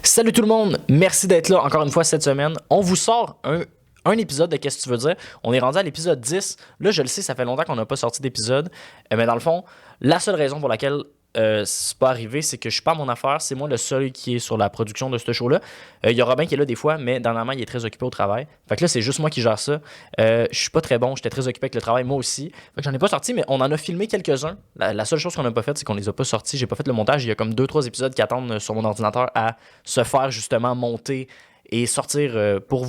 Salut tout le monde, merci d'être là encore une fois cette semaine. On vous sort un épisode de Qu'est-ce que tu veux dire. On est rendu à l'épisode 10. Là, je le sais, ça fait longtemps qu'on n'a pas sorti d'épisode. Mais dans le fond, la seule raison pour laquelle c'est pas arrivé, c'est que je suis pas à mon affaire. C'est moi le seul qui est sur la production de ce show-là. Il y a Robin qui est là des fois, mais dernièrement, il est très occupé au travail. Fait que là, c'est juste moi qui gère ça. Je suis pas très bon, j'étais très occupé avec le travail, moi aussi. Fait que j'en ai pas sorti, mais on en a filmé quelques-uns. La seule chose qu'on n'a pas faite, c'est qu'on les a pas sortis. J'ai pas fait le montage. Il y a comme 2-3 épisodes qui attendent sur mon ordinateur à se faire justement monter et sortir pour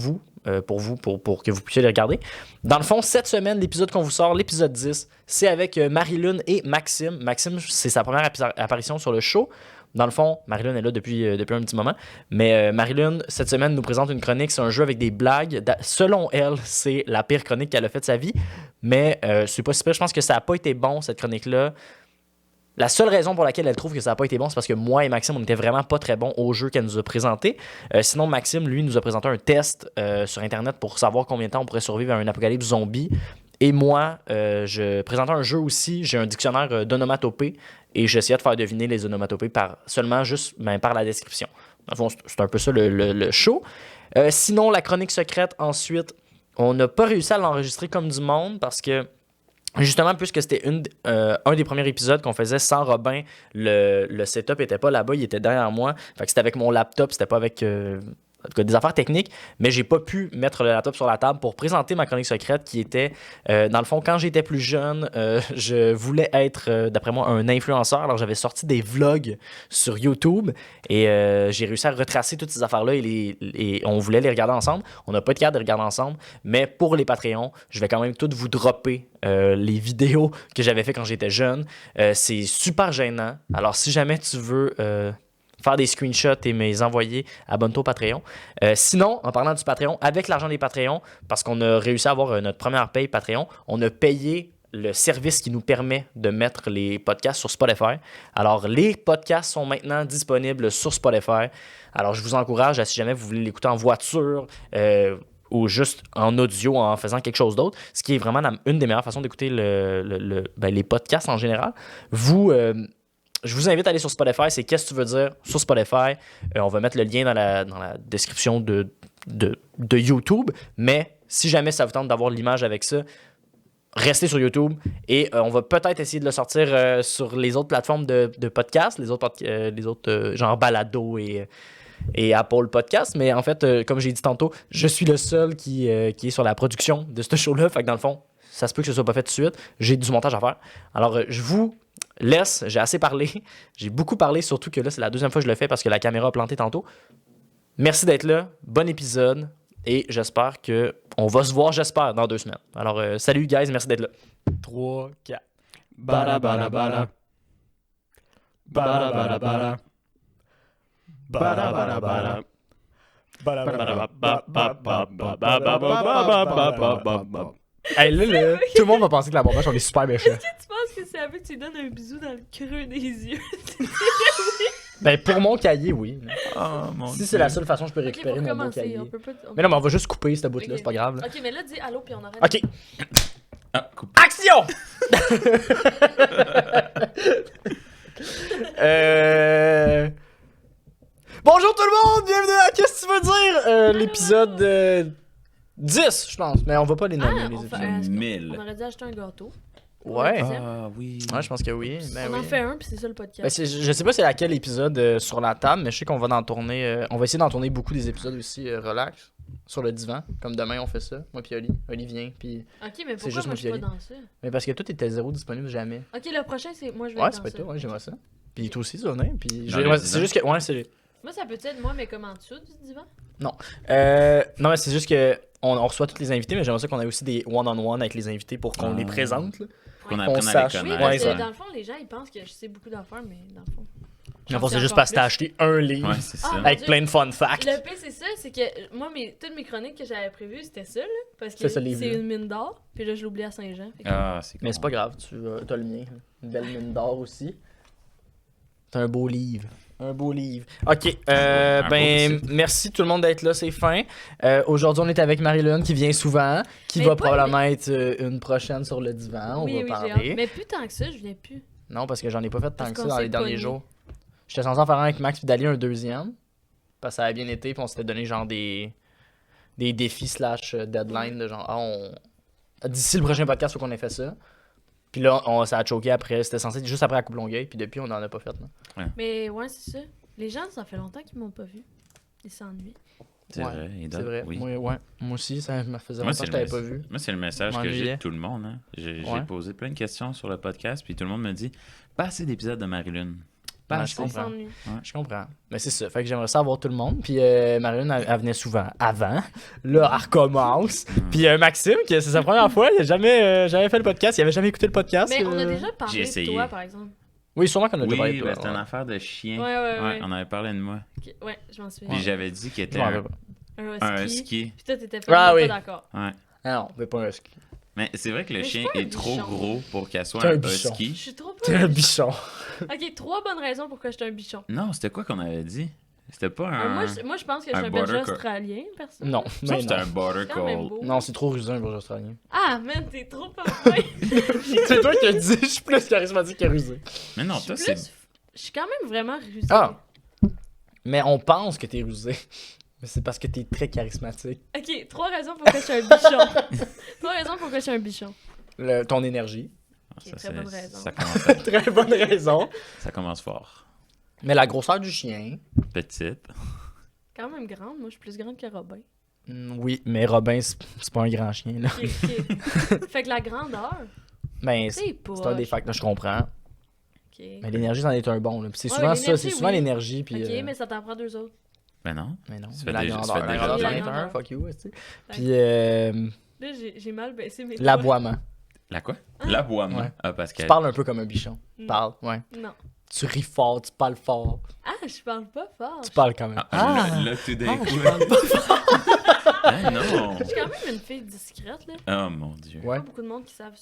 que vous puissiez les regarder. Dans le fond, cette semaine, l'épisode qu'on vous sort, l'épisode 10, c'est avec Marie-Lune et Maxime. Maxime, c'est sa première apparition sur le show. Dans le fond, Marie-Lune est là depuis un petit moment. Mais Marie-Lune, cette semaine, nous présente une chronique. C'est un jeu avec des blagues. Selon elle, c'est la pire chronique qu'elle a faite de sa vie. Mais c'est pas si pire. Je pense que ça n'a pas été bon, cette chronique-là. La seule raison pour laquelle elle trouve que ça n'a pas été bon, c'est parce que moi et Maxime, on n'était vraiment pas très bons au jeu qu'elle nous a présenté. Sinon, Maxime, lui, nous a présenté un test sur Internet pour savoir combien de temps on pourrait survivre à un apocalypse zombie. Et moi, je présentais un jeu aussi. J'ai un dictionnaire d'onomatopées et j'essayais de faire deviner les onomatopées par la description. Dans le fond, c'est un peu ça le show. Sinon, la chronique secrète, ensuite, on n'a pas réussi à l'enregistrer comme du monde parce que justement, puisque c'était un des premiers épisodes qu'on faisait sans Robin, le setup était pas là-bas, il était derrière moi. Fait que c'était avec mon laptop, c'était pas avec en tout cas, des affaires techniques, mais j'ai pas pu mettre le laptop sur la table pour présenter ma chronique secrète qui était, dans le fond, quand j'étais plus jeune, je voulais être, d'après moi, un influenceur. Alors, j'avais sorti des vlogs sur YouTube et j'ai réussi à retracer toutes ces affaires-là et on voulait les regarder ensemble. On n'a pas de cadre de les regarder ensemble, mais pour les Patreons, je vais quand même toutes vous dropper les vidéos que j'avais fait quand j'étais jeune. C'est super gênant. Alors, si jamais tu veux faire des screenshots et me les envoyer, abonne-toi au Patreon. Sinon, en parlant du Patreon, avec l'argent des Patreons, parce qu'on a réussi à avoir notre première paye Patreon, on a payé le service qui nous permet de mettre les podcasts sur Spotify. Alors, les podcasts sont maintenant disponibles sur Spotify. Alors, je vous encourage, si jamais vous voulez l'écouter en voiture, ou juste en audio en faisant quelque chose d'autre, ce qui est vraiment une des meilleures façons d'écouter les podcasts en général. Je vous invite à aller sur Spotify, c'est Qu'est-ce que tu veux dire sur Spotify. On va mettre le lien dans la description de YouTube, mais si jamais ça vous tente d'avoir l'image avec ça, restez sur YouTube et on va peut-être essayer de le sortir sur les autres plateformes de podcasts, les autres genre Balado et Apple Podcast, mais en fait, comme j'ai dit tantôt, je suis le seul qui est sur la production de ce show-là, fait que dans le fond, ça se peut que ce soit pas fait tout de suite, j'ai du montage à faire. Alors, je vous laisse, j'ai assez parlé, j'ai beaucoup parlé, surtout que là, c'est la deuxième fois que je le fais parce que la caméra a planté tantôt. Merci d'être là, bon épisode, et j'espère qu'on va se voir, dans 2 semaines. Alors, salut guys, merci d'être là. 3, 4. Bada bada bada. Bada bada bada. Bada bada bada. Hey, là, tout le monde va penser que la bombache, on est super méchants. Est-ce que tu penses que c'est avec que tu lui donnes un bisou dans le creux des yeux? Ben, pour mon cahier, oui. Oh mon Si Dieu. c'est la seule façon que je peux Ok, récupérer pour mon beau commencer, cahier. on peut pas... Mais non, mais on va juste couper cette bout-là, Ok. c'est pas grave. Là. Ok, mais là, dis allô, puis on arrête. Ok, Ah, coupe. action! Bonjour tout le monde, bienvenue à Qu'est-ce que tu veux dire? L'épisode 10, je pense, mais on va pas les nommer, les on, épisodes. fait, on 1000. aurait dû acheter un gâteau. Ouais. Ah oui. Ouais, je pense que oui. Ben on en oui. fait un, puis c'est ça le podcast. Ben, je sais pas c'est laquelle épisode sur la table, mais je sais qu'on va en tourner. On va essayer d'en tourner beaucoup des épisodes aussi relax, sur le divan. Comme demain, on fait ça. Moi puis Oli vient, puis... Ok, mais pourquoi juste moi je suis pas Montpellier. dans ça? Mais parce que toi, t'étais zéro disponible jamais. Ok, le prochain, c'est moi je vais Ouais, être ça dans peut être ça. toi, ouais, j'aimerais ça. Puis toi aussi, tu vas venir. Puis Dans le c'est divan. juste que... Ouais, c'est... Moi, ça peut être moi, mais comme en dessous du divan? Non, mais c'est juste que on reçoit tous les invités, mais j'aimerais ça qu'on ait aussi des one-on-one avec les invités pour qu'on les présente. Là. Qu'on Oui. apprenne Qu'on à sache. les Oui, connaître. parce Ouais, que ça. dans le fond, les gens, ils pensent que je sais beaucoup d'affaires, mais dans le fond... En fait, c'est sais juste encore parce que t'as plus. acheté un livre Ouais, c'est ça. Ah, avec Dieu. plein de fun facts. Le pire, c'est ça, c'est que moi, toutes mes chroniques que j'avais prévues, c'était ça, là. Parce que C'est ce c'est livre-là. une mine d'or, puis là, je l'ai oublié à Saint-Jean. Fait que- Ah, c'est Mais c'est pas grave, tu as le mien. Une belle mine d'or aussi. C'est un beau livre. Un beau livre. Ok, Un beau ben site. merci tout le monde d'être là, c'est fin. Aujourd'hui, on est avec Marie-Lune qui vient souvent, qui Mais va pas- probablement être une prochaine sur le divan. oui, on va oui, j'ai parler. hâte. Mais plus tant que ça, je viens plus. Non, parce que j'en ai pas fait tant Parce que ça qu'on dans s'est les derniers pognés. jours. J'étais censé en faire un avec Max puis Dali, un deuxième. Parce que ça a bien été, puis on s'était donné genre des défis slash deadline de genre, d'ici le prochain podcast, faut qu'on ait fait ça. Puis là, ça a choqué après. C'était censé être juste après la Coupe Longueuil, puis depuis, on n'en a pas fait. Là. Mais ouais, c'est ça. Les gens, ça fait longtemps qu'ils m'ont pas vu. Ils s'ennuient. C'est Ouais, vrai. C'est vrai. Oui. Moi aussi, ça me faisait Moi, longtemps que je t'avais pas vu. Moi, c'est le message que j'ai de tout le monde. Hein. J'ai posé plein de questions sur le podcast, puis tout le monde me dit pas assez d'épisodes de Marie-Lune. Pas Ouais, assez. je comprends. Ils s'ennuient. Je comprends. Mais c'est ça. Fait que j'aimerais ça avoir tout le monde. Puis Marilyn, elle venait souvent avant. Là, elle recommence. Puis Maxime, c'est sa première fois. Il a jamais fait le podcast. Il avait jamais écouté le podcast. Mais on a déjà J'ai parlé de essayé. toi, par exemple. Oui, sûrement qu'on a déjà parlé Oui, de toi. c'était une affaire de chien. Ouais. On avait parlé de moi. Ok, ouais, je m'en souviens. Puis j'avais dit qu'il était Je m'en rappelle pas. un husky. Puis toi, t'étais Ah pas oui. d'accord. Ouais. Ah non, mais pas un husky. Mais c'est vrai que le Mais chien c'est pas un est trop bichon. gros pour qu'elle soit C'est un un bichon. Je husky. suis trop T'es pas. un bichon. Ok, 3 bonnes raisons pourquoi j'étais un bichon. Non, c'était quoi qu'on avait dit? C'était pas un... Moi, je pense que je un suis un berger border co- australien, personne. Non, Ça, mais c'était non. un border C'est quand même collie. beau. Non, c'est trop rusé un bourgeois australien. Ah, man, t'es trop pas point. C'est toi qui as dit, je suis plus charismatique que rusé. Mais non, Je suis toi, c'est... plus- Je suis quand même vraiment rusée. Ah! Mais on pense que t'es rusé. Mais c'est parce que t'es très charismatique. Ok, 3 raisons pourquoi je suis un bichon. 3 raisons pourquoi je suis un bichon. Ton énergie. Ok, très bonne raison. Très bonne raison. Ça commence fort. Mais la grosseur du chien. Petite. Quand même grande, moi je suis plus grande que Robin. Oui, mais Robin, c'est pas un grand chien, là. Ok, ok. Fait que la grandeur, Mais c'est pas. c'est un des facteurs, je comprends. Ok, Mais l'énergie, c'en est un bon, là. Puis c'est Ouais, souvent mais ça, l'énergie, c'est souvent oui. l'énergie, puis... ok, mais ça t'en prend 2 autres. Ben non. Mais non, Ça fait la déjà- ça grandeur, fait la déjà grandeur, bien. c'en est un, fuck you, tu sais. Puis Là, j'ai mal baissé mes l'aboiement. La quoi? L'aboiement. Ouais. Ah, parce Tu qu'elle... parles un peu comme un bichon. Mm. Parle, ouais. doigts. Non. Tu ris fort, tu parles fort. Ah, je parle pas fort. Tu parles quand même. Là, tout d'un coup... je parle pas. Ben non! Je suis quand même une fille discrète, là. Oh mon Dieu. Ouais. Pas beaucoup de monde qui savent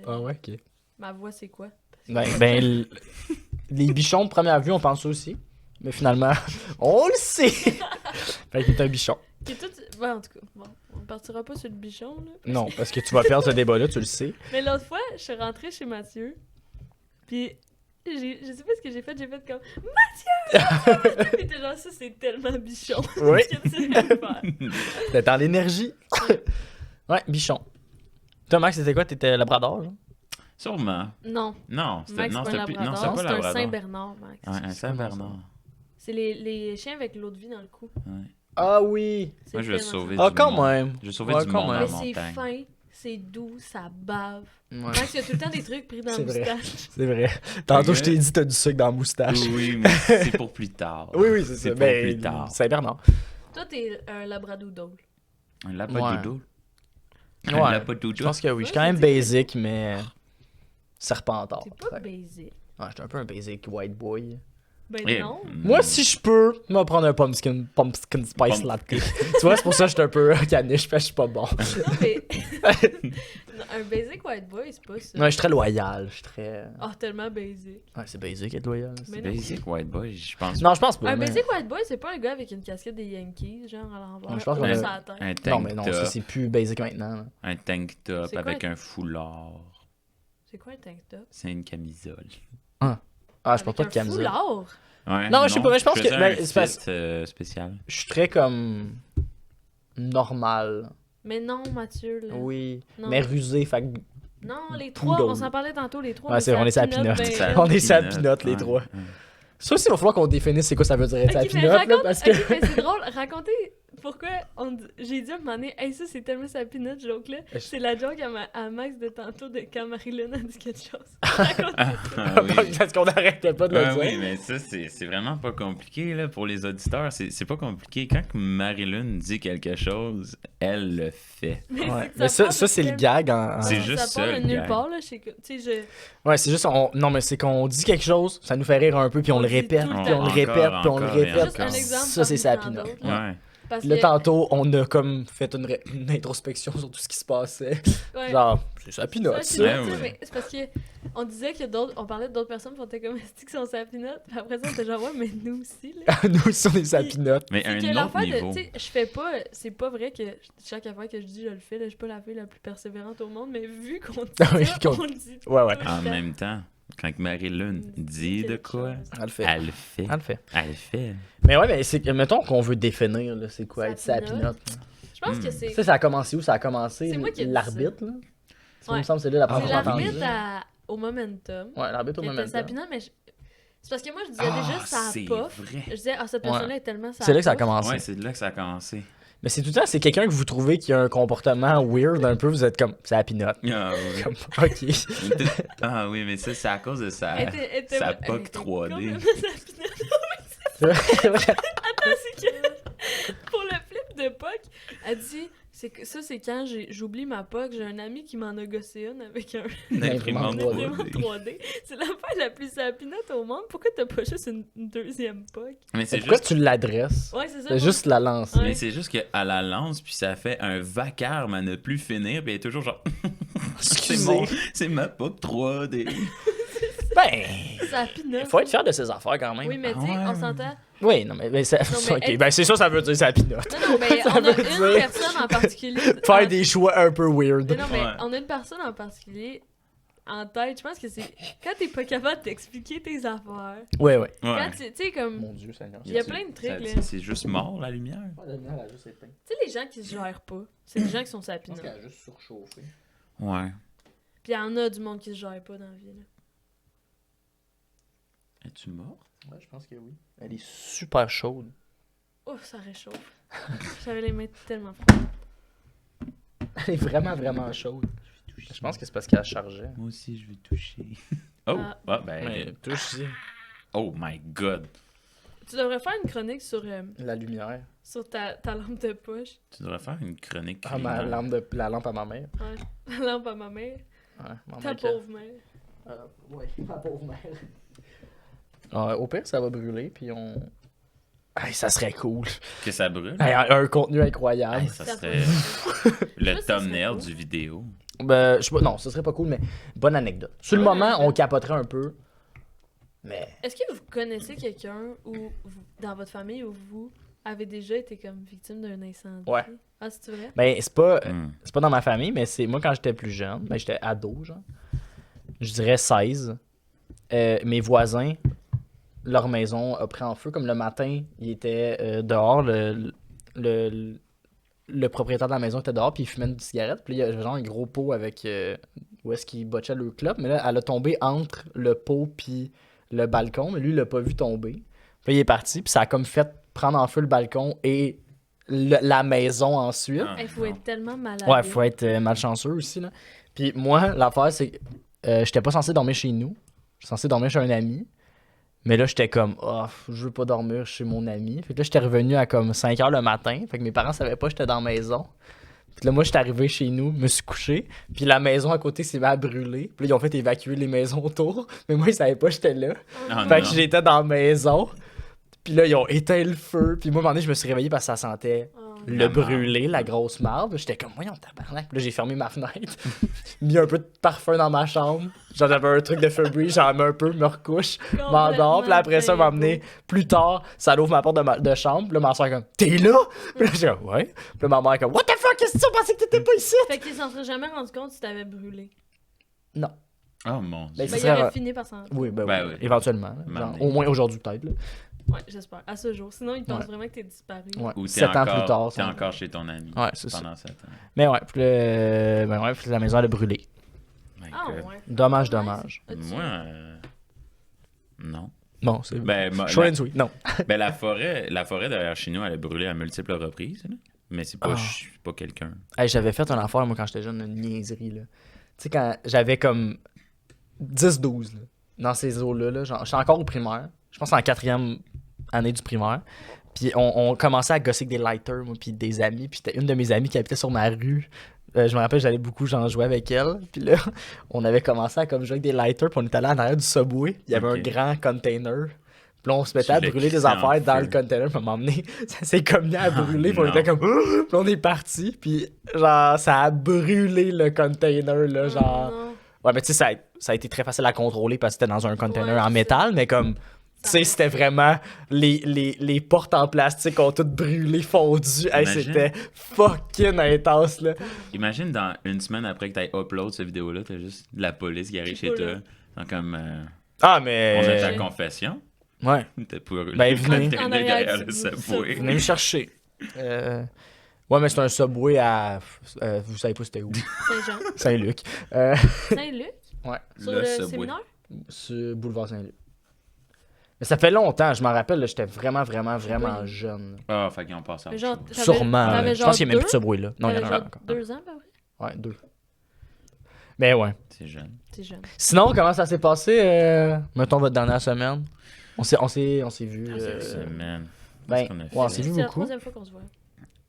Ah ouais, ok. ma voix, c'est quoi. Les bichons de première vue, on pense ça aussi. Mais finalement, on le sait. Fait qu'il est un bichon. Qui est tout... Ouais, en tout cas, bon, on partira pas sur le bichon, là. Non, parce que tu vas perdre ce débat-là, tu le sais. Mais l'autre fois, je suis rentrée chez Mathieu, puis je sais pas ce que j'ai fait comme Mathieu! Puis t'es genre, ça c'est tellement bichon. Oui. Qu'est-ce que tu veux faire? T'es dans l'énergie. Ouais, bichon. Toi, Max, c'était quoi? T'étais labrador, genre? Sûrement. Non, Non, c'était Max, non, c'est c'était pas un plus... labrador, Non, c'était c'est pas un labrador. Saint-Bernard, Max. Ouais, un Saint-Bernard. C'est les chiens avec l'eau de vie dans le cou. Ouais. Ah oui. C'est Moi, je vais tellement sauver Ah, du quand monde. même. Je vais sauver Ouais, du quand monde ça. en Mais même. c'est montagne. fin, c'est doux, ça bave. Ouais, Max, il y a tout le temps des trucs pris dans C'est la vrai. moustache. c'est vrai. Tantôt, je t'ai dit, t'as du sucre dans la moustache. Oui, mais c'est pour plus tard. Oui, oui, c'est ça. pour Ben, plus tard. Saint-Bernard. Toi, t'es un labradoodle. Un labradoodle. Ouais. Un labradoodle. Je pense que oui. Je suis quand Ouais, même c'est basic, mais serpentard. T'es pas Ouais, basic. je suis un peu un basic white boy. Ben Eh, non. Moi, si je peux, je vais prendre un pumpkin spice Pump- latte. Tu vois, c'est pour ça que je suis un peu caniche, parce que je suis pas bon. Non, mais... Non, un basic white boy, c'est pas ça. Ouais, je suis très loyal. Je suis très. Oh, tellement basic. Ouais, c'est basic être loyal. Mais non. Basic white boy, je pense. Non, je pense pas. Un mais- basic white boy, c'est pas un gars avec une casquette des Yankees, genre à l'envers. Ouais, je pense qu'on ou a- sur la tête. Un tank Non, mais non, ça top. c'est plus basic maintenant. là. Un tank top C'est quoi avec un- un foulard. C'est quoi un tank top? C'est une camisole. Ah, je Avec porte pas de un camisole. foulard? Ouais, Non, je sais pas, mais je pense que- faisais ben, un c'est parce- fit, spécial. Je suis très comme. Normal. Mais non, Mathieu. Là. Oui. Non. Mais rusé, fait que. Non, les Poodle. trois, on s'en parlait tantôt, les trois. Ouais, c'est vrai, on est sur la Peanut, pinotte. ben, On est sur la Peanut, pinotte, les ouais, trois. ouais. Ça aussi, il va falloir qu'on définisse c'est quoi ça veut dire être Ok, la mais pinotte, là, raconte- parce que. ok, mais c'est drôle, racontez pourquoi j'ai dit à un moment donné, hey, ça c'est tellement sa pinotte, joke-là. C'est la joke à Max de tantôt de quand Marie-Lune a dit quelque chose. Racontez ça. Ah oui. Parce qu'on n'arrêtait pas de le Ouais, dire. oui, mais ça, c'est vraiment pas compliqué là, pour les auditeurs. C'est pas compliqué. Quand Marie-Lune dit quelque chose, elle le fait. Mais Ouais. c'est que Mais ça, part ça de c'est le quel- gag. En... C'est Ça juste part ça, de le nulle gag. part, là, je sais que, tu sais, Ouais, c'est juste. Non, mais c'est qu'on dit quelque chose, ça nous fait rire un peu, puis on On le dit répète, tout le puis on le temps. répète, puis on le Encore et répète. Juste un exemple Ça, c'est sa parmi tant pinotte. d'autres. Ouais. parce Là, que, tantôt, on a comme fait une introspection sur tout ce qui se passait. ouais, Genre, c'est sa ça, pinotte, c'est ça. Ouais, ça, ouais. mais c'est parce que on disait que d'autres, on parlait d'autres personnes, puis on était comme, est-ce qu'ils sont sa pinotte? Puis après ça, on était genre, ouais, mais nous aussi, là. Nous aussi, on est sa pinotte. Mais C'est un que autre l'affaire niveau. de, tu sais, je fais pas, c'est pas vrai que chaque affaire que je dis, je le fais, là, je suis pas la fille la plus persévérante au monde, mais vu qu'on dit Ah oui, ça, qu'on- on le dit Ouais, ouais. tout le En temps. même temps. Quand Marie-Lune dit de quoi, Elle le fait. elle le fait. Elle le fait. Elle le fait. Mais ouais, mais c'est, mettons qu'on veut définir, là, c'est quoi être Sapinote. sapinote. Je pense que c'est. Ça a commencé où? Ça a commencé C'est moi qui ai dit l'arbitre, là? Ça Ouais. me semble que c'est là la C'est première fois que j'ai l'arbitre entendu. au momentum. Ouais, l'arbitre au Qui moment. était sapinote, mais c'est parce que moi, je disais Ah, déjà ça c'est pas. vrai. Je disais, cette personne-là est tellement ça. C'est là que ça a commencé. Ouais, c'est de là que ça a commencé. Mais c'est tout le temps, c'est quelqu'un que vous trouvez qui a un comportement weird un peu, vous êtes comme, c'est sapinote. Ah, ouais. Comme, ok. Ah oui, mais ça, c'est à cause de ça. Ça POC 3D. C'est vrai. Attends, c'est que pour le flip de POC, elle dit c'est quand j'oublie ma POC, j'ai un ami qui m'en a gossé une avec un Une imprimante imprimante 3D. 3D. C'est l'affaire la plus sapinote au monde. Pourquoi t'as pas juste une deuxième POC? Mais c'est Pourquoi juste... tu l'adresses? Ouais, c'est ça. C'est juste la lance. Ouais. Mais c'est juste qu'elle la lance, puis ça fait un vacarme à ne plus finir, puis elle est toujours genre... Excusez. c'est ma POC 3D. Ben, Sapinote. faut être fier de ses affaires quand même. Oui, mais tu sais, Ah ouais. on s'entend. Oui, non, mais ça, mais ok, être- ben c'est ça, ça veut dire sapinote. Non, mais Ça on a veut une dire- personne en particulier. Faire des choix un peu weird. Mais non, mais Ouais. on a une personne en particulier en tête. Je pense que c'est quand t'es pas capable d'expliquer tes affaires. Ouais, ouais. Quand Ouais. tu sais, comme. Mon Dieu, Seigneur. Il y a plein de trucs, Ça- là. C'est juste mort, la lumière. La lumière a juste éteint. Tu sais, les gens qui se gèrent pas, c'est des gens qui sont Je pense sapinotes. qu'elle a juste surchauffé. Ouais. Puis il y en a du monde qui se gère pas dans la vie, là. Es-tu mort? Ouais, je pense que oui. Elle est super chaude. Oh, ça réchauffe. J'avais les mains tellement froides. Elle est vraiment, vraiment chaude. Je pense que c'est parce qu'elle chargeait. Moi aussi, je vais toucher. Oh! Ah. Ah, ben... Ouais, touche ici. Oh my God! Tu devrais faire une chronique La lumière. sur ta lampe de poche. Tu devrais faire une chronique. Ah, la lampe à ma mère. Ouais. La lampe à ma mère. Ouais, ma Ta mère qui- pauvre mère. Ouais, ma pauvre mère. Au pire, ça va brûler, puis on. Hey, ça serait cool. Que ça brûle. Hey, un contenu incroyable. Hey, ça Ça serait le Ça, ça serait thumbnail cool. du vidéo. Ben, je sais pas, non, ce serait pas cool, mais bonne anecdote. Sur le Bonne moment, anecdote. on capoterait un peu, mais Est-ce que vous connaissez quelqu'un ou dans votre famille où vous avez déjà été comme victime d'un incendie? Ouais. Ah, c'est vrai? ben c'est pas Hmm. c'est pas dans ma famille, mais c'est moi quand j'étais plus jeune, ben j'étais ado genre. Je dirais 16. Mes voisins, leur maison a pris en feu comme le matin, ils étaient dehors, le propriétaire de la maison était dehors puis il fumait une cigarette, puis là, il y avait genre un gros pot avec où est-ce qu'il botchait le club, mais là elle a tombé entre le pot puis le balcon, mais lui il l'a pas vu tomber. Puis il est parti, puis ça a comme fait prendre en feu le balcon et la maison ensuite. Ah, Il faut non. être tellement malade. Ouais, faut être malchanceux aussi, là. Puis moi, l'affaire, c'est que j'étais pas censé dormir chez nous. J'étais censé dormir chez un ami. Mais là, j'étais comme, oh, je veux pas dormir chez mon ami. Fait que là, j'étais revenu à comme 5 h le matin. Fait que mes parents savaient pas que j'étais dans la maison. Puis là, moi, j'étais arrivé chez nous, me suis couché. Puis la maison à côté s'est mise à brûler. Puis là, ils ont fait évacuer les maisons autour. Mais moi, ils savaient pas que j'étais là. Ah, Fait non. que j'étais dans la maison. Puis là, ils ont éteint le feu. Puis moi, à un moment donné, je me suis réveillé parce que ça sentait Oh, le La marde. brûlé, la grosse marde. J'étais comme, voyons, tabarnak. Puis là, j'ai fermé ma fenêtre, mis un peu de parfum dans ma chambre. Genre, j'avais un truc de Febreze, j'en mets un peu, me recouche, m'endors. Puis là, après ça, m'emmener plus tard, ça ouvre ma porte de chambre. Puis là, ma soeur est comme, t'es là? Puis là, j'ai comme, ouais. Puis là, ma mère est comme, what the fuck, qu'est-ce que tu pensais que t'étais pas ici? Fait qu'ils s'en seraient jamais rendu compte si t'avais brûlé. Non. Oh mon Dieu. Ben, Ben, ce il serait- aurait fini par s'en. Oui, ben, Ben oui, oui. éventuellement. Genre, M'amener. au moins aujourd'hui, peut-être. Là. Ouais, j'espère. À ce jour. Sinon, ils pensent Ouais. vraiment que t'es disparu. Ouais. Ou t'es 7 ans encore, plus tard. T'es ça- encore chez ton ami. Ouais, c'est ça. Pendant 7 ans. Mais ouais, puis là, ben ouais, puis la maison, elle a brûlé. My Ah, God. ouais. Dommage, Nice. dommage. As-tu- Moi, non. Bon, c'est. Ben, Short and sweet, non. ben, la forêt derrière chez nous, elle a brûlé à multiples reprises. Là. Mais c'est pas, Ah. je suis pas quelqu'un. Hey, j'avais fait une affaire, moi, quand j'étais jeune, une niaiserie, là. Tu sais, quand j'avais comme 10-12, là, dans ces eaux-là, là, genre, j'étais encore au primaire. Je pense en 4e année du primaire. Puis on commençait à gosser avec des lighters, moi, puis des amis. Puis c'était une de mes amies qui habitait sur ma rue. Je me rappelle, j'allais beaucoup, j'en jouais avec elle. Puis là, on avait commencé à comme jouer avec des lighters, puis on était allé en arrière du Subway. Il y avait Ok. un grand container. Puis là, on se mettait à Tu l'as brûler des crissé en affaires dans feu. le container, puis à un moment donné, ça s'est comme mis à brûler, puis on non. était comme... Puis là, on est parti, puis genre, ça a brûlé le container, là, Oh, genre... non. Ouais, mais tu sais, ça a été très facile à contrôler parce que c'était dans un container Ouais, en c'est métal, mais comme... Tu sais, c'était vraiment... Les portes en plastique ont toutes brûlé, fondu. Hey, Imagine. c'était fucking intense, là. Imagine dans une semaine après que t'aies upload cette vidéo-là, t'as juste de la police qui arrive Qui chez peut, toi. là. Donc, comme, Ah, on a mais. ta confession. Ouais. T'es pour Ben, venez. En traîner arrière derrière du le Subway. Subway. Venez me chercher. Ouais, mais c'est un Subway à. Vous savez pas c'était où? Saint-Jean. Saint-Luc. Saint-Luc? Ouais. Sur Le le Subway. séminaire? Sur Boulevard Saint-Luc. Mais ça fait longtemps, je m'en rappelle, là, j'étais vraiment Oui. jeune. Ah, fait qu'ils ont passé à Mais autre genre, chose. Sûrement. t'avais Je genre pense qu'il n'y a même plus de deux? Subway là. Non, il y en T'avais a un genre encore. 2 ans, pas vrai? Ouais, 2. Mais ouais. C'est jeune. T'es jeune. Sinon, comment ça s'est passé, mettons, votre dernière semaine? On s'est vu. Ah, c'est Semaine. Ben, Qu'est-ce qu'on a ouais, fait? on s'est vu C'est la beaucoup. 3e fois qu'on se voit.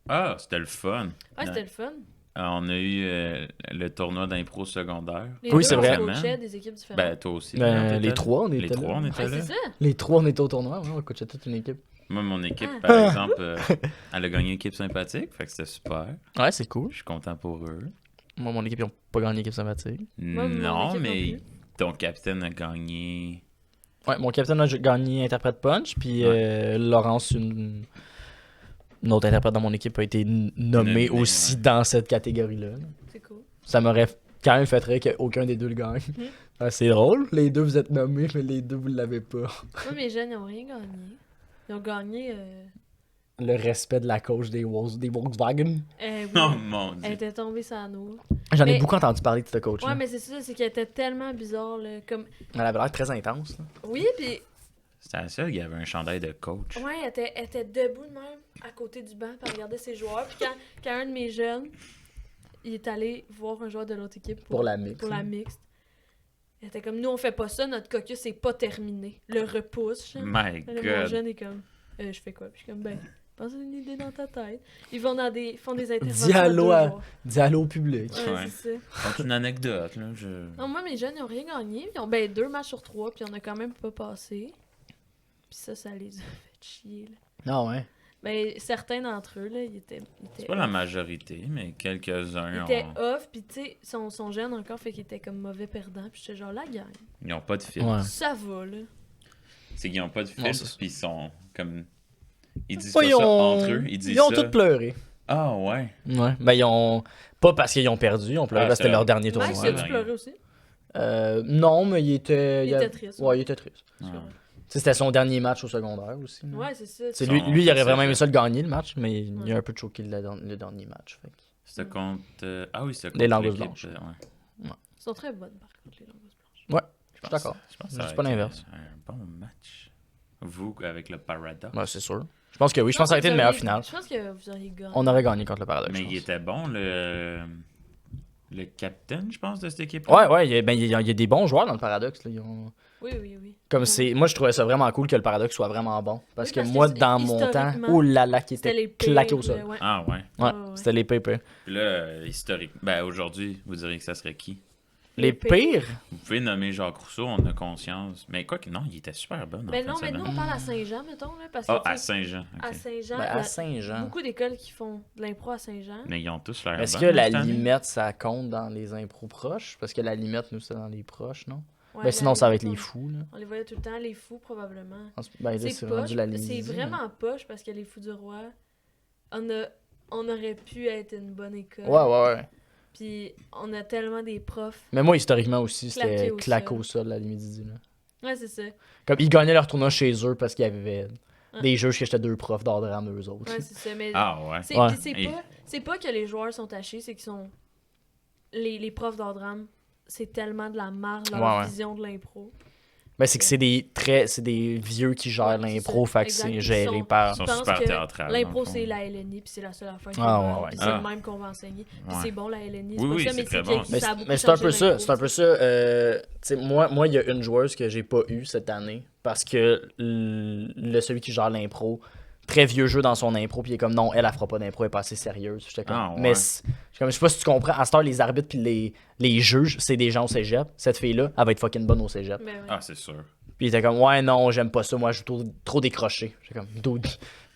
Ah, c'était le fun. Ouais, c'était le fun. On a eu le tournoi d'impro secondaire. Les Oui, deux, c'est on vrai. coachait des équipes différentes. Ben, toi aussi. Ben, t'étais les là. 3, on était Les là. 3, on Ouais, était là. c'est ça. Les 3, on était au tournoi. Ouais, on coachait toute une équipe. Moi, mon équipe, Ah. par exemple, elle a gagné une équipe sympathique. Fait que c'était super. Ouais, c'est cool. Je suis content pour eux. Moi, mon équipe, ils ont pas gagné l'équipe sympathique. Moi, mon Non, équipe mais non plus. ton capitaine a gagné. Ouais, mon capitaine a gagné interprète punch, puis Laurence, une autre interprète dans mon équipe, a été nommée Nommée, aussi ouais. dans cette catégorie-là. C'est cool. Ça m'aurait quand même fait rire qu'aucun des deux le gagne. Ah, c'est drôle, les deux vous êtes nommés, mais les deux vous l'avez pas. Moi, mes jeunes, ils n'ont rien gagné. Ils ont gagné. Le respect de la coach des Volkswagen. Oui. Oh mon Elle dieu. était tombée sur nous. J'en ai Mais- beaucoup entendu parler de ce coach-là. Ouais, mais c'est ça, c'est qu'elle était tellement bizarre, là. Comme... Elle avait l'air très intense. Là. Oui, puis C'était la seule qui avait un chandail de coach. ouais, elle était debout de même, à côté du banc, pour regarder ses joueurs. Puis quand un de mes jeunes, il est allé voir un joueur de l'autre équipe Pour la mixte. pour la mixte, elle était comme, nous, on fait pas ça, notre caucus, c'est pas terminé. Le repousse, genre. My Là, mon god. jeune est comme, je fais quoi? Puis je suis comme, ben, pense à une idée dans ta tête. Ils vont font des interventions. Dis à allô deux à- joueurs. Dis allô au public. Ouais, Ouais. c'est ça. C'est une anecdote, là. Non, moi, mes jeunes, ils ont rien gagné. Ils ont 2 matchs sur 3, puis on a quand même pas passé. Puis ça les a fait chier, là. Non, ouais. Ben, certains d'entre eux, là, ils étaient C'est pas la majorité, mais quelques-uns ils étaient ont... off, puis tu sais, sont jeunes encore, fait qu'ils étaient comme mauvais perdants. Puis j'étais genre, la gang, Ils ont pas de filtre. Ouais. ça va, là. C'est qu'ils ont pas de Non, filtre, c'est ça. puis ils sont comme... Ils disent Ouais, pas ils ça ont- entre eux, ils disent Ils ont ça... tous pleuré. Ah ouais. Ouais. Ben, ils ont. Pas parce qu'ils ont perdu, ils ont pleuré Ah, parce que c'était c'est leur vrai. dernier Mike, tournoi. as-tu ouais. pleuré aussi? Non, mais il était. Il était triste, Ouais, il était triste. Ah. Tu sais, c'était son dernier match au secondaire aussi. là. Ouais, c'est ça. C'est Son- lui, il aurait c'est vraiment ça. aimé ça le gagner le match, mais il Ouais. a un peu choqué le dernier match. Fait que- C'était contre... Ah oui, c'était contre Les Langouses l'équipe, blanches. ouais. Ils sont très bonnes, par contre, les langues blanches. Je suis d'accord. Je pense que Je ça dis a pas été l'inverse. Un bon match. Vous, avec le Paradox. Ouais, c'est sûr. Je pense que oui. Je pense que ça a été le meilleur final. Je pense que vous auriez gagné. On aurait gagné contre le Paradox. Mais je il pense. était bon, le capitaine, je pense, de cette équipe. Ouais, ouais. Il y a des bons joueurs dans le Paradox. Là. Ils ont- Oui, oui, oui. Comme Ouais. c'est... Moi, je trouvais ça vraiment cool que le Paradox soit vraiment bon. Parce Oui, que parce moi, que dans mon temps, historiquement, oh là là, qui C'était était les pires, claqué au sol. ouais. Ah ouais. Ouais, Ouais, ouais. c'était les pires. Puis là, historique. Ben, aujourd'hui, vous diriez que ça serait qui? Les pires? Vous pouvez nommer Jacques Rousseau, on a conscience. Mais quoi que non, il était super bon. Mais non, mais nous, on parle à Saint-Jean, mettons, là, parce que Ah, tu à sais, Saint-Jean. ok. à Saint-Jean, Ben, il y à a Saint-Jean. beaucoup d'écoles qui font de l'impro à Saint-Jean. Mais ils ont tous l'air Est-ce bons, que la cette année. limette, ça compte dans les impros proches? Parce que la limette, nous, c'est dans les proches, non? Ouais, Ben sinon, ça va être on- les fous, là. On les voyait tout le temps, les fous, probablement. Ben là, C'est c'est poche, rendu la c'est limite. vraiment poche parce que les fous du roi, on aurait pu être une bonne école. Ouais, ouais, ouais. Puis on a tellement des profs. Mais moi, historiquement aussi, Claqué c'était au claqué sol. au sol, la limite Didi, là. Ouais, c'est ça. Comme ils gagnaient leur tournoi chez eux parce qu'il y avait Ouais. des juges qui étaient 2 profs d'art drame, eux autres. Ouais, c'est ça. Mais Ah ouais. c'est Ouais. puis Et- c'est pas que les joueurs sont tachés, c'est qu'ils sont. Les profs d'art drame, c'est tellement de la marde, leur Ouais, ouais. vision de l'impro. Ben, c'est que c'est des vieux qui gèrent Ouais, c'est l'impro, ça. fait que Exact. c'est Ils géré sont- par. Ils sont Je pense super que théâtrales. dans L'impro, le fond. c'est la LNI, puis c'est la seule affaire qui Ah, est ouais, bonne, ouais. puis c'est Ah. le même qu'on va enseigner. Puis Ouais. c'est bon, la LNI. Oui, C'est oui, pas ça, c'est mais très c'est bon, que ça. Mais, ça a beaucoup mais c'est un changé peu ça, l'impro. c'est un peu ça. Tu sais, moi, il y a une joueuse que j'ai pas eue cette année parce que celui qui gère l'impro, très vieux jeu dans son impro, puis il est comme non, elle fera pas d'impro, elle est pas assez sérieuse. J'étais comme, Ah, ouais. mais je sais pas si tu comprends, à cette heure, les arbitres puis les juges, c'est des gens au cégep. Cette fille-là, elle va être fucking bonne au cégep. Ben ouais. Ah, c'est sûr. Puis il était comme, ouais, non, j'aime pas ça, moi, je joue trop décroché. J'étais comme, dude,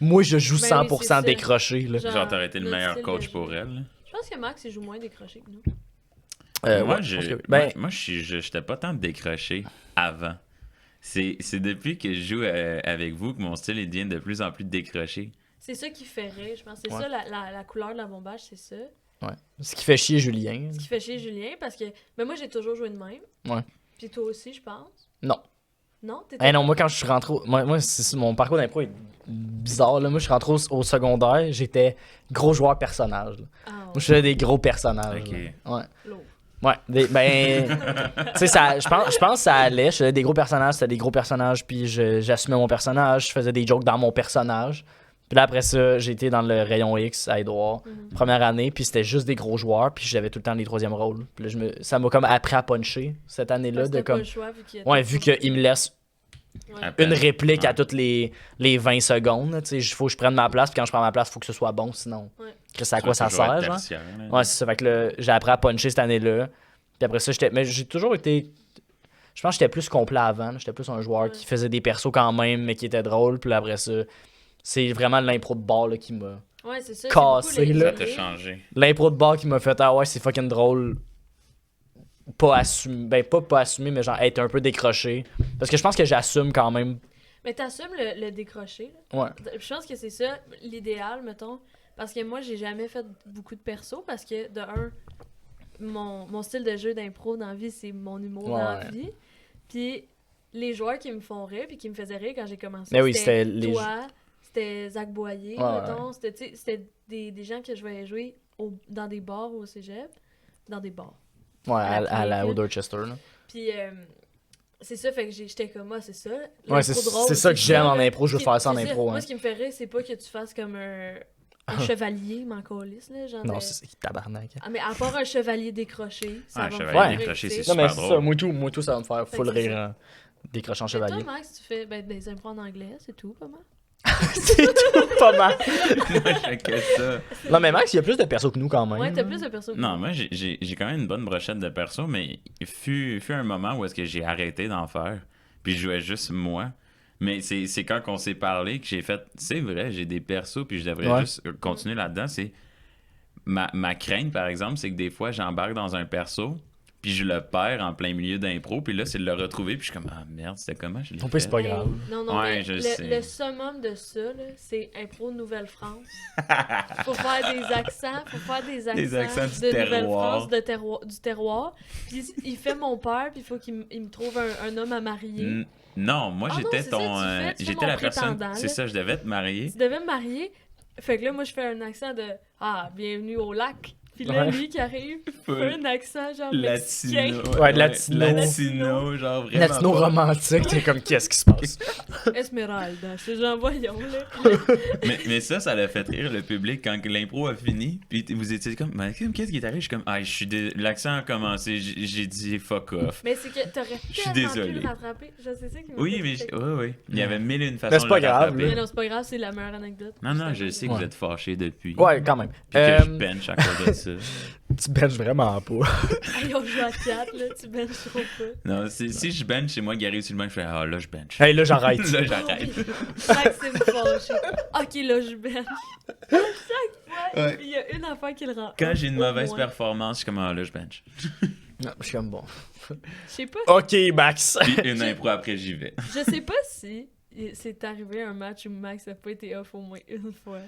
moi, je joue Ben oui, 100% c'est ça. décroché, là. Genre, Genre, t'aurais été le notre meilleur style coach de pour jeu. elle. là. Je pense que Max, il joue moins décroché que nous. Moi, Ouais, je pense que oui. moi, j'étais pas tant décroché avant. C'est depuis que je joue avec vous que mon style il devient de plus en plus décroché. C'est ça qui fait rire, je pense. C'est Ouais. ça, la couleur de la bombage, c'est ça. Ouais. Ce qui fait chier Julien. Ce qui fait chier Julien, parce que ben moi, j'ai toujours joué de même. Ouais. Puis toi aussi, je pense. Non. Non? Eh non, moi, quand je suis rentré. Mon parcours d'impro est bizarre. Là. Moi, je suis rentré au secondaire, j'étais gros joueur personnage. Là. Ah, Moi, je faisais des gros personnages. Ok. Là. Ouais. Lourd. Ouais, tu sais, je pense que ça allait. Je faisais des gros personnages, c'était des gros personnages, puis j'assumais mon personnage, je faisais des jokes dans mon personnage. Puis là, après ça, j'ai été dans le rayon X à Édouard, première année, puis c'était juste des gros joueurs, puis j'avais tout le temps les troisièmes rôles. Puis là, ça m'a comme appris à puncher cette année-là. Parce que De t'as pas comme... le choix, Ouais, vu qu'il me laisse Ouais. une réplique à toutes les 20 secondes, tu sais, il faut que je prenne ma place, puis quand je prends ma place, il faut que ce soit bon, sinon, Ouais. c'est à quoi ça toujours sert, être genre? tertiaire, là. Ouais, c'est ça. Fait que là, j'ai appris à puncher cette année-là. Puis après ça, mais j'ai toujours été. Je pense que j'étais plus complet avant. Là. J'étais plus un joueur qui faisait des persos quand même, mais qui était drôle. Puis là, après ça, c'est vraiment l'impro de bar là, qui m'a. Ouais, c'est ça. Cassé, c'est beaucoup là. Ça t'a changé. L'impro de bar qui m'a fait, ah ouais, c'est fucking drôle. Pas assumé. Ben, pas assumé, mais genre être un peu décroché. Parce que je pense que j'assume quand même. Mais t'assumes le décrocher. Là. Ouais. Je pense que c'est ça l'idéal, mettons. Parce que moi, j'ai jamais fait beaucoup de persos. Parce que, de un, mon style de jeu d'impro dans la vie, c'est mon humour dans la Ouais. vie. Puis les joueurs qui me font rire, puis qui me faisaient rire quand j'ai commencé, Mais oui, c'était les toi, c'était Zach Boyer, Ouais, mettons. C'était, tu sais, c'était des gens que je voyais jouer dans des bars au cégep. Dans des bars. Ouais, au au Dorchester. Là. Puis c'est ça, fait que j'étais comme moi, c'est ça. Ouais, L'impro c'est drôle, ça que j'aime en là. impro. Je veux faire ça en C'est impro. Moi, Hein. ce qui me fait rire, c'est pas que tu fasses comme un chevalier, m'en calisse, là. Genre Non, de- c'est tabarnak. Ah, mais à part un chevalier décroché, ça Ah, va me chevalier faire rire, décroché, tu sais. c'est Non, mais super c'est ça. drôle. Moi, tout, ça va me faire Fait full que c'est rire. ça. Hein. Décrochant Mais chevalier. toi, Max, tu fais des impros en anglais, c'est tout, pas mal. C'est tout pas mal. Moi, je fais que ça. Non, mais Max, il y a plus de persos que nous quand même. Ouais, t'as plus de persos. que Non, moi. moi, j'ai quand même une bonne brochette de perso, mais il fut un moment où est-ce que j'ai arrêté d'en faire. Puis je jouais juste moi. Mais c'est quand on s'est parlé que j'ai fait, c'est vrai, j'ai des persos, puis je devrais Ouais. juste continuer là-dedans. C'est ma crainte, par exemple, c'est que des fois, j'embarque dans un perso, puis je le perds en plein milieu d'impro, puis là, c'est de le retrouver, puis je suis comme, ah merde, c'était comment je l'ai Ton peu, fait? c'est pas Hey, grave. non, non, Ouais, mais je sais. le summum de ça, là, c'est Impro Nouvelle-France. Faut faire des accents, Des accents du de terroir. Nouvelle-France, du terroir. Puis il fait mon père, puis il faut qu'il me trouve un homme à marier. Non, moi, Ah non, j'étais c'est ça, tu fais j'étais mon la personne. prétendant, C'est là. ça, je devais te marier. Tu devais me marier. Fait que là, moi, je fais un accent de « Ah, bienvenue au lac ». Puis là, Ouais. lui qui arrive, fait un accent genre Latino. mexicain. Ouais, de latino. Latino, genre vraiment. Latino pas. romantique, t'es comme, qu'est-ce qui se passe? Esmeralda. Je suis genre, voyons, là. Puis là, Mais ça l'a fait rire le public quand l'impro a fini. Puis vous étiez comme, mais qu'est-ce qui est arrivé? Je suis comme, ah, l'accent a commencé. J'ai dit fuck off. Mais c'est que t'aurais Je suis tellement pu désolé. le rattraper. Je sais ça qui m'a Oui, fait mais chier. oui. Il y avait mille et une façons Mais c'est de pas le grave, rattraper. Mais non, c'est pas grave, c'est la meilleure anecdote. Non, je sais que vous Ouais. êtes fâchés depuis. Ouais, quand même. Puis que je bench à cause de ça. Tu benches vraiment pas. Hey, on joue à 4, là, tu benches trop pas. Non, si je bench, c'est moi qui arrive sur le banc, je fais, ah là, je bench. Hey, là, j'arrête. Là, j'arrête. Maxime fâché. Ok, là, je bench. Chaque fois, Ouais. il y a une affaire qui le rend. Quand j'ai une au mauvaise moins. performance, je suis comme, ah là, je bench. Non, je suis comme bon. Je sais pas, Ok, Max. Puis une impro après, j'y vais. je sais pas si c'est arrivé un match où Max a pas été off au moins une fois.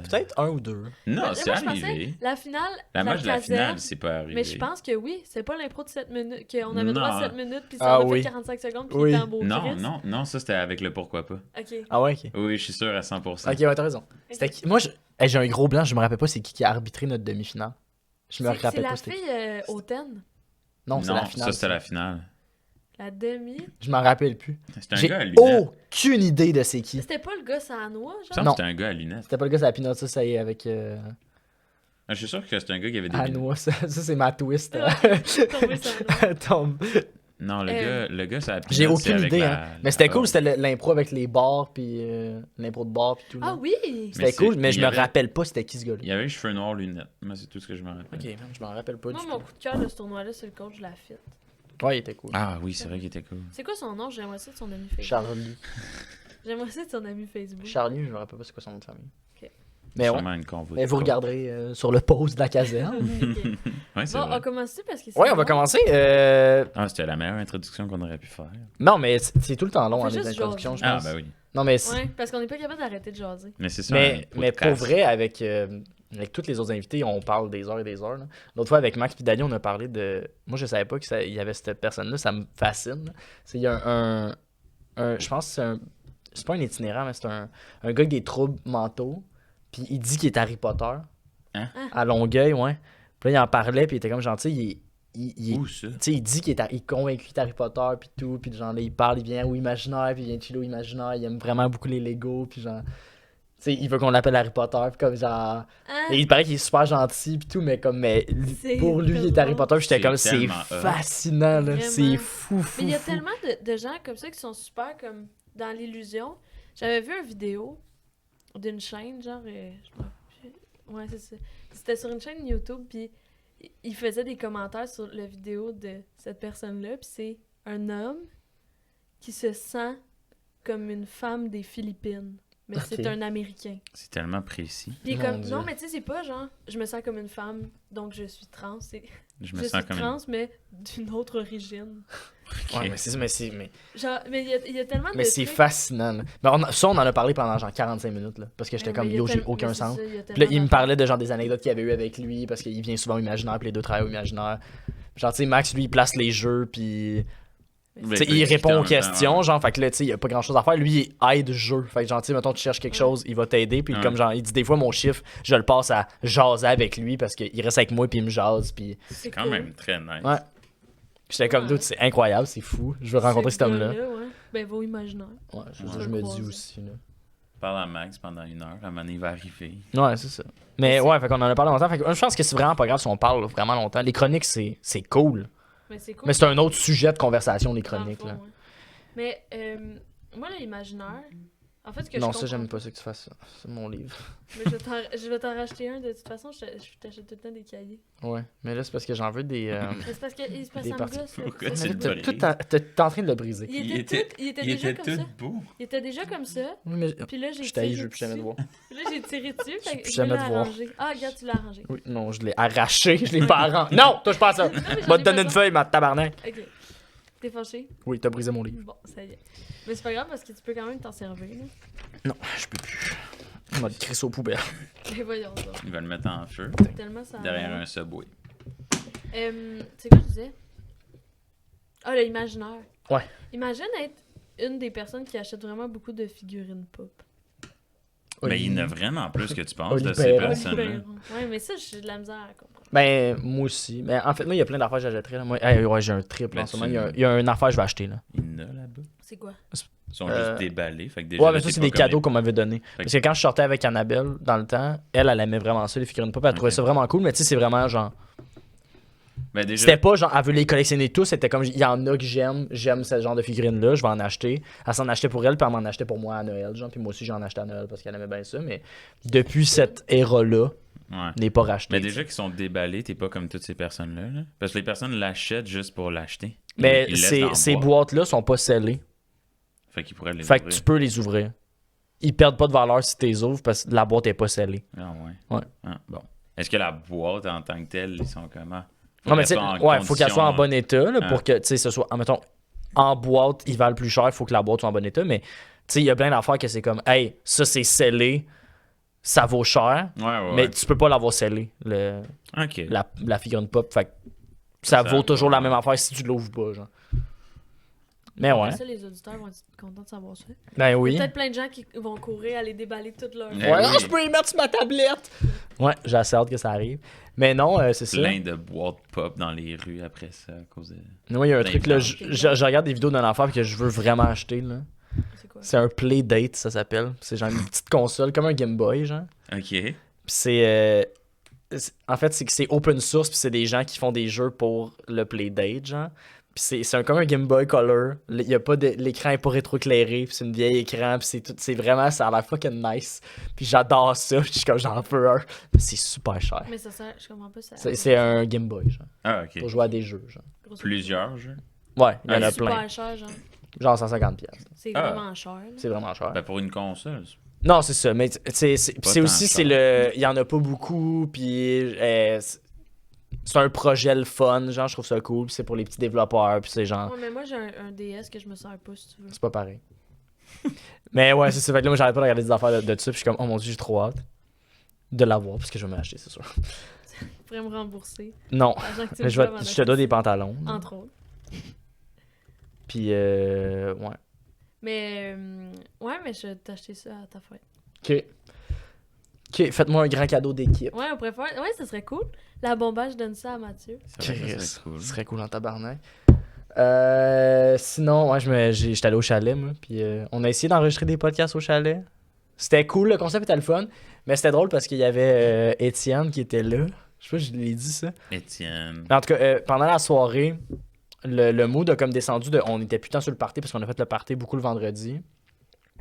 Peut-être un ou deux. Non, Moi, c'est je pensais, arrivé. la finale, La match de la caserne, finale, c'est pas arrivé. mais je pense que oui, c'est pas l'impro de 7 minutes, qu'on avait droit à Non. 7 minutes, puis Ah ça on a oui. fait 45 secondes, puis Oui. il était en beau Non, Christ. non, ça c'était avec le pourquoi pas. Ok. Ah ouais, ok. Oui, je suis sûr à 100%. Ok, ouais, t'as raison. C'était qui? Moi, hey, j'ai un gros blanc, je me rappelle pas c'est qui a arbitré notre demi-finale. Je me C'est rappelle la pas c'était qui. fille hautaine, Non, c'est la Non, finale. ça c'était la finale. la demi. Je m'en rappelle plus. C'était un J'ai gars à lunettes. aucune idée de c'est qui. C'était pas le gars sanois, Il me genre? semble Non. que c'était un gars à lunettes. C'était pas le gars, c'est la pinotte, ça y est, avec Ah, je suis sûr que c'était un gars qui avait des à lunettes. noix. Ça, c'est ma twist. Tombé sanois. Tombe. Non, le gars, ça a J'ai aucune idée, hein. Mais c'était cool, c'était l'impro avec les bars, puis l'impro de bar, puis tout. Ah là. oui! C'était Mais cool, c'est- mais je il y me avait- rappelle pas c'était qui ce gars-là. Il y avait les cheveux noirs, lunettes. Moi, c'est tout ce que je me rappelle. Ok, man, je m'en rappelle pas Moi, du mon tout. coup de cœur de ce tournoi-là, c'est le coach de la FIT. Ouais, il était cool. Ah oui, c'est vrai qu'il était cool. C'est quoi son nom? J'aimerais ça de son ami Facebook. Charlie. J'aimerais ça de son ami Facebook. Charlie, je me rappelle pas c'est quoi son nom de famille. Ok. Mais ouais. Sûrement une convo. Mais vous regarderez sur le post de la caserne. Ok. Ouais, c'est Bon, vrai. on commence parce que c'est Ouais, on va long. commencer. Ah, c'était la meilleure introduction qu'on aurait pu faire. Non, mais c'est tout le temps long, On hein, fait les juste introductions, je jaser. Ah, pense. ben oui. Non, mais, Ouais, parce qu'on n'est pas capable d'arrêter de jaser. Mais c'est ça. mais un pour podcast. vrai, avec avec tous les autres invités, on parle des heures et des heures. Là. L'autre fois, avec Max et Dali, on a parlé de... Moi, je savais pas qu'il y avait cette personne-là. Ça me fascine. Là. Il y a je pense que c'est un... C'est pas un itinérant, mais c'est un gars avec des troubles mentaux. Puis il dit qu'il est Harry Potter. Hein? À Longueuil, ouais. Puis là, il en parlait, puis il était comme gentil. Il Où ça? il dit qu'il est convaincu qu'il est Harry Potter, puis tout. Puis genre, là, il parle, il vient au imaginaire, puis il vient chiller au imaginaire. Il aime vraiment beaucoup les Legos, puis genre... il veut qu'on l'appelle Harry Potter, puis comme genre... Et il paraît qu'il est super gentil, puis tout, mais pour lui, il est Harry Potter. J'étais comme, c'est fascinant, là. C'est fou. Mais il y a tellement de gens comme ça qui sont super comme dans l'illusion. J'avais vu une vidéo d'une chaîne, genre... ouais, c'est ça. C'était sur une chaîne YouTube, puis il faisait des commentaires sur la vidéo de cette personne-là, puis c'est un homme qui se sent comme une femme des Philippines. Mais c'est un Américain. C'est tellement précis. Puis comme, non, mais tu sais, c'est pas genre, je me sens comme une femme, donc je suis trans. Je me sens suis trans, mais d'une autre origine. Ouais, mais genre, mais il y a tellement mais de c'est trucs. fascinant. Là. Mais ça, on en a parlé pendant genre 45 minutes. Là, parce que j'étais comme, yo, j'ai aucun sens. Puis là, il me parlait de genre des anecdotes qu'il avait eu avec lui, parce qu'il vient souvent au imaginaire, puis les deux travaillent au imaginaire. Genre, tu sais, Max, lui, il place les jeux, puis... il répond aux questions, genre, fait que là, tu sais, il y a pas grand chose à faire. Lui, il aide jeu. Fait que, genre, tu sais, mettons, tu cherches quelque chose, il va t'aider. Puis, comme, genre, il dit des fois, mon chiffre, je le passe à jaser avec lui parce qu'il reste avec moi, puis il me jase. Puis... C'est quand même très nice. Ouais. J'étais comme, d'autres, c'est incroyable, c'est fou. Je veux rencontrer cet homme-là. Ouais. Ben, va au imaginaire. Ouais, je me dis aussi, là. Parle à Max pendant 1 heure, à il va arriver. Ouais, c'est ça. Mais ouais, fait qu'on en a parlé longtemps. Fait que je pense que c'est vraiment pas grave si on parle vraiment longtemps. Les chroniques, c'est cool. Mais c'est cool. Mais c'est un autre sujet de conversation, les chroniques, là. Ouais. Mais, moi, l'imaginaire, en fait, ce que Non, je ça, j'aime comprends pas ça que tu fasses ça. C'est mon livre. Mais je vais t'en racheter un, de toute façon, je t'achète tout le temps des cahiers. Ouais, mais là, c'est parce que j'en veux des... Mais c'est parce que Des ça me parties. gosse. là. Pourquoi Ça tu me le gosse. brises? T'es en train de le briser. Il était déjà comme ça. beau. Il était déjà comme ça. Oui, mais Puis là, j'ai je t'haïs, tiré je veux plus jamais te dessus. voir. Puis là, j'ai tiré dessus. Je veux Fait plus que je jamais l'ai te voir. arrangé. Ah, regarde, tu l'as arrangé. Oui, non, je l'ai arraché, je l'ai pas arrangé. Non, touche pas à ça. Non, mais j'en Va ai te donner pas une ça. feuille, ma tabarnak. Ok. T'es fâché? Oui, t'as brisé mon livre. Bon, ça y est. Mais c'est pas grave parce que tu peux quand même t'en servir. Là. Non, je peux plus. On va le crisser aux poubelles. Et voyons donc. Il va le mettre en feu Tellement ça. derrière un subway. C'est quoi je disais? Ah, l'imaginaire. Ouais. Imagine être une des personnes qui achète vraiment beaucoup de figurines pop. Mais il y en a vraiment plus que tu penses Oli de ces Perron. personnes-là. Ouais, mais ça, j'ai de la misère à comprendre. Ben, moi aussi. Mais en fait, moi, il y a plein d'affaires que j'achèterais. Là. Moi, ouais, j'ai un triple Ben, en ce moment. Il y a une affaire que je vais acheter. Là. Il y en a là-bas. C'est quoi? Ils sont juste déballés. Fait que déjà, Ouais, là, mais ça, t'es c'est pas des comme cadeaux les- qu'on m'avait donnés. Parce que quand je sortais avec Annabelle dans le temps, elle aimait vraiment ça, les figurines pop. Elle trouvait ça vraiment cool, mais tu sais, c'est vraiment genre. Ben déjà, C'était pas genre, elle veut les collectionner tous, c'était comme, il y en a que j'aime ce genre de figurines-là, je vais en acheter. Elle s'en achetait pour elle, puis elle m'en achetait pour moi à Noël, genre, puis moi aussi j'en achetais à Noël parce qu'elle aimait bien ça, mais depuis cette ère-là, ouais. n'est pas racheté. Mais déjà qu'ils sont déballés, t'es pas comme toutes ces personnes-là. Là. Parce que les personnes l'achètent juste pour l'acheter. Mais Ils laissent dans ces le boîte. boîtes-là sont pas scellées. Fait qu'ils pourraient les Fait que ouvrir. tu peux les ouvrir. Ils perdent pas de valeur si tu les ouvres parce que la boîte est pas scellée. Ah ouais. Ouais. Ah, bon. Est-ce que la boîte en tant que telle, ils sont comment? Non, mais tu sais, ouais, faut qu'elle soit en condition, bon état là, Ah. pour que, tu sais, ce soit, mettons, en boîte, ils valent plus cher, il faut que la boîte soit en bon état, mais, tu sais, il y a plein d'affaires que c'est comme, hey, ça c'est scellé, ça vaut cher, Ouais. mais tu peux pas l'avoir scellé, Ok. la figurine pop, fait que ça vaut toujours va. la même affaire si tu l'ouvres pas, genre. Mais ouais, Ça, les auditeurs vont être contents de savoir ça. ben oui. Peut-être plein de gens qui vont courir aller déballer toute leur Ouais. Ouais, oui. non, je peux les mettre sur ma tablette! Ouais, j'ai assez hâte que ça arrive. Mais non, c'est ça. Plein de boîtes pop dans les rues après ça à cause de. Moi, il y a un plein truc, de là, gens. je regarde des vidéos d'un enfant que je veux vraiment acheter, là. C'est quoi? C'est un Playdate, ça s'appelle. C'est genre une petite console, comme un Game Boy, genre. Ok. Puis en fait, c'est que c'est open source, puis c'est des gens qui font des jeux pour le Playdate, genre. Puis c'est comme un Game Boy Color. Il y a pas l'écran est pas rétroéclairé, puis c'est une vieille écran, puis c'est vraiment, ça a l'air fucking nice. Puis j'adore ça, puis je suis comme j'en veux un. Mais c'est super cher. Mais ça sert, je comprends pas ça. C'est un Game Boy, genre. Ah, ok. Pour jouer à des jeux, genre. Grosso modo. Plusieurs jeux. Ouais, il y en Ah, a C'est plein. super cher, genre. Genre 150$. C'est Ah. vraiment cher. là. C'est vraiment cher. Ben pour une console. Non, c'est ça. Mais c'est Pas c'est tant aussi, cher. c'est le. Il y en a pas beaucoup, puis c'est un projet le fun, genre, je trouve ça cool, puis c'est pour les petits développeurs, puis c'est genre. Ouais, mais moi, j'ai un DS que je me sers pas, si tu veux. C'est pas pareil. Mais ouais, c'est ça. Fait que là, moi, j'arrête pas de regarder des affaires de ça, puis je suis comme, oh mon dieu, j'ai trop hâte. de l'avoir, parce que je vais m'acheter, c'est sûr. Tu pourrais me rembourser. Non, L'argent que tu mais me je, dois vais, avant je te dois des d'acheter pantalons. ça, entre autres. Puis, ouais. Mais, ouais, mais je vais t'acheter ça à ta fête. OK. OK, faites-moi un grand cadeau d'équipe. Ouais, on pourrait faire. Ouais, ça serait cool. La bomba, je donne ça à Mathieu. Ça va, ça Chris, serait cool. ce serait cool en tabarnak. Sinon, ouais, j'étais allé au chalet, moi, puis on a essayé d'enregistrer des podcasts au chalet. C'était cool, le concept était le fun, mais c'était drôle parce qu'il y avait Étienne qui était là. Je sais pas si je l'ai dit, ça. Étienne. En tout cas, pendant la soirée, le mood a comme descendu de... On était putain sur le party parce qu'on a fait le party beaucoup le vendredi.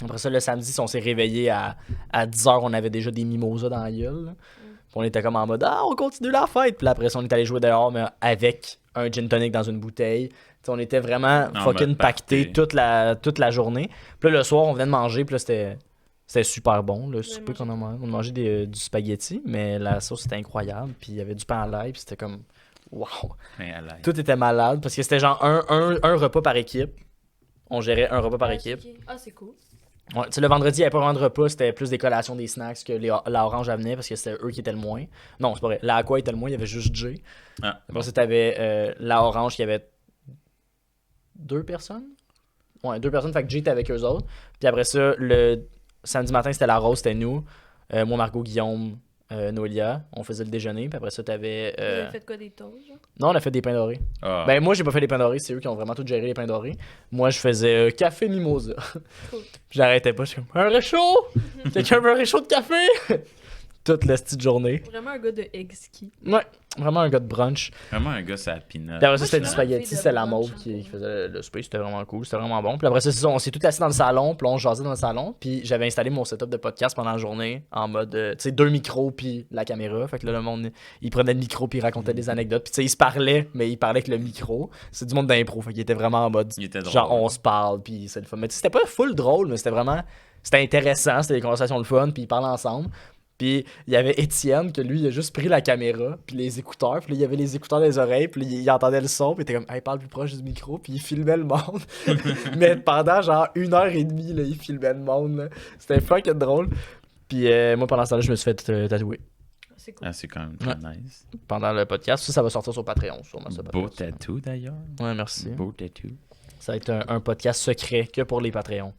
Après ça, le samedi, on s'est réveillé à 10h, on avait déjà des mimosas dans la gueule. Là. Puis on était comme en mode « Ah, on continue la fête! » Puis là, après ça, on est allé jouer dehors, mais avec un gin tonic dans une bouteille. T'sais, on était vraiment En fucking mode pacté party. toute la journée. Puis là, le soir, on venait de manger, puis là, c'était super bon, le souper mangé qu'on a mangé. On a mangé du spaghetti, mais la sauce, c'était incroyable. Puis il y avait du pain à l'ail, puis c'était comme... Wow! Mais à l'ail. Tout était malade, parce que c'était genre un repas par équipe. On gérait un repas par Ah, équipe. ok. Ah, c'est cool. Ouais, tu sais, le vendredi, il n'y avait pas vraiment de repas, c'était plus des collations, des snacks que la orange venait parce que c'était eux qui étaient le moins. Non, c'est pas vrai. La aqua était le moins, il y avait juste Jay. Ah, Après ça, t'avais la orange qui avait 2 personnes. Ouais, 2 personnes, fait que Jay était avec eux autres. Puis après ça, le samedi matin, c'était la rose, c'était nous. Moi, Margot, Guillaume, Noelia. On faisait le déjeuner. Puis après ça, t'avais. Vous avez fait quoi des toasts, genre? Non, on a fait des pains dorés. Ah. Ben, moi, j'ai pas fait les pains dorés, c'est eux qui ont vraiment tout géré les pains dorés. Moi, je faisais café mimosa. Cool. J'arrêtais pas, je suis comme un réchaud! Quelqu'un veut un réchaud de café? Toute la petite journée. Vraiment un gars de egg ski. Ouais, vraiment un gars de brunch. Vraiment un gars, ça a peanut. Puis après ça, Moi, je c'était suis du vraiment spaghetti, fille de c'était la brunch, mauve hein, qui pour faisait le space, c'était vraiment cool, c'était vraiment bon. Puis après ça, c'est ça, on s'est tout assis dans le salon, puis on jasait dans le salon, puis j'avais installé mon setup de podcast pendant la journée, en mode, tu sais, 2 micros, puis la caméra. Fait que là, le monde, il prenait le micro, puis il racontait des anecdotes. Puis tu sais, il se parlait, mais il parlait avec le micro. C'est du monde d'impro, fait qu'il était vraiment en mode, Il était drôle. genre, on se parle, puis c'est le fun. Mais tu sais, c'était pas full drôle, mais c'était vraiment, c'était intéressant, c'était des conversations le fun, puis ils parlaient ensemble. Puis il y avait Étienne, que lui, il a juste pris la caméra, puis les écouteurs, puis là, il y avait les écouteurs dans les oreilles, puis il entendait le son, puis il était comme, hey, parle plus proche du micro, puis il filmait le monde. Mais pendant genre 1h30, là, il filmait le monde. Là. C'était fucking drôle. Puis moi, pendant ce temps-là, je me suis fait tatouer C'est cool. Ah, c'est quand même très nice. pendant le podcast. Ça va sortir sur Patreon, sûrement. Ça, Beau Patreon. tatou d'ailleurs. Ouais, merci. Beau tatou. Ça va être un podcast secret que pour les Patreons.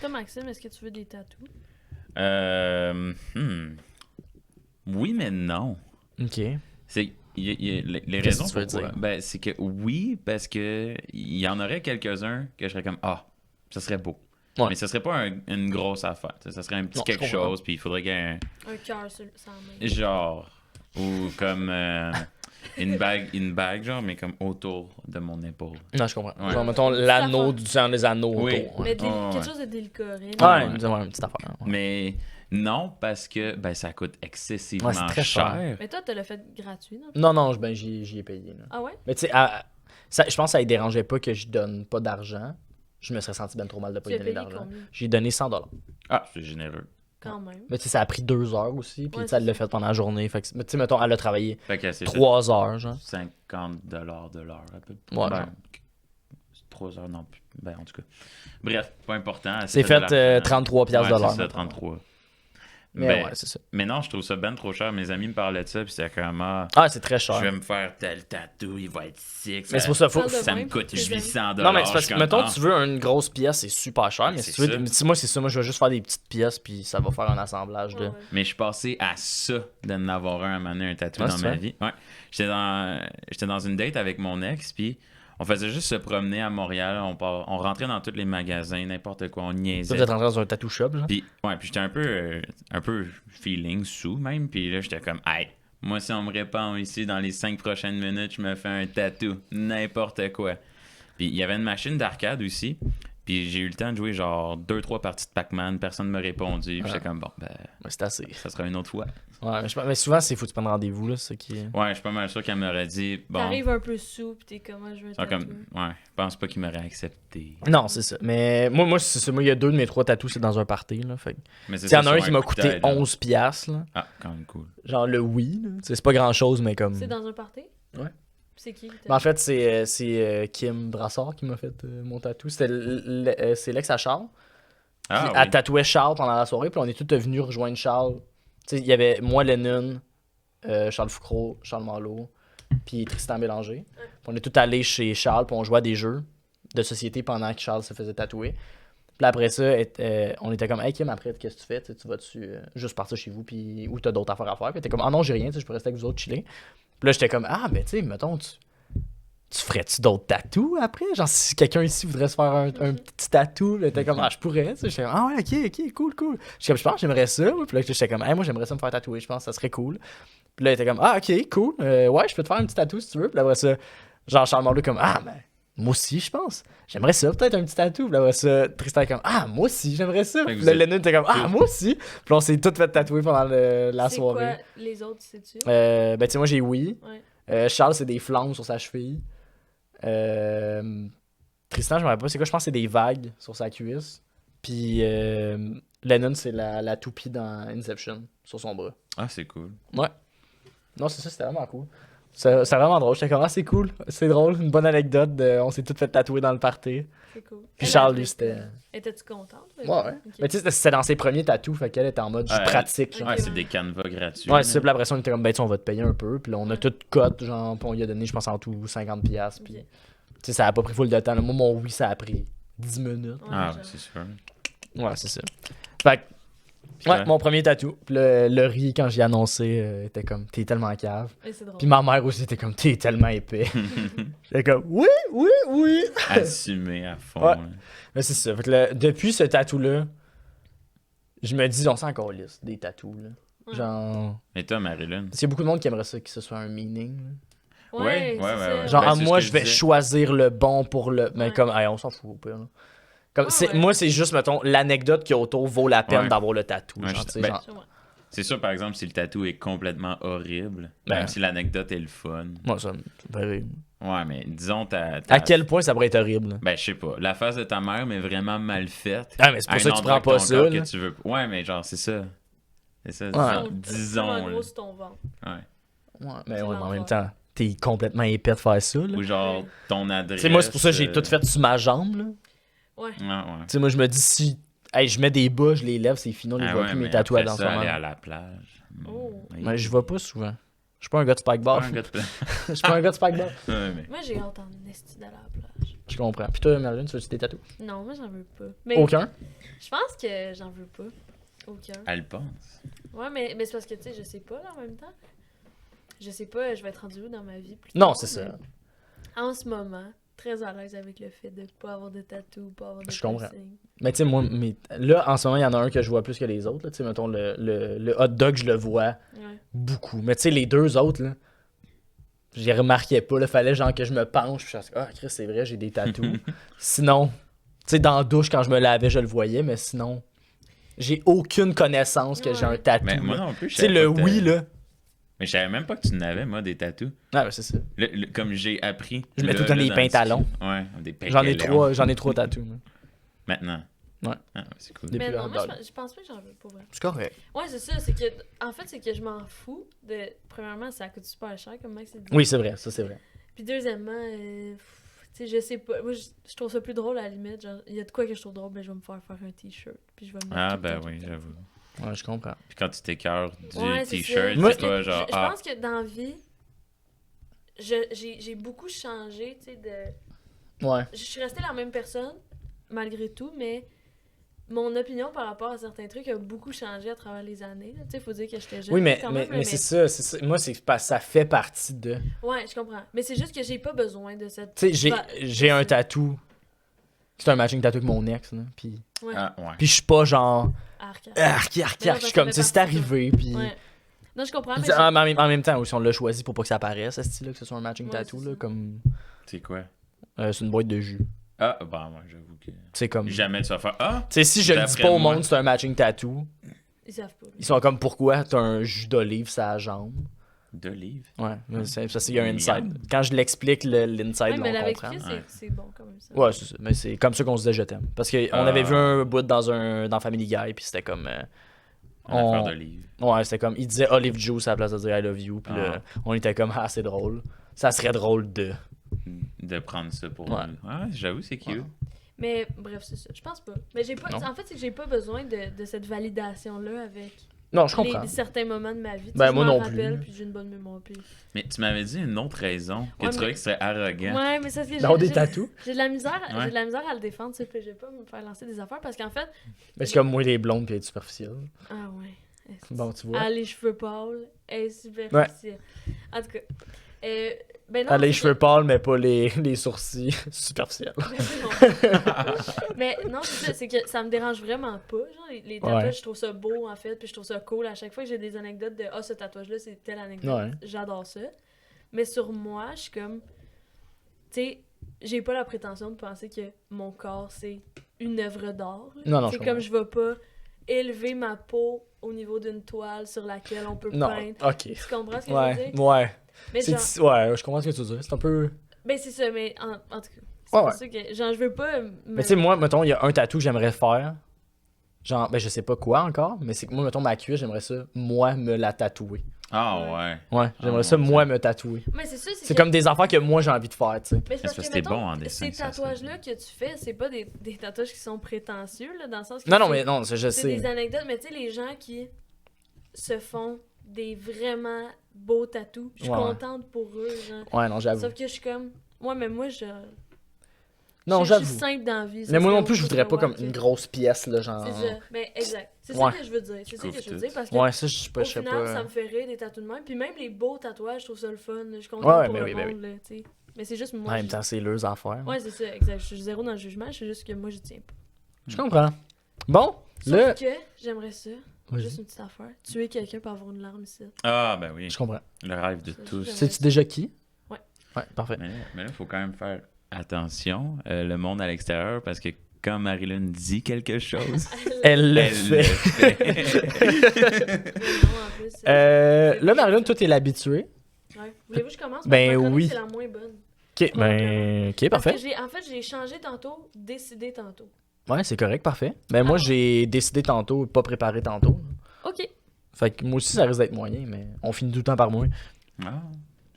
Toi, Maxime, est-ce que tu veux des tatous? Oui, mais non. Ok. C'est les Qu'est-ce raisons que tu veux pourquoi. dire? Ben, c'est que oui, parce que il y en aurait quelques-uns que je serais comme ça serait beau. Ouais. Mais ce serait pas une grosse affaire. Ça serait un petit Non, je quelque comprends. chose, puis il faudrait qu'il y ait Un cœur sur la main. genre ou comme une bague genre, mais comme autour de mon épaule. Non, je comprends. Ouais. Genre, mettons, l'anneau du sang, les anneaux Oui. autour. Ouais, Mais Ouais. quelque chose de délicat, rien. ouais, Ouais. disons, une petite affaire. Ouais. Mais non, parce que ben ça coûte excessivement Ouais, c'est très cher. cher. Mais toi, tu l'as fait gratuit, non? Non, ben, j'y ai payé. Là. Ah ouais? Mais tu sais, je pense que ça ne dérangeait pas que je donne pas d'argent. Je me serais senti bien trop mal de pas Tu y as donner payé d'argent. combien? J'ai donné 100$. Ah, c'est généreux. Quand même. Mais tu sais, ça a pris 2 heures aussi. Puis Ouais, tu sais, elle c'est l'a ça. fait pendant la journée. Fait que, tu sais, mettons, elle a travaillé Fait que c'est 3 heures, genre. 50$ de l'heure à peu près. Ouais, Ben, genre. 3 heures, non plus. Ben, en tout cas. Bref, pas important. elle C'est s'est de fait l'argent. 33$ de Ouais, l'heure. c'est ça, 33. Mais Ben, ouais, c'est ça. mais non, je trouve ça ben trop cher. Mes amis me parlaient de ça, puis c'était comme, Ah, c'est très cher. je vais me faire tel tatou, il va être sick. Mais c'est pour ça, faut. Parle de Ça me même, coûte tes amis. 800$. Non, mais c'est parce Je que, suis comme, mettons, tu veux une grosse pièce, c'est super cher. Mais C'est si tu veux, ça. moi, c'est ça. Moi, je vais juste faire des petites pièces, puis ça va faire un assemblage de. Ouais, ouais. Mais je suis passé à ça d'en avoir un à m'amener un tatou Ah, dans c'est ma vrai? vie. Ouais. J'étais dans une date avec mon ex, puis on faisait juste se promener à Montréal. On rentrait dans tous les magasins, n'importe quoi, on Ça, niaisait. vous êtes rentré dans un tattoo shop, genre. Puis j'étais un peu feeling sous même. Puis là, j'étais comme, hey, moi, si on me répond ici dans les 5 prochaines minutes, je me fais un tatou, n'importe quoi. Puis il y avait une machine d'arcade aussi. Puis j'ai eu le temps de jouer genre 2-3 parties de Pac-Man, personne ne m'a répondu. Puis j'étais comme, bon, ben, Ouais, c'est assez. ça sera une autre fois. Ouais, mais souvent, c'est faut que tu prennes rendez-vous, là, c'est ça qui est. Ouais, je suis pas mal sûr qu'elle m'aurait dit, bon. T'arrives un peu sous, pis t'es comment je veux Ah, tatouer. ouais, je pense pas qu'il m'aurait accepté. Non, c'est ça. Mais moi c'est ça. Moi, il y a 2 de mes 3 tatous, c'est dans un party, là. Fait que. Mais c'est Il y en ça, a un sur qui m'a coup de coûté tête, là. 11$, là. Ah, quand même cool. Genre le oui, là. Tu sais, c'est pas grand chose, mais comme. C'est dans un party? Ouais. Pis c'est qui? Ben, en fait, c'est Kim Brassard qui m'a fait mon tatou. C'est l'ex à Charles. Ah, Puis oui. elle tatouait Charles pendant la soirée, puis on est tous venus rejoindre Charles Tu sais, il y avait moi, Lennon, Charles Foucault, Charles Marleau, puis Tristan Bélanger. Puis on est tous allés chez Charles, puis on jouait à des jeux de société pendant que Charles se faisait tatouer. Puis après ça, on était comme, hey Kim, après, qu'est-ce que tu fais? Tu vas-tu juste partir chez vous, puis ou t'as d'autres affaires à faire? Puis t'es comme, ah non, j'ai rien, je peux rester avec vous autres chiller. Puis là, j'étais comme, ah, ben tu sais, mettons, tu ferais-tu d'autres tatous après? Genre, si quelqu'un ici voudrait se faire un petit tatou, là, t'es comme, ah, je pourrais. J'étais comme, ah ouais, ok, cool. J'étais comme, je pense que j'aimerais ça. Puis là, j'étais comme, hey, moi, j'aimerais ça me faire tatouer, je pense que ça serait cool. Puis là, il était comme, ah, ok, cool. Ouais, je peux te faire un petit tatou si tu veux. Puis après ça, genre, Charles Marleau, comme, ah, ben. Moi aussi, je pense. J'aimerais ça, peut-être un petit tatou. Puis après ça, Tristan est comme, ah, moi aussi, j'aimerais ça. Puis là, Lennon était comme, ah, moi aussi. Puis on s'est tous fait tatouer pendant la soirée. C'est quoi les autres, sais-tu? Ben, tu sais, moi, j'ai oui. Ouais. Charles, c'est des flammes sur sa cheville. Tristan, je me rappelle pas, c'est quoi? Je pense que c'est des vagues sur sa cuisse. Puis Lennon, c'est la toupie dans Inception, sur son bras. Ah, c'est cool. Ouais. Non, c'est ça, c'était vraiment cool. C'est vraiment drôle. J'étais comme, ah, c'est cool. C'est drôle. Une bonne anecdote. On s'est tous fait tatouer dans le party. C'est cool. Puis Charles, lui, c'était. Étais-tu contente? Ouais. Okay. Mais tu sais, c'était dans ses premiers tatous. Fait qu'elle était en mode, je pratique. Genre. Ouais, c'est des canevas gratuits. Ouais, c'est ça. Puis après ça, on était comme, ben, tu sais, on va te payer un peu. Puis là, on a tout cote. Genre, puis on lui a donné, je pense, en tout 50$. Puis, tu sais, ça a pas pris full de temps. Là. Moi, mon oui, ça a pris 10 minutes. Ah, ouais, c'est sûr. Ouais, c'est ça. Fait que, ouais, mon premier tatou. Puis le riz, quand j'ai annoncé, était comme, t'es tellement cave. Puis ma mère aussi était comme, t'es tellement épais. J'étais comme, oui. Assumé à fond. Ouais. Là. Mais c'est ça. Fait que là, depuis ce tatou-là, je me dis, on s'en encore liste des tatous. Là. Ouais. Genre. Et toi, Marilyn? Parce qu'il y a beaucoup de monde qui aimerait ça, que ce soit un meaning. Là. Ouais. Genre, Ben, c'est moi, ce je que vais disais. choisir le bon pour le. Mais Ouais. comme, hey, on s'en fout au pire. Là. Comme, Ah, ouais. Moi, c'est juste, mettons, l'anecdote qui est autour vaut la peine Ouais. d'avoir le tatou. Ouais, genre, je- tu sais, ben, genre, C'est sûr, par exemple, si le tatou est complètement horrible, Ben. même si l'anecdote est le fun. moi, ça me fait rire. Ouais, mais disons, À quel point ça pourrait être horrible? Là? Ben, je sais pas. La face de ta mère, mais vraiment mal faite. Ah, mais c'est pour À ça un que tu endroit prends pas de ton ça. corps là. que tu veux... Ouais, mais genre, c'est ça. C'est ça, Ouais. disons. En là. gros, c'est ton ventre. Ouais. Ouais, mais C'est ouais, mais en l'endroit. même temps, t'es complètement épais de faire ça. Là. Ou genre, Ouais. ton adresse. Tu sais, moi, c'est pour ça que j'ai tout fait sur ma jambe. Là. Ouais. Ouais, ouais. Tu sais, moi, je me dis, si hey, je mets des bas, je les lève, c'est fini, on les Ah voit ouais, plus, mes mais tatouages après dans ce ça, moment. aller à la plage. Oh. Mais je vais pas souvent. Je suis pas un gars de spikeball. Pas un gars de plage. Je suis pas un gars de spikeball. Ouais, mais... Moi, j'ai hâte en esti d'aller à la plage. Je comprends. Puis toi, Marilyn, tu veux-tu des tatous? Non, moi, j'en veux pas. Mais Aucun? je pense que j'en veux pas. Aucun. Elle pense. Ouais, mais c'est parce que, tu sais, je sais pas, là, en même temps. Je sais pas, je vais être rendu où dans ma vie plus Non, tard, c'est ça. mais En ce moment, très à l'aise avec le fait de pas avoir de tatou, pas avoir de Je comprends. piercing. Mais tu sais, moi, là, en ce moment, il y en a un que je vois plus que les autres. Tu sais, mettons, le hot dog, je le vois Ouais. beaucoup. Mais tu sais, les deux autres, là, j'y remarquais pas. Là, fallait genre que je me penche. Puis je suis ah, Chris, c'est vrai, j'ai des tatous. Sinon, tu sais, dans la douche, quand je me lavais, je le voyais. Mais sinon, j'ai aucune connaissance que j'ai un Ouais. tatou. Mais moi là. non plus, je Tu sais, savais le pas que oui, t'avais- là. Mais je savais même pas que tu n'avais, moi, des tatous. Ah, ben, c'est ça. Comme j'ai appris. Je mets là, tout le temps là, des dans le pantalons. ski. Ouais, des pantalons. J'en ai trois tatous. moi. Maintenant. Ouais. Ah, ouais, c'est cool. Depuis Mais le non, hot moi, dog. je pense pas que j'en veux pour vrai. C'est correct. Ouais, c'est ça, c'est que. En fait, c'est que je m'en fous de. Premièrement, ça coûte super cher, comme Max a dit. Oui, c'est vrai, ça c'est vrai. Puis deuxièmement, tu sais, je sais pas. Moi, je trouve ça plus drôle à la limite. Genre, il y a de quoi que je trouve drôle, ben je vais me faire un t-shirt. Puis je vais me mettre. Ah, tout le ben temps, oui, tout le temps. j'avoue. Ouais, je comprends. Puis quand tu t'écœures du Ouais, c'est t-shirt, ça. Moi, c'est pas genre. Je pense que dans la vie, j'ai beaucoup changé, tu sais, de. Ouais. Je suis restée la même personne, malgré tout, mais mon opinion par rapport à certains trucs a beaucoup changé à travers les années. Tu sais, il faut dire que j'étais jeune. Oui, mais, quand mais, même, mais c'est ça, Moi, c'est parce que ça fait partie de. Ouais, je comprends. Mais c'est juste que j'ai pas besoin de cette. Tu sais, Bah, j'ai un c'est- tatou. C'est un matching tattoo avec mon ex, là. Puis Ouais, Ah, ouais. je suis pas genre. arc. Arc. Mais non, Je suis ça comme, fait tu sais, c'est partie de- arrivé. Puis. Ouais. Non, je comprends, mais Puis en même temps, aussi, on l'a choisi pour pas que ça apparaisse, ce style-là, que ce soit un matching Ouais, tattoo, c'est là. ça. Comme. C'est quoi? C'est une boîte de jus. Ah, bah, moi, j'avoue que. C'est comme. Tu Jamais tu vas faire. Ah! sais, si je le dis D'après pas au moi. monde, c'est un matching tattoo. ils savent pas. Ils sont comme, pourquoi t'as un jus d'olive sur la jambe? D'olive. Ouais, ça, il y a un Miam. inside. Quand je l'explique, l'inside, Ouais, là, mais on avec comprend. Chris, Ouais. c'est bon quand même ça. Ouais, c'est ça. Mais c'est comme ça qu'on se disait je t'aime. Parce qu'on avait vu un bout dans Family Guy, puis c'était comme. En On- affaire d'olive. Ouais, c'était comme. Il disait Olive Juice à la place de dire I love you, puis là, on était comme, ah, c'est drôle. Ça serait drôle de. De prendre ça pour Ouais. nous. Ouais, j'avoue, c'est cute. Ouais. Mais bref, c'est ça. Je pense pas. Mais j'ai pas. Non. En fait, c'est que j'ai pas besoin de cette validation-là avec. Non, je comprends. certains moments de ma vie. Tu Ben, sais, moi je m'en non plus. rappelle, puis j'ai une bonne mémoire. Puis... Mais tu m'avais dit une autre raison que Ouais, tu trouvais mais- que c'était arrogant. Ouais, mais ça, c'est Dans des tatous. j'ai de la misère, Ouais. j'ai de la misère à le défendre, ça, puis je vais pas me faire lancer des affaires parce qu'en fait, Mais c'est comme moi, les blondes puis être superficielle. ah ouais. Bon, tu vois. Ah, les cheveux pâles, est superficielle. En tout cas, ben non, Elle a les c'est cheveux pâles, mais pas les sourcils superficiels. Mais non, c'est ça, c'est que ça me dérange vraiment pas. Genre, les tatouages, Ouais. je trouve ça beau en fait, puis je trouve ça cool. À chaque fois que j'ai des anecdotes de ce tatouage-là, c'est telle anecdote, Ouais. j'adore ça. Mais sur moi, je suis comme. Tu sais, j'ai pas la prétention de penser que mon corps, c'est une œuvre d'art. là. Non, non, C'est je comme je vais pas élever ma peau au niveau d'une toile sur laquelle on peut Non, peindre. ok. Tu comprends ce que je veux Ouais, dire? ouais. Mais genre, Ouais, je comprends ce que tu veux dire. C'est un peu. ben c'est ça, mais en tout cas. C'est Ouais, pour ouais. ça que, genre, je veux pas. Mais tu sais, moi, mettons, il y a un tatou que j'aimerais faire. Genre, ben je sais pas quoi encore, mais c'est que moi, mettons, ma cuisse, j'aimerais ça, moi, me la tatouer. Ah ouais. Ouais, j'aimerais mon ça, Dieu. moi, me tatouer. Mais c'est ça, C'est que- comme des affaires que moi, j'ai envie de faire, tu sais. Mais c'est parce parce que, que t'es mettons, bon en dessin, ces ça, tatouages-là que tu fais, c'est pas des tatouages qui sont prétentieux, là, dans le sens que Non, non, c'est- mais non, je c'est sais. des anecdotes, mais tu sais, les gens qui se font des vraiment beaux tatous, je suis Ouais. contente pour eux, genre. Ouais, non, j'avoue. Sauf que je suis comme, ouais, mais moi, Non, je suis j'avoue. simple dans la vie. ça Mais moi serait non plus, je beaucoup voudrais trop pas comme wack, une là. grosse pièce, là, genre. C'est ça, ben exact. C'est Ouais. ça que je veux dire. C'est ça que je veux Couvre dire, tout. parce que Ouais, ça, je sais pas, au je sais final, pas. ça me fait rire des tatous de même. Puis même les beaux tatouages, je trouve ça le fun. Je suis contente Ouais, ouais, pour mais le oui, ben monde, là, tu sais. Mais c'est juste En moi. même temps, c'est leurs affaires. Ouais, c'est ça, exact. Je suis zéro dans le jugement, c'est juste que moi, je tiens pas. Je comprends. Bon, Sauf là. que j'aimerais ça, Vas-y. juste une petite affaire, tuer quelqu'un pour avoir une larme ici. Ah ben oui. Je comprends. Le rêve de Ça, tous. j'aimerais Sais-tu déjà qui? Ouais. Ouais, parfait. Mais là, il faut quand même faire attention, le monde à l'extérieur, parce que quand Marilyn dit quelque chose, Elle le elle le fait. Là, Marilyn, toi, t'es l'habitué. Ouais. Voulez-vous que je commence? Ben Ma chronique, oui. C'est la moins bonne. Ok, ben. Ok, Parce parfait. que en fait, j'ai changé tantôt, décidé tantôt. Ouais, c'est correct, parfait. Ben, moi, Alors. j'ai décidé tantôt, pas préparé tantôt. Ok. Fait que moi aussi, ça risque d'être moyen, mais on finit tout le temps par moi. ah,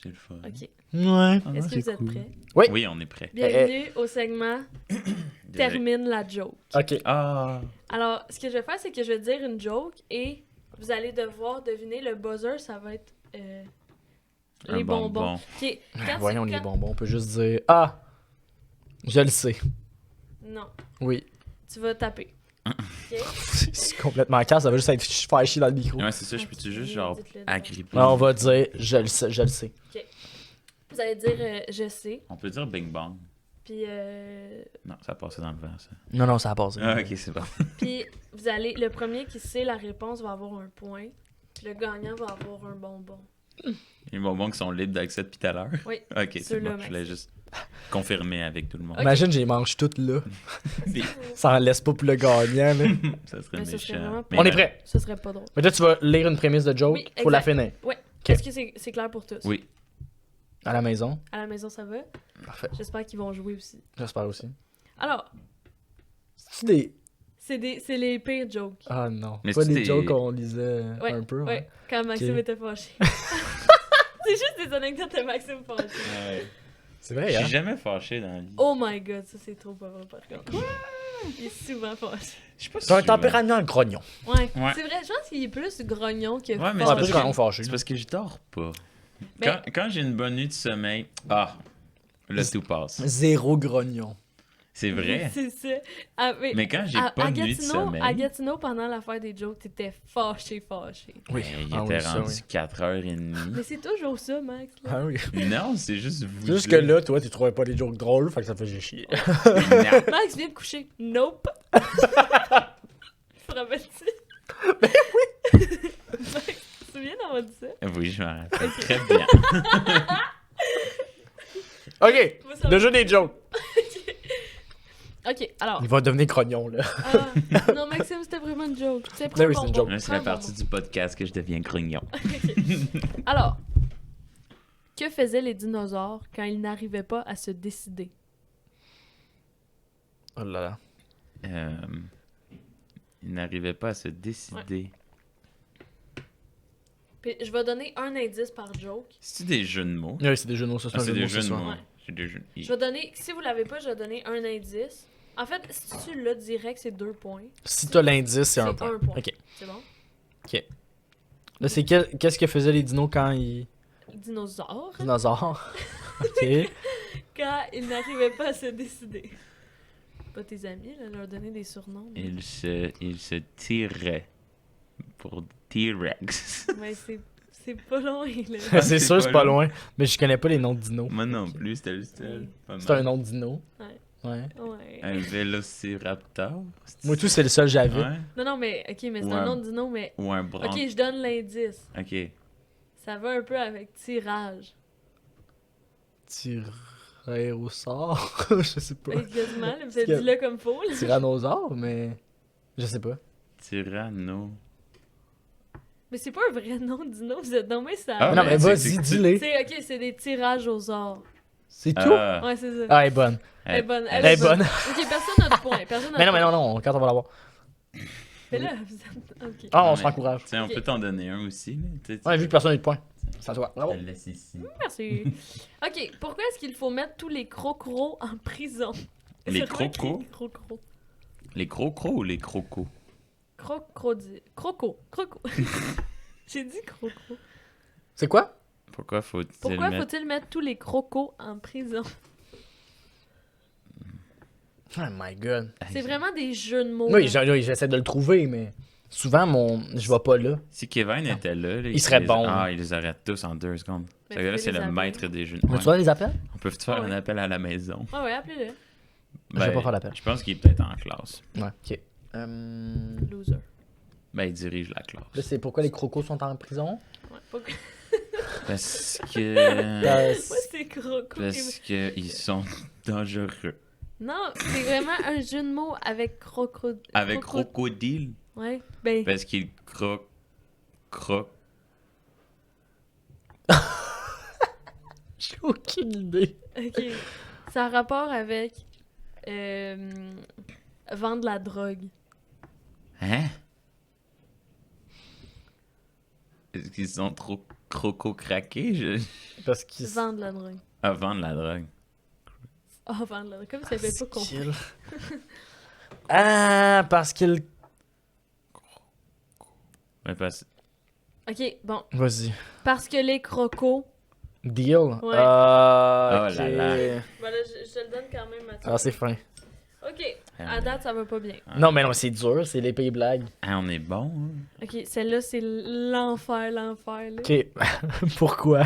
c'est le fun. Ok. Ouais. Est-ce que vous êtes prêts? Oui, on est prêt. Bienvenue au segment Désolé. Termine la joke. Ok. Ah, Alors, ce que je vais faire, c'est que je vais dire une joke et vous allez devoir deviner le buzzer, ça va être un les bonbons. bonbon. Ok, quand Voyons c'est- les quand- bonbons, on peut juste dire Ah! Je le sais. Non, Oui. tu vas taper. Ok? C'est complètement casse, ça va juste être faire chier dans le micro. Ouais, c'est ça, je peux-tu juste genre Dites-le, agripper? Ouais, on va dire Je le sais, je le sais. Vous allez dire je sais, On peut dire Bing Bang. puis Non, ça a passé dans le vent, ça. Non, non, ça a passé. Ah, ok, c'est bon. puis vous allez le premier qui sait la réponse va avoir un point, le gagnant va avoir un bonbon. Les bonbons qui sont libres d'accès depuis tout à l'heure? Oui. Ok, c'est Ceux-là, bon. Je voulais juste confirmer avec tout le monde. Ok. Imagine, je les mange toutes là. Puis, Ça en laisse pas pour le gagnant, là. ça serait Mais ce serait méchant. vraiment pas- Mais On est là- prêt. Ce serait pas drôle. Mais là, tu vas lire une prémisse de joke, Oui, faut la exact. finir. Ouais. Ok. Est-ce que c'est clair pour tous? Oui. À la maison. À la maison, ça va? Parfait. J'espère qu'ils vont jouer aussi. J'espère aussi. Alors, C'est des. c'est les pires jokes. Ah non. Mais Pas c'est des des- jokes qu'on lisait Ouais, un peu. Ouais, quand Maxime Ok. était fâché. C'est juste des anecdotes de Maxime fâché. C'est Je vrai, suis hein? jamais fâché dans la vie. Oh my god, ça c'est trop pas vrai par contre. Il est souvent fâché. Je sais pas si C'est un je suis- tempérament grognon. Ouais, Ouais. c'est vrai, je pense qu'il est plus grognon que Ouais, mais Ouais, c'est plus parce grognon que- fâché. C'est parce que je dors pas. Ben- Quand j'ai une bonne nuit de sommeil, là tout passe. Zéro grognon. C'est vrai. C'est ça. Ah, Mais quand j'ai à pas de nuit de sommeil, À Gatineau, pendant l'affaire des jokes, t'étais fâché. Oui. il Ah était oui, ça, rendu oui. 4h30. Mais c'est toujours ça, Max. là. Ah oui. Non, c'est juste vous. C'est juste que là, toi, tu trouvais pas les jokes drôles, fait que ça faisait chier. Non. Max vient de coucher. Nope. Tu te rappelles-tu? Ben oui. Max, tu te souviens d'avoir dit ça? Oui, je m'en rappelle très bien. Ok, Moi, ça va. déjà des jokes. Ok, alors. Il va devenir grognon, là. Ah, non, Maxime, c'était vraiment une joke. Tu sais, prends Ben oui, un c'est une bonbon, joke. Là, c'est prends la un partie bonbon. du podcast que je deviens grognon. Alors, que faisaient les dinosaures quand ils n'arrivaient pas à se décider? Oh là là. Il n'arrivait pas à se décider. Puis, je vais donner un indice par joke. C'est des jeux de mots. Oui, c'est des jeux de mots, ça, Ah, c'est un des jeu jeux de ça. mots. Ouais. C'est des jeux. Je vais donner, si vous l'avez pas, je vais donner un indice. En fait, si tu l'as direct, c'est 2 points. Si t'as l'indice, c'est un point. Ok. C'est bon? Ok. Là, c'est qu'est-ce que faisaient les dinos quand ils... Dinosaures. Dinosaures. Ok. Quand ils n'arrivaient pas à se décider. Pas tes amis, là, leur donner des surnoms. mais- Il se tirait pour T-Rex. Mais c'est pas loin, là. c'est c'est sûr, pas c'est pas loin. loin. Mais je connais pas les noms de dinos. Moi non plus, c'était le seul. Oui. Pas C'est mal. un nom de dino. Ouais. Ouais. Ouais. Un vélociraptor. Moi, tout, c'est le seul que j'avais. Ouais. Non, mais ok, mais c'est Ouais. un nom de dino, mais. Ou un bronc. Ok, je donne l'indice. Ok. Ça va un peu avec tirage. Tyrannosaure. Je sais pas. Quasiment, là, Parce que- dis-le comme faux, là. Tyrannosaure, mais. Je sais pas. Tyranno. Mais c'est pas un vrai nom de dino, vous êtes nommé ça. Ah, non, mais c'est- vas-y, c'est- dis-les. C'est des tirages aux ors. C'est tout? Ah. Ouais, c'est ça. Ah, elle est bonne. Elle est bonne. Elle est bonne. Ok, personne n'a de point. Personne n'a Mais de non, point. non, quand on va l'avoir. Mais là, vous êtes. Ok. Ah, on Non, se mais- encourage. Tu sais, on Ok. peut t'en donner un aussi. Là. Ouais, vu que personne n'a eu de point. C'est à toi. Bravo. Je te laisse ici. Merci. Ok, pourquoi est-ce qu'il faut mettre tous les crocros en prison? Les C'est quoi crocos? qui est crocros? Les crocos ou les crocos? Croco. J'ai dit croco. C'est quoi? Pourquoi faut-il Pourquoi mettre... faut-il mettre tous les crocos en prison? Oh my god. C'est vraiment des jeux de mots. Oui, là. j'essaie de le trouver, mais souvent, je vais pas là. Si Kevin était là, Il serait bon. Ah, il les arrête tous en 2 secondes. Mais Ce gars-là, faut c'est les le appeler. maître des jeux. Tu vois les appels? On peut te faire Ah ouais. un appel à la maison. Ouais, appelez-le. Je vais pas faire l'appel. Je pense qu'il est peut-être en classe. Ouais, ok. Loser. Ben, il dirige la classe. Là, c'est pourquoi les crocos sont en prison? Ouais, pourquoi? Parce que... Moi, c'est croco. Parce que ils sont dangereux. Non, c'est vraiment un jeu de mots avec croco. Avec crocodile. Ouais, ben. Parce qu'il croque. J'ai aucune idée. Ok. Ça a rapport avec. Vendre la drogue. Hein? Est-ce qu'ils sont trop croco-craqués? Parce qu'ils... Vendre la drogue. Ah, vendre la drogue. Ah, vendre la drogue. Comme ça avait pas compris. Ah, parce qu'il... Ouais, parce... Ok, bon. Vas-y. Parce que les crocos. Deal? Ouais. Ah, Oh ok. là là. Voilà, je te le donne quand même, Mathieu. Ah, c'est fin. Ok, à date, ça va pas bien. Non, mais non, c'est dur, c'est les pays blagues. Ah, on est bon, hein? Ok, celle-là, c'est l'enfer, là. Ok, pourquoi?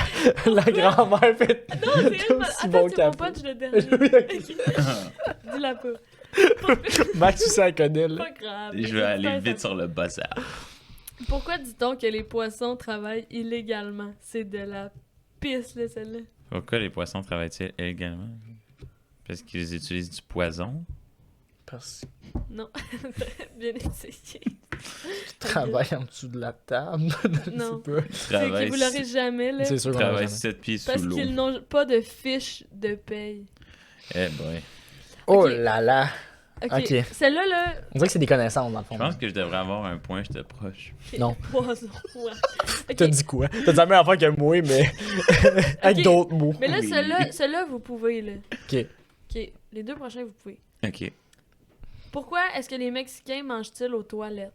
La grand-mère fait... Non, c'est elle. aussi Attends, bon c'est mon café. punch le dernier. Oui, ok. Ok. Dis-la pas. Max aussi, elle connaît, là. Pas grave. Je vais aller vite sur le bazar. Pourquoi dit-on que les poissons travaillent illégalement? C'est de la pisse, là, celle-là. Pourquoi les poissons travaillent-ils également? Parce qu'ils utilisent du poison? Parce Non. Bien essayé. qu'ils travaillent en dessous de la table. Je Non. sais pas. C'est que vous l'aurez jamais, là. C'est sûr Ils qu'on l'a travaillent jamais. 7 pieds sous Parce l'eau. qu'ils n'ont pas de fiche de paye. Eh boy. Oh Ok. là là. Ok. Ok. Celle-là, là. On dirait que c'est des connaissances, dans le fond. Je pense que je devrais avoir un point, j'étais proche. Non. Poison. Ouais. Ok. T'as dit quoi? T'as dit la même affaire que moi, mais avec Ok. d'autres mots. Mais là, Oui. celle-là, vous pouvez, là. Ok. Ok. Les deux prochains, vous pouvez. Ok. Pourquoi est-ce que les Mexicains mangent-ils aux toilettes?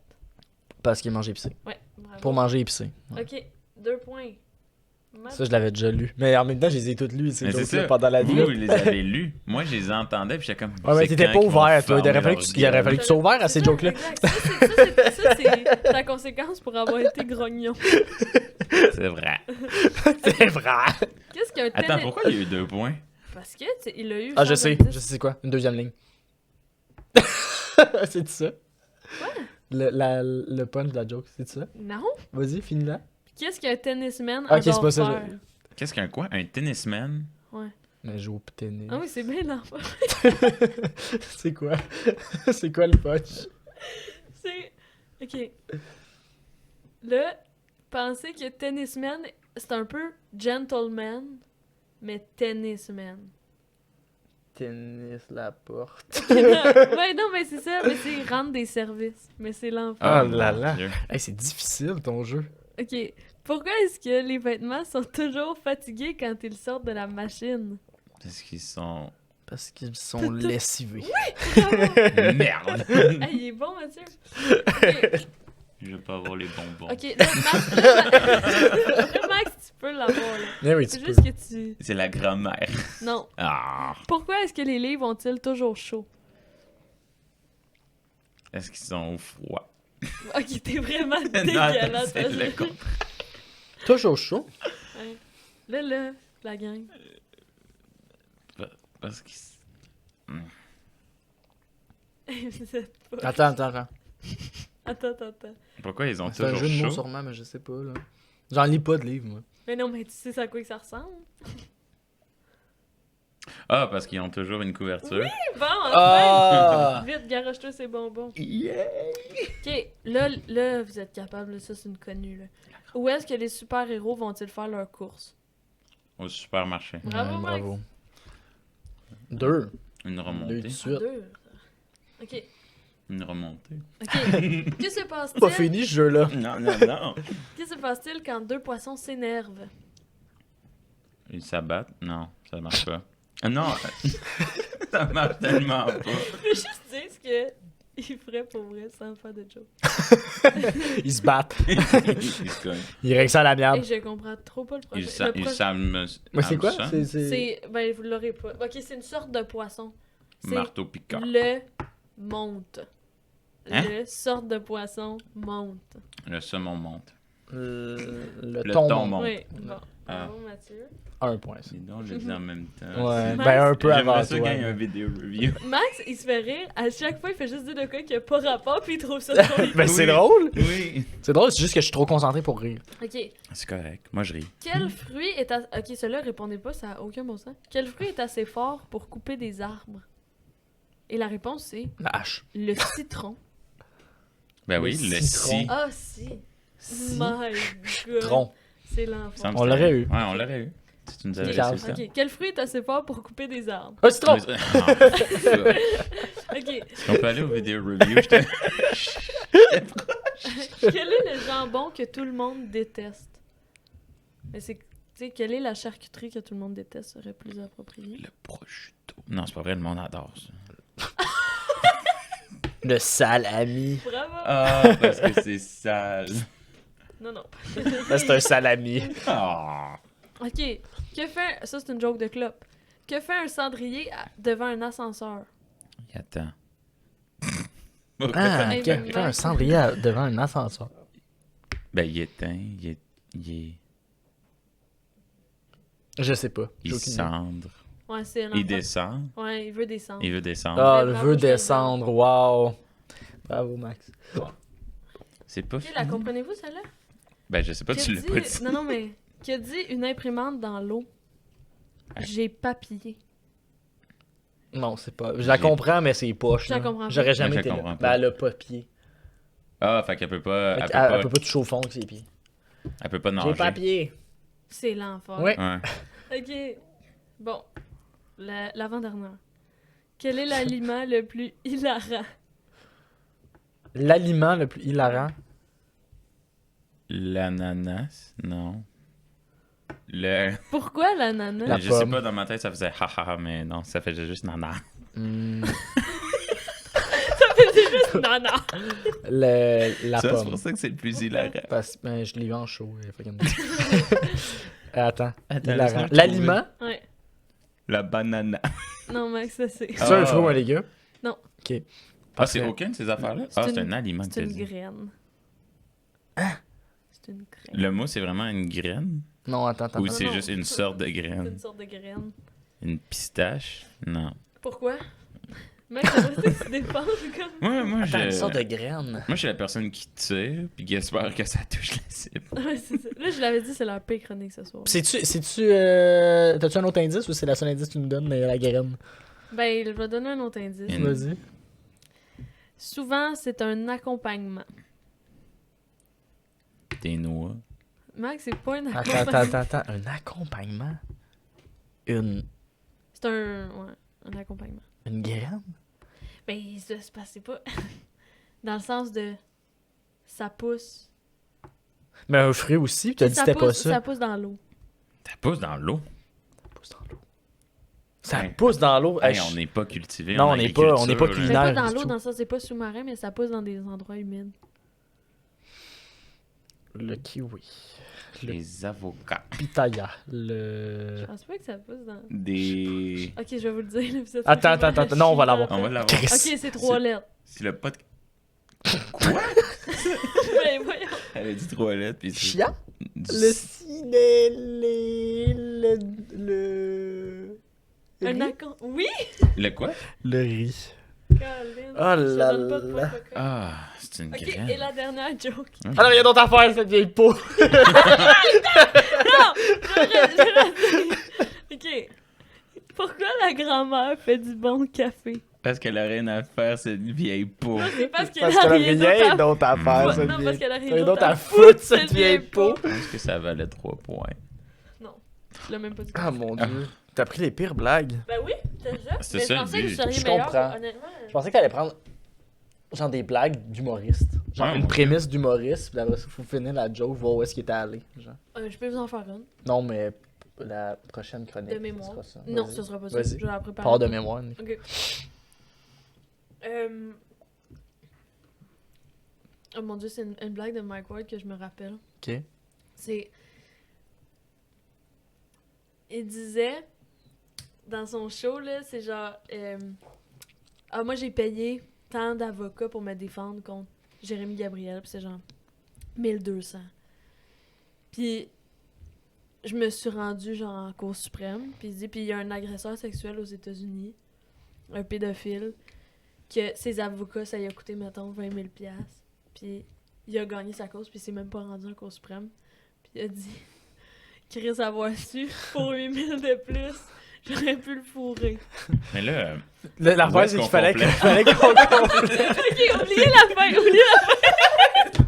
Parce qu'ils mangent épicé. Ouais, bravo. Pour manger épicé. Ouais. Ok, 2 points. Ça, je l'avais déjà lu. Mais en même temps, je les ai toutes lues, ces Mais c'est jokes-là, ça. pendant la vie. Vous les avez lus. Moi, je les entendais, puis j'étais comme. Ouais, mais c'est t'étais quand pas qu'ils vont ouvert, toi. Il fermer aurait fallu leur que il aurait fallu que tu sois ouvert à ces C'est jokes-là. exact. Ça, c'est ta conséquence pour avoir été grognon. gueule. C'est vrai. C'est vrai. Qu'est-ce qu'un Attends, tennis... pourquoi il y a eu 2 points? Parce que, tu sais, il a eu... Ah, je sais. 120. Je sais c'est quoi. Une deuxième ligne. C'est ça? Quoi? Le punch de la joke, c'est ça? Non. Vas-y, finis-la. Qu'est-ce qu'un tennisman Ok, c'est adore pas ça, faire? Qu'est-ce qu'un quoi? Un tennisman? Ouais. Mais joue au tennis. Ah oui, c'est bien l'enfant. C'est quoi? C'est quoi le punch? C'est... Ok. Là, pensez que tennisman, c'est un peu gentleman, mais tennisman. Tennis la porte. Ouais, non, mais c'est ça. Mais c'est rendre des services. Mais c'est l'enfant. Ah mon là là. Dieu. Hey, c'est difficile ton jeu. Ok. Pourquoi est-ce que les vêtements sont toujours fatigués quand ils sortent de la machine? Parce qu'ils sont. Parce qu'ils sont lessivés. Bravo! Merde! Ah, il est bon, Mathieu. Ok. Je vais pas avoir les bonbons. Ok, là, Max, tu peux l'avoir, là. Mais oui, C'est tu juste peux. que tu... C'est la grand-mère. Non. Ah! Pourquoi est-ce que les livres ont-ils toujours chaud? Est-ce qu'ils sont froids? Ok, t'es vraiment Non, dégueulasse. c'est le con. Toujours chaud. Ouais. Là, la gang. Parce qu'ils... Vous êtes pas... Attends. Attends. Pourquoi ils ont C'est un toujours jeu de mots chaud? sûrement, mais je sais pas, là. J'en lis pas de livres, moi. Mais non, mais tu sais à quoi que ça ressemble? Ah, parce qu'ils ont toujours une couverture. Bon, enfin! Ah! Vite, garoche-toi ces bonbons. Yeah! Ok, là, vous êtes capable, là, ça c'est une connue, là. Où est-ce que les super-héros vont-ils faire leurs courses? Au supermarché. Bravo, Max. bravo. 2. Une 2 remontée. de suite. Deux. Ok, Une remontée. ok. Que se passe-t-il? Pas fini ce jeu-là. Non. Que se passe-t-il quand deux poissons s'énervent? Ils s'abattent? Non, ça marche pas. Ah non! Ça marche tellement pas. Je veux juste dire ce que ils feraient pour vrai sans faire de joke. Ils se battent. Ils se cognent. Ils règlent ça à la Et miable. je comprends trop pas le projet. Ils Le s'amusent. Mais c'est quoi? C'est... Ben, vous l'aurez pas. Ok, c'est une sorte de poisson. C'est Marteau piquant. le monte. Hein? Le sorte de poisson monte. Le saumon monte. Le Le ton ton monte. monte. Oui, bon. Ah. Bravo, Mathieu. 1 point. ça. Dis donc, je le dis en même temps. Ouais, Max, ben un peu avant J'aimerais ça toi. gagner un vidéo review. Max, il se fait rire. À chaque fois, il fait juste dire de quoi qui a pas rapport, puis il trouve ça drôle. Ben c'est Oui. drôle. Oui. C'est drôle, c'est juste que je suis trop concentré pour rire. Ok. C'est correct. Moi, je ris. Quel fruit est assez... Ok, celui-là, répondez pas, ça a aucun bon sens. Quel fruit est assez fort pour couper des arbres? Et la réponse, c'est La hache. le citron. Ben oui, Le le citron. si. Ah, si. My God. Tron. C'est l'enfant. Semble On que- l'aurait eu. Ouais, on l'aurait eu. Si tu nous avais Ok, laissé grave. le temps. ok. Quel fruit est assez fort pour couper des arbres? Un citron! Ok. On peut aller aux vidéo review. Je te... Quel est le jambon que tout le monde déteste? Mais c'est... Tu sais, quelle est la charcuterie que tout le monde déteste serait plus approprié? Le prosciutto. Non, c'est pas vrai, le monde adore ça. Le salami. Bravo! Ah, parce que c'est sale. Non. Là, c'est un salami. Ah. Ok. Que fait... Ça, c'est une joke de clope. Que fait un cendrier devant un ascenseur? Il attend. Ah, Hey, ok. mais Fait un Max. cendrier devant un ascenseur. Ben, il éteint, il Je sais pas. J'ai aucune idée. cendre. Ouais, c'est un Il enfant. descend. Ouais, il veut descendre. Il veut descendre. Ah, Ouais, le bravo, veut je te le descendre. Wow. Bravo, Max. C'est pas Ok, la fini. comprenez-vous, celle-là? Ben, je sais pas, Que tu l'as dit- pas dit. Non, mais... Que dit une imprimante dans l'eau? Ouais. J'ai papillé. Non, c'est pas. Je la J'ai- comprends, mais c'est poche. Je la là. comprends pas. J'aurais jamais Moi, je été la là. comprends Ben, pas. elle a pas pied. Ah, fait qu'elle peut pas. Elle peut pas toucher au fond avec ses pieds. Elle peut pas J'ai nager. pas pied. C'est l'enfant. Ouais. Ouais. Ok. Bon. L'avant-dernière. Quel est l'aliment le plus hilarant? L'aliment le plus hilarant. L'ananas? Non. Le. Pourquoi l'ananas? La je sais pomme. pas, dans ma tête, ça faisait haha, mais non, ça faisait juste nana. Hmm, C'est juste nana. la Ça, c'est pomme. pour ça que c'est le plus hilarant. Parce que ben, je l'ai vu en show. fucking- Attends. Attends, Hilarant. laisse-moi le L'aliment. Ouais. La banana. Non, Max, ça c'est. C'est un Ah. fruit ou un légume? Non. Ok. Ah, c'est Parfait. aucune de ces affaires-là? C'est Ah, c'est une- un aliment que C'est t'as une dit. graine. C'est une graine. Le mot, c'est vraiment une graine? Non, attends. Ou non, c'est non. juste une sorte de C'est graine? une sorte de graine. Une pistache? Non. Pourquoi? Max, ça va se défendre comme. Moi, Attends, une je... sorte de graine. Moi, je suis la personne qui tire, puis qui espère que ça touche la cible. Ouais, c'est ça. Là, je l'avais dit, c'est leur pire chronique ce soir. C'est-tu. T'as-tu un autre indice ou c'est la seule indice que tu nous donnes, la graine? Ben, je vais donner un autre indice. Une- Vas-y. Souvent, c'est un accompagnement. Des noix. Max, c'est pas un Attends, accompagnement. attends. Un accompagnement? Une C'est un accompagnement. graine? Ben, c'est parce que c'est pas. Dans le sens de. Ça pousse. Mais un fruit aussi, tu as dit que ça c'était pousse, pas ça. Ça pousse dans l'eau. Ça pousse dans l'eau. Ça pousse dans l'eau. Ça Ouais. pousse dans l'eau. Hey, Hey, on n'est pas cultivé. Non, en on n'est pas agriculture, là. culinaire. Mais pas du dans l'eau, tout. dans le sens c'est pas sous-marin, mais ça pousse dans des endroits humides. Le kiwi. Le Les avocats. pitaya. Je pense pas que ça pousse dans. Des. Ok, je vais vous le dire. L'épisode Attends, suivant, attends. Non, on va je l'avoir. suis On va dans- l'avoir. Ok, c'est 3 lettres. C'est le pot. Ben, voyons. Elle a dit 3 lettres, puis c'est. Chia? du- Le ciné. Le. Un accent. Oui! Le quoi? Le riz. Colin. Oh là Je donne pas de points, là. coco. Ah, c'est une Ok, graine. et la dernière joke. Ah non, il y a d'autres affaires, cette vieille peau. Non! Je la dis. Ok. Pourquoi la grand-mère fait du bon café? Parce qu'elle a rien à faire, cette vieille peau. Non, c'est parce qu'elle Parce a qu'elle a rien rien d'autre d'autre à faire, à... cette Non, parce vieille. qu'elle a Rien rien d'autre d'autre à foutre, cette vieille peau. Je pense que ça valait 3 points. Non, je l'ai même pas dit. Ah mon dieu. T'as pris les pires blagues. Ben oui, déjà. C'est Mais ça, je le pensais que but. vous seriez Je meilleur, comprends. honnêtement. Je pensais qu'elle allait prendre genre des blagues d'humoriste. Genre Ouais, une moi. prémisse d'humoriste, puis après ça, faut finir la joke, voir où est-ce qu'il était allé. Genre. Je peux vous en faire une. Non, mais la prochaine chronique. De mémoire. ce sera ça. Non, Vas-y. ce sera pas ça. Vas-y. Je vais la préparer. Part de mémoire. Nick. Ok. Oh mon dieu, c'est une blague de Mike Ward que je me rappelle. Ok. C'est. Il disait dans son show, là, c'est genre. Ah, moi j'ai payé tant d'avocats pour me défendre contre Jérémy Gabriel, puis c'est genre 1200. Puis je me suis rendue genre en Cour suprême, puis il dit, puis il y a un agresseur sexuel aux États-Unis, un pédophile, que ses avocats, ça lui a coûté, mettons, 20 000 $. Puis il a gagné sa cause, puis il s'est même pas rendu en Cour suprême. Puis il a dit, Chris avoir su, pour 8 000 de plus, j'aurais pu le fourrer. Mais là, La Où fois, est-ce c'est qu'il qu'on fallait complète? qu'on complète. Ok, oubliez la fin, oubliez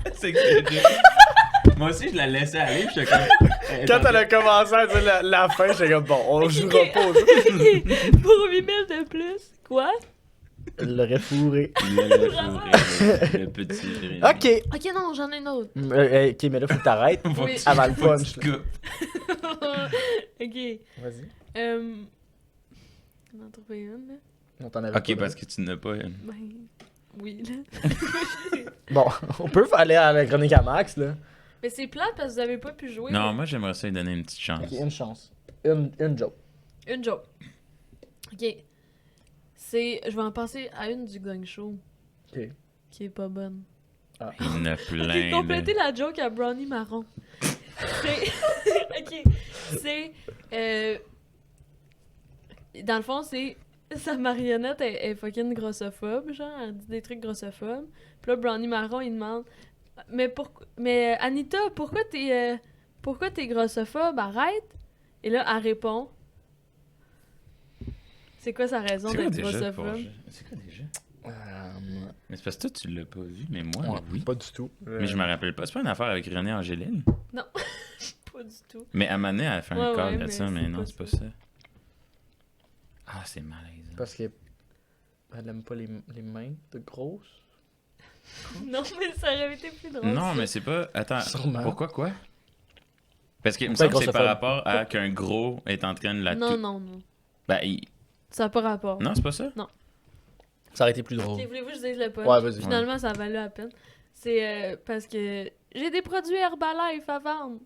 la c'est que moi aussi, je la laissais aller, puis j'étais comme. Quand elle a commencé à dire la fin, j'étais comme bon, on jouera pas au jeu. fin. Pour 8 000 de plus, quoi? Elle l'aurait fourré. Le petit Jérémy. Ok. Ok, non, j'en ai une autre. Ok, mais là, faut que t'arrêtes. Faut Oui. que tu- Avant le faut que punch, tu là. coupes. Ok. Vas-y. On en a trouvé une, là. On t'en avait Ok, pas, parce que tu n'as pas une. Ben, oui, là. Bon, on peut aller à la chronique à Max, là. Mais c'est plate parce que vous avez pas pu jouer. Non, mais- moi, j'aimerais ça lui donner une petite chance. Ok, une chance. Une joke. Une joke. Ok. C'est. Je vais en passer à une du Gang Show Ok. qui est pas bonne. Il y en a plein. Ok, complétez là. la joke à Brownie Marron. C'est. Ok. C'est. Dans le fond, c'est. Sa marionnette est fucking grossophobe, genre, elle dit des trucs grossophobes. Puis là, Brownie Marron, il demande Mais Anita, pourquoi t'es grossophobe? Arrête! Et là, elle répond C'est quoi sa raison C'est quoi d'être déjà? grossophobe? C'est quoi déjà? Mais c'est parce que toi, tu l'as pas vu, mais moi, Ouais, oui. pas du tout. Mais je me rappelle pas. C'est pas une affaire avec René Angéline? Pas du tout. Mais à Mané, elle a fait un Ouais, call ouais, là-dessus, mais mais c'est non, pas c'est pas ça. ça. Ah, c'est malaisant. Parce qu'elle aime pas les mains de grosses. Non, mais ça aurait été plus drôle. Non, ça. mais c'est pas. Attends, Sûrement. pourquoi quoi? Parce qu'il me Pourquoi semble que c'est par grossophobe? rapport à qu'un gros est en train de la Non, tou- non, non. Ben, Ça n'a pas rapport. non, c'est pas ça? Ça aurait été plus drôle. Ok, voulez-vous que je dise le punch? Ouais, vas-y. Finalement, ça a valu la peine. C'est parce que j'ai des produits Herbalife à vendre.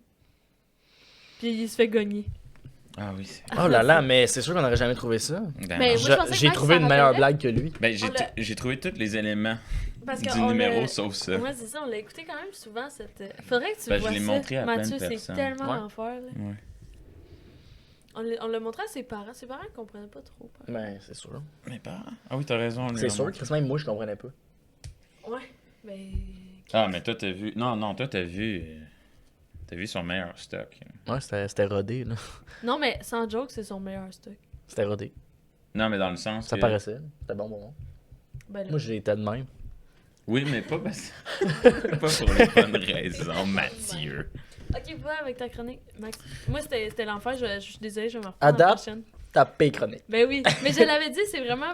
Puis il se fait gagner. Ah oui, c'est. Oh là là, mais c'est sûr qu'on n'aurait jamais trouvé ça. Ben, Mais non. moi, je pensais que J'ai Max trouvé s'en une meilleure rappelait. blague que lui. Ben, On l'a- j'ai trouvé tous les éléments Parce du que on numéro l'a- sauf ça. Ouais, c'est ça, on l'a écouté quand même souvent. Faudrait que tu Ben, vois je l'ai ça. montré à plein de Mathieu, c'est personnes. tellement Ouais. l'enfer. Là. Ouais. On l'a montré à ses parents. Ses parents ne comprenaient pas trop. Ben, c'est sûr. Mais pas. Ah oui, t'as raison. lui, C'est on sûr, montre. Chris, même moi, je comprenais pas. Ouais. Ben. Ah, mais toi, t'as vu. Non, non, toi, t'as vu. T'as vu son meilleur stock. Ouais, c'était rodé, là. Non, mais sans joke, c'est son meilleur stock. C'était rodé. Non, mais dans le sens. Ça que- paraissait. C'était bon. Ben là. Moi, j'ai été de même. Oui, mais pas parce. pas pour les bonnes raisons, Mathieu. Ok, va avec ta chronique, Max. Moi, c'était l'enfer. Je suis désolée, je vais me reprendre À la date? prochaine. Ta paix chronique. Ben oui. Mais je l'avais dit, c'est vraiment.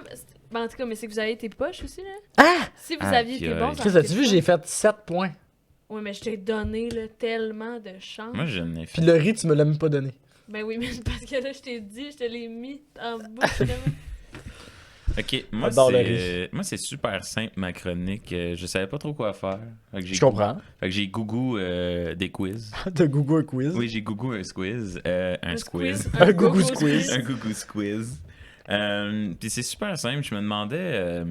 Ben, en tout cas, mais c'est que vous avez été poche aussi, là. Ah! Si vous Aïe, aviez été bon, aïe. ça Chris, aurait as-tu été vu, fun. j'ai fait 7 points. Ouais, mais je t'ai donné là, tellement de chance. Moi, je n'ai fait. Puis le riz, tu me l'as même pas donné. Ben oui, mais parce que là, je t'ai dit, je te l'ai mis en bouche. vraiment. Ok, moi J'adore le moi c'est super simple ma chronique. Je savais pas trop quoi faire. Fait que j'ai Je comprends. Fait que j'ai gougou des quiz. De Google Quiz. Oui, j'ai gougou un squiz. Un squiz. Un gougou squiz. Un gougou squiz. Puis c'est super simple. Je me demandais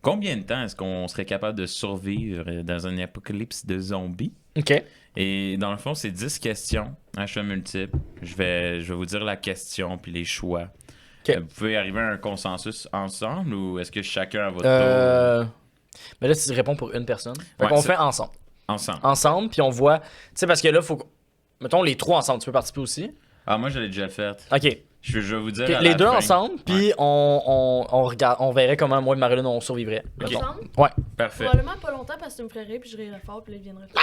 combien de temps est-ce qu'on serait capable de survivre dans un apocalypse de zombies? OK. Et dans le fond, c'est 10 questions à choix multiples. Je vais vous dire la question puis les choix. Ok. Vous pouvez arriver à un consensus ensemble ou est-ce que chacun à votre tour? Mais là, tu réponds pour une personne. Fait Ouais, qu'on c'est- fait ensemble. Ensemble. Ensemble, puis on voit. Tu sais, parce que là, faut. Mettons les trois ensemble. Tu peux participer aussi. Ah, moi, je l'ai déjà fait. OK. Je vais vous dire. Ok, à les la deux fin. ensemble, puis on regarde, on verrait comment moi et Marilyn on survivrait. Ok. mettons. Ensemble? Parfait. Probablement pas longtemps parce que tu me ferais rire puis je rirais fort puis là, il viendrait faire.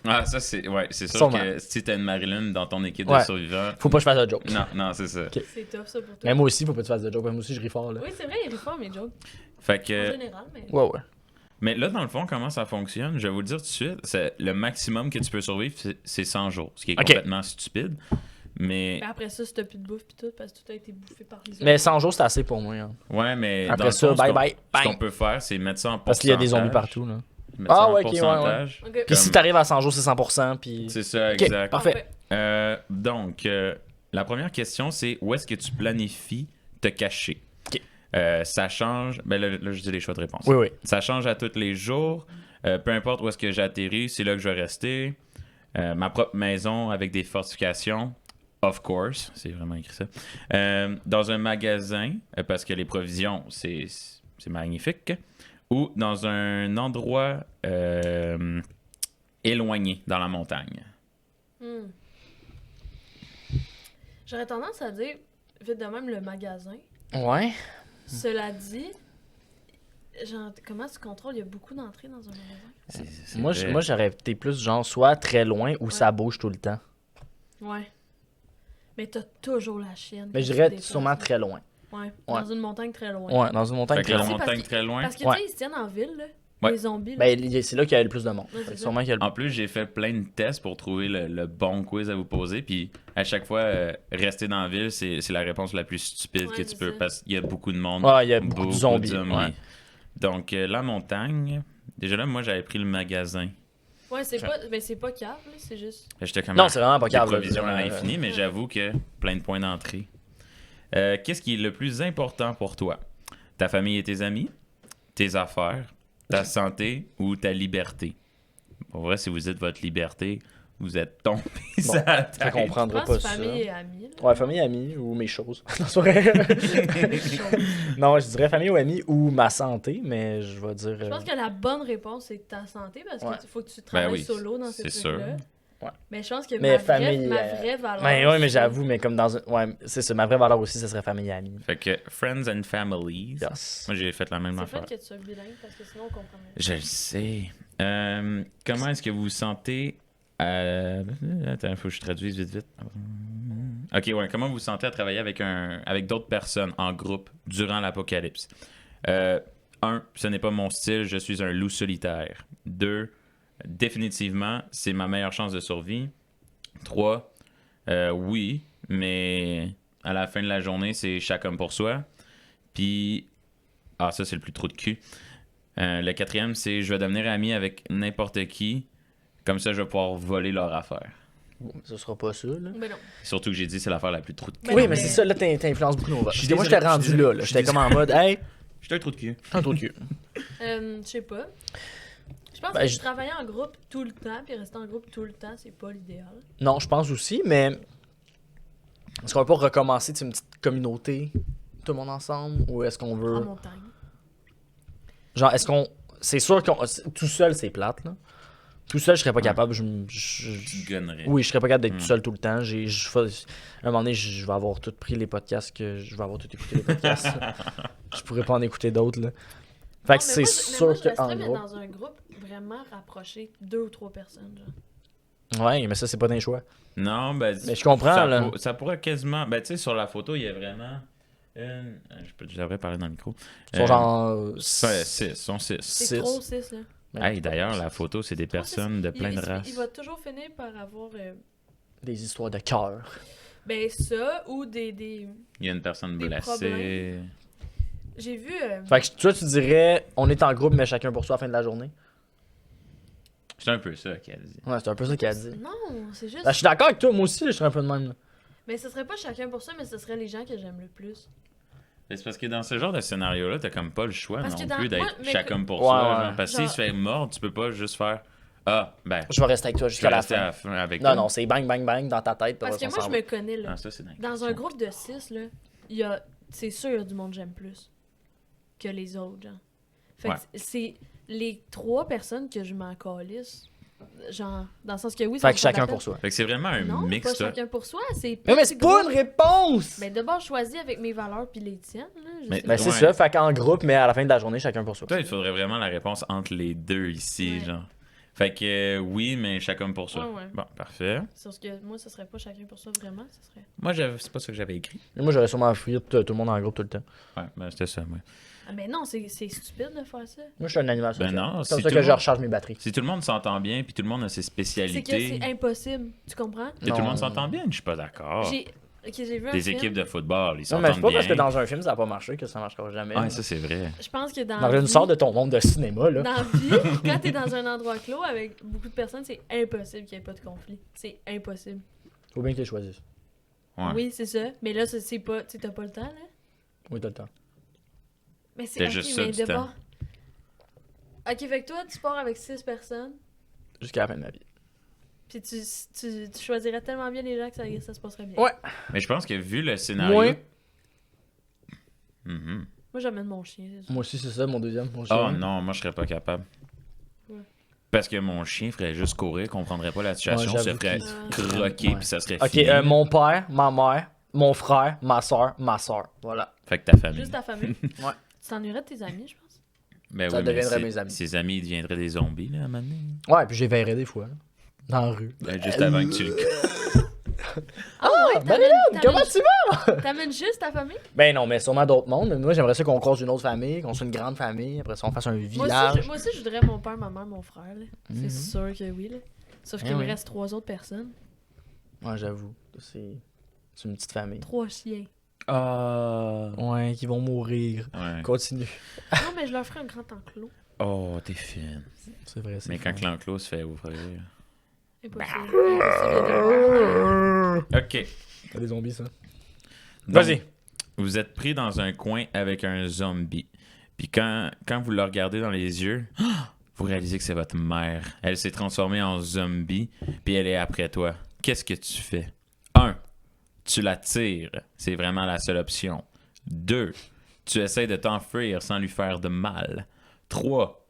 Ah, ça, c'est. Ouais, c'est sûr Sûrement. que si t'as une Marilyn dans ton équipe Ouais. de survivants. Faut pas que je fasse de joke. Non, non, c'est ça. Ok. C'est tough ça pour toi. Mais moi aussi, faut pas que tu fasses de joke. Moi aussi, je ris fort, là. Oui, c'est vrai, il rit fort mes jokes. Fait En que. général, mais. Ouais, ouais. Mais là, dans le fond, comment ça fonctionne? Je vais vous le dire tout de suite. Le maximum que tu peux survivre, c'est 100 jours. Ce qui est Ok. complètement stupide. Mais. Mais après ça, si t'as plus de bouffe pis tout, parce que tout a été bouffé par les autres. Mais 100 jours, c'est assez pour moi. Hein. Ouais, mais. dans Après le ça, fond, bye ce qu'on- bye. Ce qu'on Bang. peut faire, c'est mettre ça en pourcentage. Parce qu'il y a des zombies partout, là. Mettre ça Ah, en ouais, ok, ouais, ouais. pourcentage. Ok. Puis Comme- si t'arrives à 100 jours, c'est 100%, puis. C'est ça, Ok, exact. parfait. Donc, la première question, c'est où est-ce que tu planifies te cacher? Ok. Ça change. Ben là, je dis les choix de réponse. Oui, oui. Ça change à tous les jours. Peu importe où est-ce que j'atterris, c'est là que je vais rester. Ma propre maison avec des fortifications. Of course, c'est vraiment écrit ça. Dans un magasin, parce que les provisions, c'est magnifique. Ou dans un endroit éloigné dans la montagne. Hmm. J'aurais tendance à dire, vite de même, le magasin. Ouais. Cela dit, genre, comment tu contrôles? Il y a beaucoup d'entrées dans un magasin. C'est Moi, vrai. moi j'aurais été plus genre soit très loin ou ça bouge tout le temps. Ouais. Mais t'as toujours la chienne. Mais quand je tu dirais déplaces, sûrement là. très loin. Ouais. Ouais. Dans une montagne très loin. Ouais, dans une montagne Fait que très la loin. loin. montagne Parce très loin. Parce que, Ouais. tu sais, ils se tiennent en ville, là. Ouais. Les zombies, là. Ben, c'est là qu'il y a le plus de monde. Ouais, c'est Fait que ça. sûrement qu'il y a le... En plus, j'ai fait plein de tests pour trouver le bon quiz à vous poser. Puis à chaque fois, rester dans la ville, c'est la réponse la plus stupide Ouais, que tu c'est peux. ça. Parce qu'il y a beaucoup de monde. Ouais, il y a beaucoup de zombies. Ouais. Donc, la montagne. Déjà là, moi, j'avais pris le magasin. Ouais, c'est pas, mais c'est pas cave, là. C'est juste. J'étais comme Non, c'est vraiment pas des grave. provisions à l'infini, mais j'avoue que plein de points d'entrée. Qu'est-ce qui est le plus important pour toi? Ta famille et tes amis? Tes affaires? Ta santé ou ta liberté? Pour vrai, si vous dites votre liberté, vous êtes tombé Bon, sur la Je tête. comprendrai Je pas pense ça. famille et amis, là. Ouais, famille, amis ou mes choses. Non, c'est vrai. Non, je dirais famille ou amis ou ma santé, mais je vais dire. Je pense que la bonne réponse, c'est ta santé, parce Ouais. qu'il faut que tu travailles oui, solo dans ces c'est trucs-là. sûr. Ouais. Mais je pense que Mais ma, famille, vraie, ma vraie valeur. Mais ouais, mais c'est- j'avoue, mais comme dans un. Ouais, c'est ça. Ma vraie valeur aussi, ça serait famille et amis. Fait que Friends and Families. Yes. Moi, j'ai fait la même C'est affaire. fun que tu sois bilingue, parce que sinon, on comprend rien. Je le sais. Comment est-ce que vous vous sentez Attends, il faut que je traduise vite. Ok, ouais. Comment vous vous sentez à travailler avec d'autres personnes en groupe durant l'apocalypse? 1. Ce n'est pas mon style, je suis un loup solitaire. 2. Définitivement, c'est ma meilleure chance de survie. 3. Oui, mais à la fin de la journée, c'est chaque homme pour soi. Puis, ça, c'est le plus trou de cul. Le 4e, c'est je vais devenir ami avec n'importe qui. Comme ça, je vais pouvoir voler leur affaire. Ce sera pas ça, là. Mais non. Surtout que j'ai dit c'est l'affaire la plus trou de cul. Ben Oui, non, mais mais- c'est ça, là, t'influences beaucoup nos votes. Je suis Parce que moi, désolé, j'étais rendu je suis désolé, là. je suis J'étais comme en mode, hey, J'étais un trou de cul. un trou de cul. Je sais pas. Je pense Ben, que travailler en groupe tout le temps, puis rester en groupe tout le temps, c'est pas l'idéal. Non, je pense aussi, mais est-ce qu'on va pas recommencer tu sais, une petite communauté, tout le monde ensemble, ou est-ce qu'on En veut... montagne. Genre, est-ce qu'on... C'est sûr qu'on... Tout seul, c'est plate, là. Tout seul, je serais pas capable. Tu gunnerais. Oui, je serais pas capable d'être Mm. tout seul tout le temps. À un moment donné, je vais avoir tout pris les podcasts que... Je vais avoir tout écouté les podcasts. Je pourrais pas en écouter d'autres, là. Fait que Non, mais c'est moi, sûr mais moi, je qu'en resterais, mais groupe... dans un groupe vraiment rapproché, 2 ou 3 personnes, genre. Ouais, mais ça, c'est pas d'un choix. Non, ben. Mais je comprends, ça, là. ça pourrait quasiment. Ben, tu sais, sur la photo, il y a vraiment. Je devrais parler dans le micro. Ils sont genre... Ouais, 6. Sont 6. C'est Six. trop 6, là. Hey, d'ailleurs, la photo, c'est des personnes de plein de il races. va toujours finir par avoir... Des histoires de cœur. ben ça, ou des... Il y a une personne Des blessée. problèmes. J'ai vu. Fait que toi, tu dirais, on est en groupe, mais chacun pour soi à la fin de la journée. C'est un peu ça qu'elle dit. Ouais, c'est un peu ça qu'elle a dit. Non, c'est juste. Ben, je suis d'accord avec toi, moi aussi, je serais un peu de même. Là. Mais ce serait pas chacun pour ça, mais ce serait les gens que j'aime le plus. C'est parce que dans ce genre de scénario-là, t'as comme pas le choix Parce non que dans- plus d'être moi, mais chacun pour Ouais, soi. ouais. Genre, parce que Genre- s'il se fait mordre, tu peux pas juste faire Ah, ben, Je vais rester avec toi je jusqu'à vais la rester à fin. la fin avec Non, toi. non, c'est bang, bang, bang dans ta tête. Parce que moi, je me connais, là. Ah, ça, c'est dingue. Dans un groupe de 6, là, il y a. C'est sûr, il y a du monde que j'aime plus que les autres, genre. Fait Ouais. que c'est les 3 personnes que je m'en calisse. Genre, dans le sens que oui, Fait ça que me fait de la chacun peine. pour soi. Fait que c'est vraiment un Non, mix, pas toi. chacun pour soi, c'est Mais petit c'est pas groupe. une réponse! Ben d'abord, choisis avec mes valeurs puis les tiennes, là. Je Mais- sais Ben, pas. c'est Ouais. ça, fait qu'en groupe, mais à la fin de la journée, chacun pour soi. Toi, il faudrait vraiment la réponse entre les deux ici, Ouais. genre. Fait que oui, mais chacun pour soi. Ouais, ouais. Bon, parfait. Sauf que moi, ce serait pas chacun pour soi vraiment, ce serait. Moi, c'est pas ça que j'avais écrit. Et moi, j'aurais sûrement fouillé tout le monde en groupe tout le temps. Ouais, ben c'était ça, moi. Ah, mais non, c'est stupide de faire ça. Moi, je suis un animal Ben social. non, C'est comme si ça tout que le je monde- recharge mes batteries. Si tout le monde s'entend bien, puis tout le monde a ses C'est que spécialités, c'est impossible, tu comprends? et tout le Non. monde s'entend bien, je suis pas d'accord. J'ai vu un Des film. équipes de football, ils Non, s'entendent mais c'est pas bien. parce que dans un film, ça n'a pas marché que ça marchera jamais. Ouais, là. ça, c'est vrai. Je pense que dans Marie, vie- sors de ton monde de cinéma, là. Dans la vie, quand t'es dans un endroit clos avec beaucoup de personnes, c'est impossible qu'il n'y ait pas de conflit. C'est impossible. Faut bien que tu les choisisses. Ouais. Oui, c'est ça. Mais là, c'est pas. Tu sais, t'as pas le temps, là. Oui, t'as le temps. Mais c'est T'as ok, juste ça, mais du d'abord. Ok, fait que toi, tu pars avec 6 personnes, Jusqu'à la fin de ma vie. puis tu choisirais tellement bien les gens que ça se passerait bien. Ouais. Mais je pense que vu le scénario. Moi, Mhm. Moi, j'amène mon chien, c'est ça. moi aussi, c'est ça, mon deuxième. Mon Oh chien. non, moi, je serais pas capable. Ouais. Parce que mon chien ferait juste courir, comprendrait pas la situation, Ouais, se j'avoue ferait que- croquer, Ouais. puis ça serait Ok, fini. mon père, ma mère, mon frère, ma soeur, ma soeur. Voilà. Fait que ta famille. Juste ta famille. Ouais. Tu t'ennuierais de tes amis, je pense. Ben Ça oui, mais deviendrait mes amis. Ses amis deviendraient des zombies, là, à un moment donné. Ouais, puis j'ai verré des fois, là. Dans la rue. Ben, juste avant que tu le. Ah, ouais, Marilyn, comment tu vas? T'amènes juste ta famille? Ben non, mais sûrement d'autres mondes. Mais moi, j'aimerais ça qu'on croise une autre famille, qu'on soit une grande famille. Après ça, on fasse un Moi village. aussi, moi aussi, je voudrais mon père, ma mère, mon frère. Là. Mhm. C'est sûr que oui. Là. Sauf Eh qu'il me oui. reste 3 autres personnes. Ouais, j'avoue. C'est une petite famille. 3 chiens. Ah. Ouais, qui vont mourir. Ouais. Continue. Non, mais je leur ferai un grand enclos. Oh, t'es fine. C'est vrai, c'est Mais quand fun. l'enclos se fait ouvrir. Impossible. Impossible de Ok. T'as des zombies, ça. Donc, Vas-y. Vous êtes pris dans un coin avec un zombie. Puis quand vous le regardez dans les yeux, vous réalisez que c'est votre mère. Elle s'est transformée en zombie, puis elle est après toi. Qu'est-ce que tu fais? 1. Tu la tires. C'est vraiment la seule option. 2. Tu essaies de t'enfuir sans lui faire de mal. 3.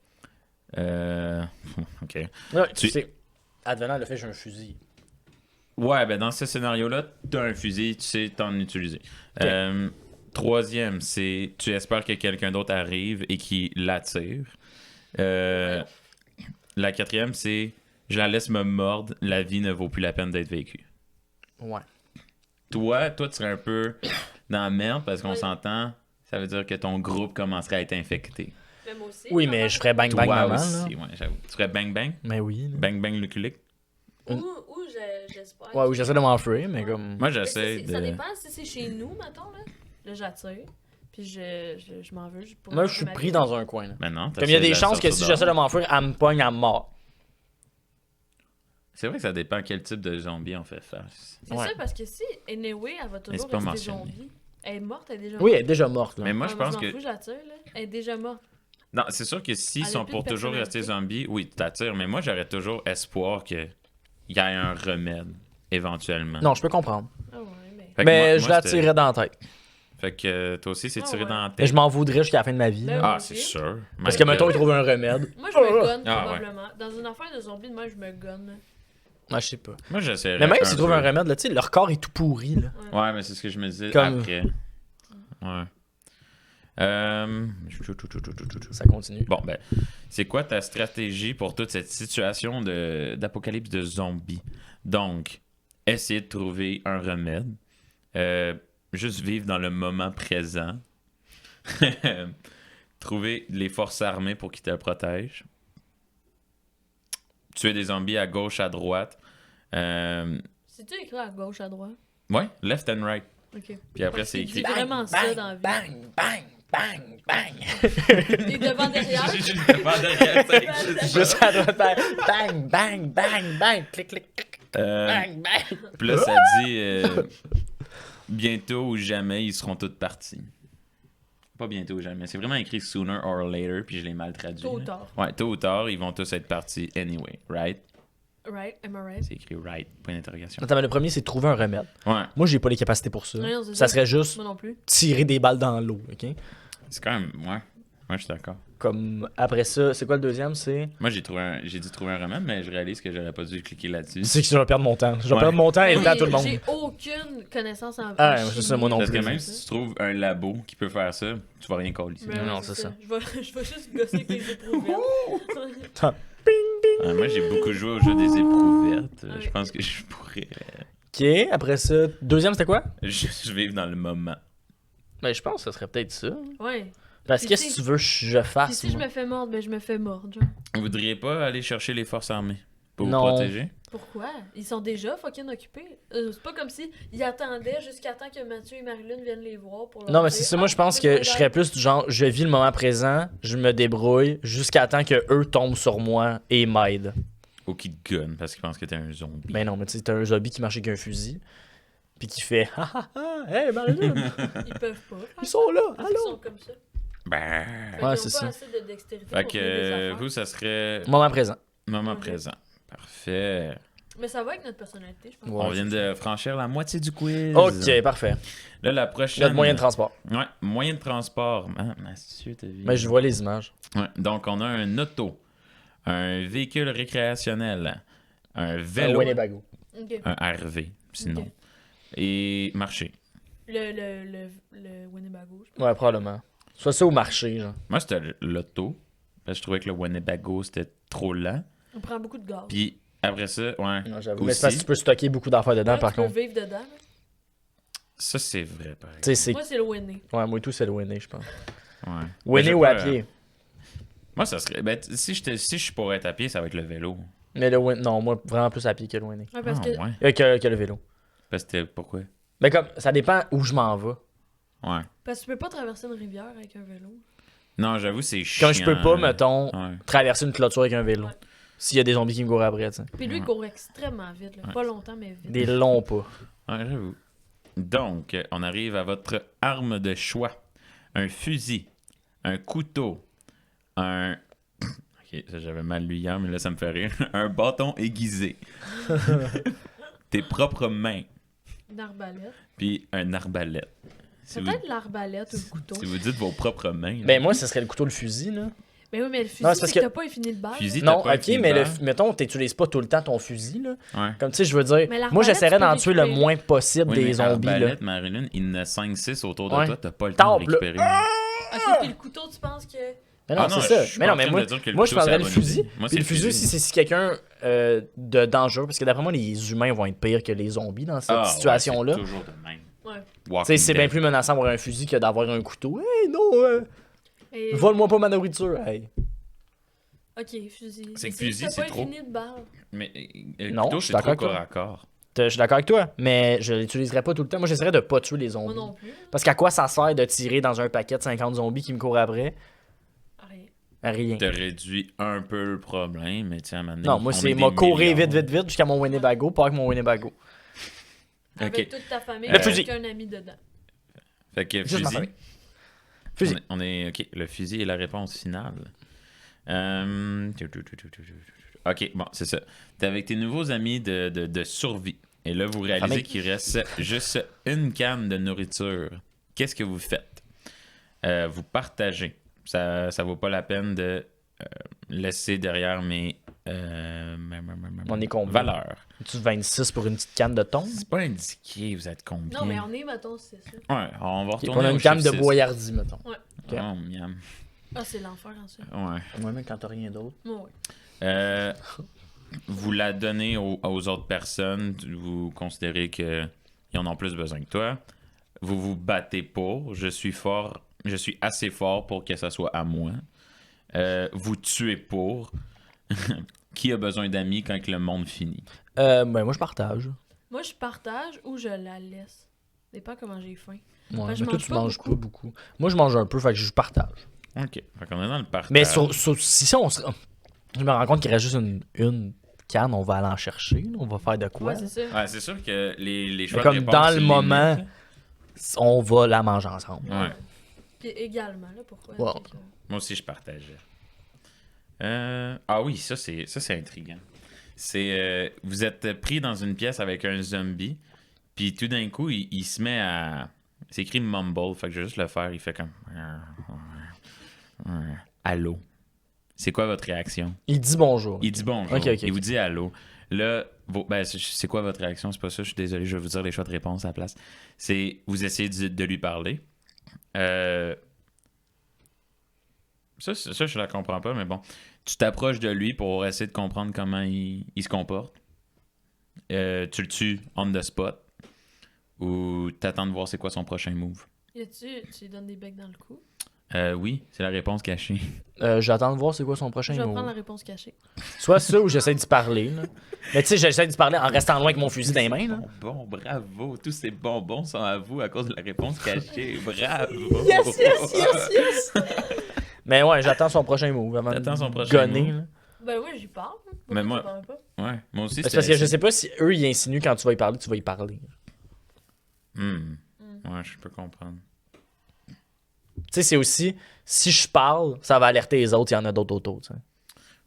OK. Ouais, Tu- tu sais, advenant le fait, j'ai un fusil. Ouais, ben dans ce scénario-là, t'as un fusil, tu sais t'en utiliser. Ok. Troisième, c'est tu espères que quelqu'un d'autre arrive et qui l'attire. La quatrième, c'est je la laisse me mordre, la vie ne vaut plus la peine d'être vécue. Ouais. Toi, tu serais un peu dans la merde parce qu'on Ouais. s'entend, ça veut dire que ton groupe commencerait à être infecté. Mais moi aussi. Oui, mais je ferais bang bang Toi maman, aussi, là. ouais, j'avoue. Tu ferais bang bang? Mais oui. là. Bang bang luculique? Ou j'espère. Ouais, oui, j'essaie de m'enfuir, mais comme. Moi, Mais j'essaie Ça de... dépend si c'est chez nous, mettons. Là j'attire. Puis je m'en veux. Moi, je suis pris dans un coin, là. Ben non, Comme il y a des chances que si j'essaie de m'enfuir, elle me pogne, elle me mord. C'est vrai que ça dépend quel type de zombie on fait face. C'est Ouais. ça, parce que si, anyway, elle va toujours c'est pas rester mentionné. zombie. Elle est morte, elle est déjà Oui, elle morte. est déjà morte, là. Mais moi, je pense m'en que... fous, j'attire, là. Elle est déjà morte. Non, c'est sûr que s'ils Elle a sont plus pour de toujours rester personnalité. zombies, oui, tu t'attires. Mais moi, j'aurais toujours espoir qu'il y ait un remède, éventuellement. Non, je peux comprendre. Ah ouais, mais. Fait que Mais moi- je moi, la c'était- tirerais dans la tête. Fait que toi aussi, c'est Ah tiré ouais. dans la Et tête. je m'en voudrais jusqu'à la fin de ma vie. Ben là. oui. Ah, c'est sûr. Parce que, My mettons, God. ils trouvent un remède. Moi, je me gonne, Ah, ouais. probablement. Dans une affaire de zombie, moi, je me gonne. Moi, je sais pas. Moi, j'essaierais Mais même un s'ils trouvent peu. un remède, là, tu sais, leur corps est tout pourri, là. Ouais, mais c'est ce que je me disais Comme- après. Ouais. Ça continue. Bon, ben, c'est quoi ta stratégie pour toute cette situation d'apocalypse de zombies? Donc, essayer de trouver un remède. Juste vivre dans le moment présent. Trouver les forces armées pour qu'ils te protègent. Tuer des zombies à gauche, à droite. C'est-tu écrit à gauche, à droite? Ouais, left and right. Ok. Puis après, c'est Parce qu'il écrit. dit vraiment ça dans la vie. bang, bang, bang, bang. Et devant derrière. Juste devant derrière, ça existe. Juste à droite, bang, bang, bang, bang, clic, clic, clic, bang, bang. Puis là, ça dit bientôt ou jamais, ils seront tous partis. Pas bientôt ou jamais. C'est vraiment écrit sooner or later, puis je l'ai mal traduit. Tôt ou là. tard. Ouais, tôt ou tard, ils vont tous être partis anyway, right? Right? Am I right? C'est écrit right, point d'interrogation. Attends, mais le premier, c'est de trouver un remède. Ouais, Moi, j'ai pas les capacités pour ça. Non, c'est Ça ça. serait juste Moi non plus. tirer des balles dans l'eau, ok? c'est quand même. Ouais, moi je suis d'accord. Comme après ça, c'est quoi le deuxième? C'est Moi j'ai dû trouver un remède, mais je réalise que j'aurais pas dû cliquer là-dessus. que je vais perdre mon temps. Je vais Ouais. perdre mon temps et le Oui, temps à tout le monde. J'ai aucune connaissance en Ah, chimie. c'est ça, moi non Parce que plus. même si tu trouves un labo qui peut faire ça, tu vas rien coller ici. Mais Non, oui, c'est ça. Je vais juste gosser avec les éprouvettes. Moi j'ai beaucoup joué au jeu des éprouvettes. Ouais. Je pense que je pourrais Ok, après ça, deuxième, c'était quoi? juste vivre dans le moment. Ben, je pense que ce serait peut-être ça. Ouais. Parce Puis que si- si tu veux que je Puis fasse. si je moi. me fais mordre, ben je me fais mordre, genre. Vous voudriez pas aller chercher les forces armées pour vous Non. protéger? Pourquoi? Ils sont déjà fucking occupés. C'est pas comme si ils attendaient jusqu'à temps que Mathieu et Marilyn viennent les voir pour leur Non, mais dire, c'est ça. Moi, je pense c'est que bon, je serais plus du genre, je vis le moment présent, je me débrouille jusqu'à temps que eux tombent sur moi et m'aident. Ou qui te gunne parce qu'ils pensent que t'es un zombie. Ben non, mais tu sais, t'as un zombie qui marche avec un fusil, puis qui fait ha ha ha, hey Marilyn, Ils peuvent pas. ils sont là, Parce qu'ils allô. sont comme ça. Ben. Fait Ouais, qu'ils c'est ont pas ça. assez de dextérité Fait pour que trouver des affaires. vous, ça serait Moment présent. moment Ok. présent. Parfait. Mais ça va avec notre personnalité, je pense. Ouais, On vient de franchir la moitié du quiz. Ok, parfait. Là, la prochaine. Notre moyen de transport. Ouais, moyen de transport. Ah, Mathieu, t'as vu. Mais je vois les images. Ouais, donc, on a un auto, un véhicule récréationnel, un vélo, Winnebago. Ok. un RV, sinon, Ok. et marché. Le Winnebago, je pense. Ouais, probablement. Soit ça au marché, genre. Moi, c'était l'auto, parce que je trouvais que le Winnebago, c'était trop lent. On prend beaucoup de gaz. Puis, après ça, ouais, Non, j'avoue. Mais c'est parce que aussi, tu peux stocker beaucoup d'affaires dedans, Ouais, par tu peux contre. vivre dedans. là. ça, c'est vrai, par Tu sais, exemple. c'est. Moi, c'est le Winnie. Ouais, moi et tout, c'est le Winnie, je pense. Ouais. Winnie Mais ou à j'ai pas, pied. Moi, ça serait... Ben, si je suis pour être à pied, ça va être le vélo. Mais le Winnie. Non, moi, vraiment plus à pied que le Winnie. Ouais, parce Ah, que ouais. Que le vélo. Parce que pourquoi? Mais comme, ça dépend où je m'en vais. Ouais. Parce que tu peux pas traverser une rivière avec un vélo. Non, j'avoue, c'est chiant. Comme je peux pas, là. mettons, Ouais. traverser une clôture avec un vélo. Ouais. S'il y a des zombies qui me courent après, tu sais. Puis lui, il Ouais. court extrêmement vite. Là. Ouais. Pas longtemps, mais vite. Des longs pas. Ouais, j'avoue. Donc, on arrive à votre arme de choix. Un fusil, un couteau, un... Ok, ça j'avais mal lu hier, mais là ça me fait rire. Un bâton aiguisé. Tes propres mains, Une arbalète. puis un arbalète. Si vous, Peut-être l'arbalète ou le couteau. si vous dites vos propres mains. là. Ben moi, ce serait le couteau, le fusil, là. Mais oui, mais le fusil, Non, c'est parce c'est que que- t'as pas infini de balles. Fusil, Non, t'as pas ok, fini mais de le, balle. mettons, t'utilises pas tout le temps ton fusil, là. Ouais. Comme tu sais, je veux dire, Mais l'arbalète, moi j'essaierais tu peux d'en tuer le récupérer. moins possible Oui, des mais zombies, là. arbalète, Marilyn, il y en a 5-6 autour de Ouais. toi, t'as pas le temps de Tape, là. récupérer. Ok, puis le couteau, tu penses que. Mais non, Ah c'est je ça. suis Mais pas non, en mais train moi, de dire que le moi je couteau, c'est prendrais la le bonne fusil. idée. Moi, Puis le c'est fusil aussi, c'est si quelqu'un de dangereux, parce que d'après moi, les humains vont être pires que les zombies dans cette Ah, ouais, situation-là. c'est toujours de même. Ouais. Tu Walking sais, c'est bien Dead. plus menaçant d'avoir un fusil que d'avoir un couteau. Hey, non, Et- vole-moi pas ma nourriture. Hey. Ok, fusil. C'est que Mais fusil, t'as c'est pas trop. infini de balles. Mais le Non, couteau, je suis c'est d'accord trop avec corps toi. à corps. Je suis d'accord avec toi, mais je l'utiliserai pas tout le temps. Moi, j'essaierais de pas tuer les Moi zombies. non plus. Parce qu'à quoi ça sert de tirer dans un paquet de 50 zombies qui me courent après? Rien. À rien. T'as réduit un peu le problème, mais tiens, maintenant. Non, moi, c'est m'a courir vite jusqu'à mon Winnebago, pas avec mon Winnebago. Avec Ok. toute ta famille, Le fusil. avec un ami dedans. Fait que Juste ma fusil. famille. Fusil. On est. Ok, le fusil est la réponse finale. Ok, bon, c'est ça. T'es avec tes nouveaux amis de survie. Et là, vous réalisez Famille. qu'il reste juste une canne de nourriture. Qu'est-ce que vous faites? Vous partagez. Ça vaut pas la peine de laisser derrière mes On est combien? valeurs. Tu 26 pour une petite canne de thon? C'est pas indiqué, vous êtes combien? Non, mais on est, mettons, c'est ça. Ouais, on va Ok, retourner on a au une canne de chiffre 6. boyardie, mettons. Ouais. Ok. Oh, miam. Ah, c'est l'enfer en ça. Ouais. Moi, même quand t'as rien d'autre. Ouais. Vous la donnez aux autres personnes, vous considérez qu'ils en ont plus besoin que toi. Vous vous battez pour. Je suis assez fort pour que ça soit à moi. Vous tuez pour. Qui a besoin d'amis quand que le monde finit? Ben, moi, je partage. Moi, je partage ou je la laisse. Dépend comment j'ai faim. Ouais, Ben, je mais toi, mange tu pas manges beaucoup. pas beaucoup. Moi, je mange un peu, fait que je partage. Ok. Fait qu'on est dans le partage. Mais si on se... Je me rends compte qu'il reste juste une canne, on va aller en chercher. Là, on va faire de quoi. Ouais, c'est ça. Ouais, c'est sûr que les choix comme de réponse, dans le c'est moment, limite, on va la manger ensemble. là. Ouais. Puis également, là, pourquoi? Ouais. Fait que- Moi aussi, je partageais. Ah oui, ça c'est intriguant. C'est vous êtes pris dans une pièce avec un zombie, puis tout d'un coup, il se met à. C'est écrit mumble, fait que je vais juste le faire. Il fait comme. Allô. C'est quoi votre réaction? Il dit bonjour. Il dit bonjour. Ok, ok, Il ok. vous dit allô. Là, c'est quoi votre réaction? C'est pas ça, je suis désolé, je vais vous dire les choix de réponse à la place. C'est vous essayez de lui parler. Ça, je la comprends pas, mais bon. Tu t'approches de lui pour essayer de comprendre comment il se comporte. Tu le tues on the spot. Ou t'attends de voir c'est quoi son prochain move. Tu lui donnes des becs dans le cou? Oui, c'est la réponse cachée. J'attends de voir c'est quoi son prochain Je vais mot. prendre la réponse cachée. Soit ça ou j'essaie d'y parler. Là. Mais tu sais, j'essaie d'y parler en restant loin avec mon fusil dans les mains. Là. Bon, bravo. Tous ces bonbons sont à vous à cause de la réponse cachée. Bravo. Yes! Mais ouais, j'attends son prochain move avant T'attends son de prochain gonner. move. Là. Ben oui, j'y parle. Pourquoi Mais tu moi- parles pas? Ouais, moi aussi, C'est parce que je sais pas si eux ils insinuent quand tu vas y parler, tu vas y parler. Ouais, je peux comprendre. Tu sais, c'est aussi, si je parle, ça va alerter les autres, il y en a d'autres autour. Tu sais.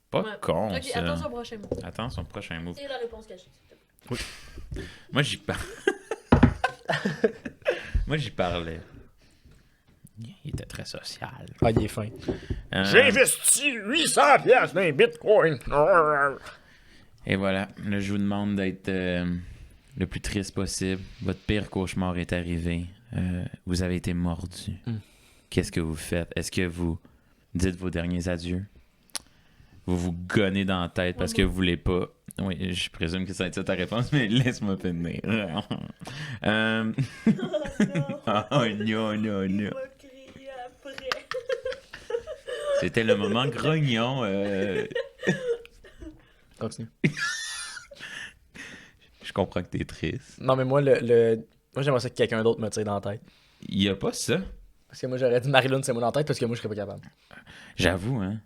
Pas Ouais. con, Ok, ça. attends son prochain mot. Attends son prochain move. Et la réponse cachée. s'il te plaît. Moi, j'y parle. Moi, j'y parlais. Il était très social. Ah, il est fin. Euh, investi 800 pièces dans un bitcoin. Et voilà, là, je vous demande d'être le plus triste possible. Votre pire cauchemar est arrivé. Vous avez été mordu. Qu'est-ce que vous faites? Est-ce que vous dites vos derniers adieux? Vous vous gonnez dans la tête parce que vous voulez pas... Oui, je présume que ça va être ça ta réponse, mais laisse-moi finir. Oh non, non, non. va crier après. C'était le moment grognon. Continue. Je comprends que t'es triste. Non, mais moi, moi j'aimerais ça que quelqu'un d'autre me tire dans la tête. Il y a pas ça. Parce que moi, j'aurais dit Marilyn, c'est moi dans la tête parce que moi, je serais pas capable. J'avoue, hein.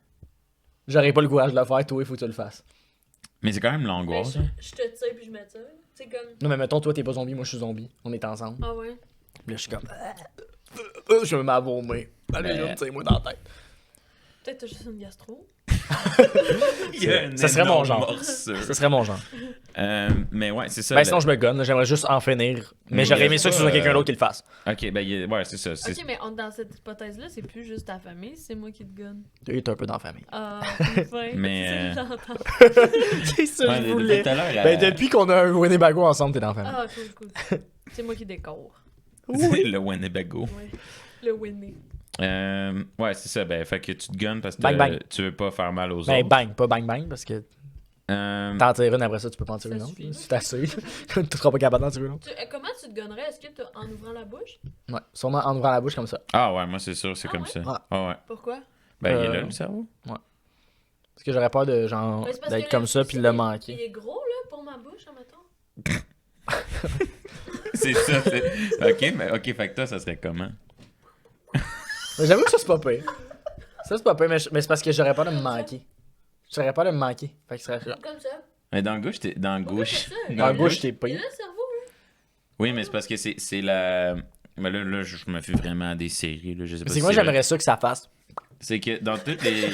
J'aurais pas le courage de le faire, toi, il faut que tu le fasses. Mais c'est quand même Ben, l'angoisse. hein. je te tire puis je me tire. C'est comme. Non, mais mettons, toi, t'es pas zombie, moi, je suis zombie. On est ensemble. Ah ouais? Puis là, je suis comme. Je me mets à vomir. Marilyn, Mais- tire-moi dans la tête. Peut-être t'as juste une gastro. Il y a un Ça serait mon énorme genre. morceau. Ce serait mon genre. Mais ouais, c'est ça. Ben, sinon, je me gonne. J'aimerais juste en finir. Mais Mais j'aurais aimé y a ça que ce pas, soit quelqu'un d'autre qui le fasse. Ok, ben ouais, c'est ça. c'est- Ok, mais dans cette hypothèse-là, c'est plus juste ta famille, c'est moi qui te gonne. Tu es un peu dans la famille. Ah, enfin. Mais, C'est ça que j'entends. C'est ça, Ouais, je depuis voulais. tout à l'heure, Ben, depuis qu'on a un Winnebago ensemble, t'es dans la famille. Ah, cool. C'est moi qui décore. le Winnebago. Ouais. Le winner. Ouais, c'est ça. Ben, fait que tu te gonnes parce que Bang, bang. tu veux pas faire mal aux Ben, autres. bang, pas bang bang, parce que t'en tires une après ça, tu peux pas en tirer une Ça autre. suffit. C'est assez. Tu seras pas capable d'en tirer une autre. Comment tu te gonnerais? Est-ce que t'as en ouvrant la bouche? Ouais, sûrement en ouvrant la bouche comme ça. Ah ouais, moi c'est sûr, c'est Ah comme ouais? ça. Ah. Ah ouais. Pourquoi? Ben, il est là, Euh, le cerveau. Parce que j'aurais peur de, genre, Ben, c'est parce d'être que comme le ça fusil, puis de le Il manquer. est gros, là, pour ma bouche, admettons. C'est ça, c'est. Ok, fait que toi, ça serait comment? Mais j'avoue que ça, c'est pas pire. Ça, c'est pas pire, mais c'est parce que j'aurais peur de me manquer. J'aurais peur de me manquer. Fait que ce serait. Comme ça. Mais dans la gauche, t'es. Dans la Pourquoi gauche. c'est ça? Dans la bouche, t'es Il est pire. là, le cerveau, là. Oui, mais c'est parce que c'est la. Mais là, je me fie vraiment à des séries. Là, je sais pas C'est si que moi, c'est vrai. j'aimerais ça que ça fasse. C'est que dans toutes les.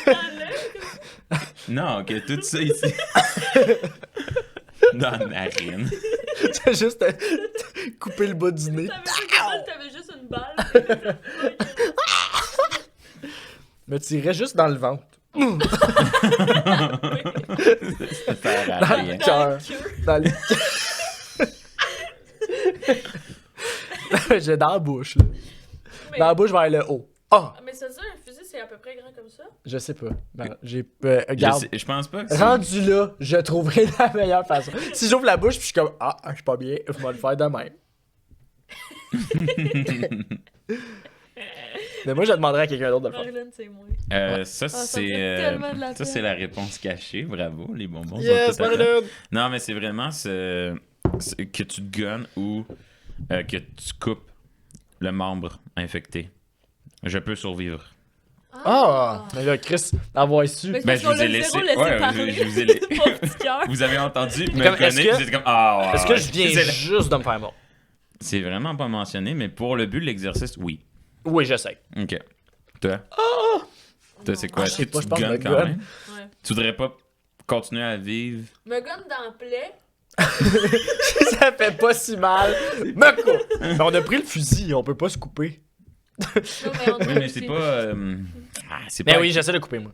Dans l'œil, Non, que tout ça ici. Dans la narine. C'est juste couper le bas du nez. T'avais juste une balle. Mais tu irais juste dans le ventre. Ça sert à Dans rien. le cœur. Dans le. J'ai dans la bouche, là. Dans la bouche vers le haut. Ah! Mais c'est ça, un fusil, c'est à peu près grand comme ça. Je sais pas. Ben, j'ai. Je Regarde. sais- je pense pas que c'est. Rendu là, je trouverai la meilleure façon. Si j'ouvre la bouche puis je suis comme ah, je suis pas bien, je vais le faire de même. Mais moi, je demanderais à quelqu'un d'autre de le faire. Marilyn, c'est moi. Ça, ça c'est. fait tellement de la Ça, peine. c'est la réponse cachée. Bravo, les bonbons. sont Yes, tout à fait- Marilyn! Non, mais c'est vraiment que tu te gonnes ou que tu coupes le membre infecté. Je peux survivre. Ah! Mais là, Chris, avoir su. Mais Ben, c'est parce qu'on l'a zéro laissé parler. je vous ai Mon petit cœur. Vous avez entendu me Comme, est-ce connaître, que- vous êtes comme ah. Est-ce que je viens c'est- juste de me faire mort? C'est vraiment pas mentionné, mais pour le but de l'exercice, oui. Oui, j'essaie. Ok. Toi? Toi, c'est quoi? Ah, Est-ce je sais que pas, tu je te pense que gonnes je quand me gonne. même? Ouais. Tu voudrais pas continuer à vivre? Me gonne dans le plaie. Ça fait pas si mal. Me coupe! Mais on a pris le fusil, on peut pas se couper. Non, mais on Oui, mais c'est pas. C'est pas. Mais oui, j'essaie de couper, moi.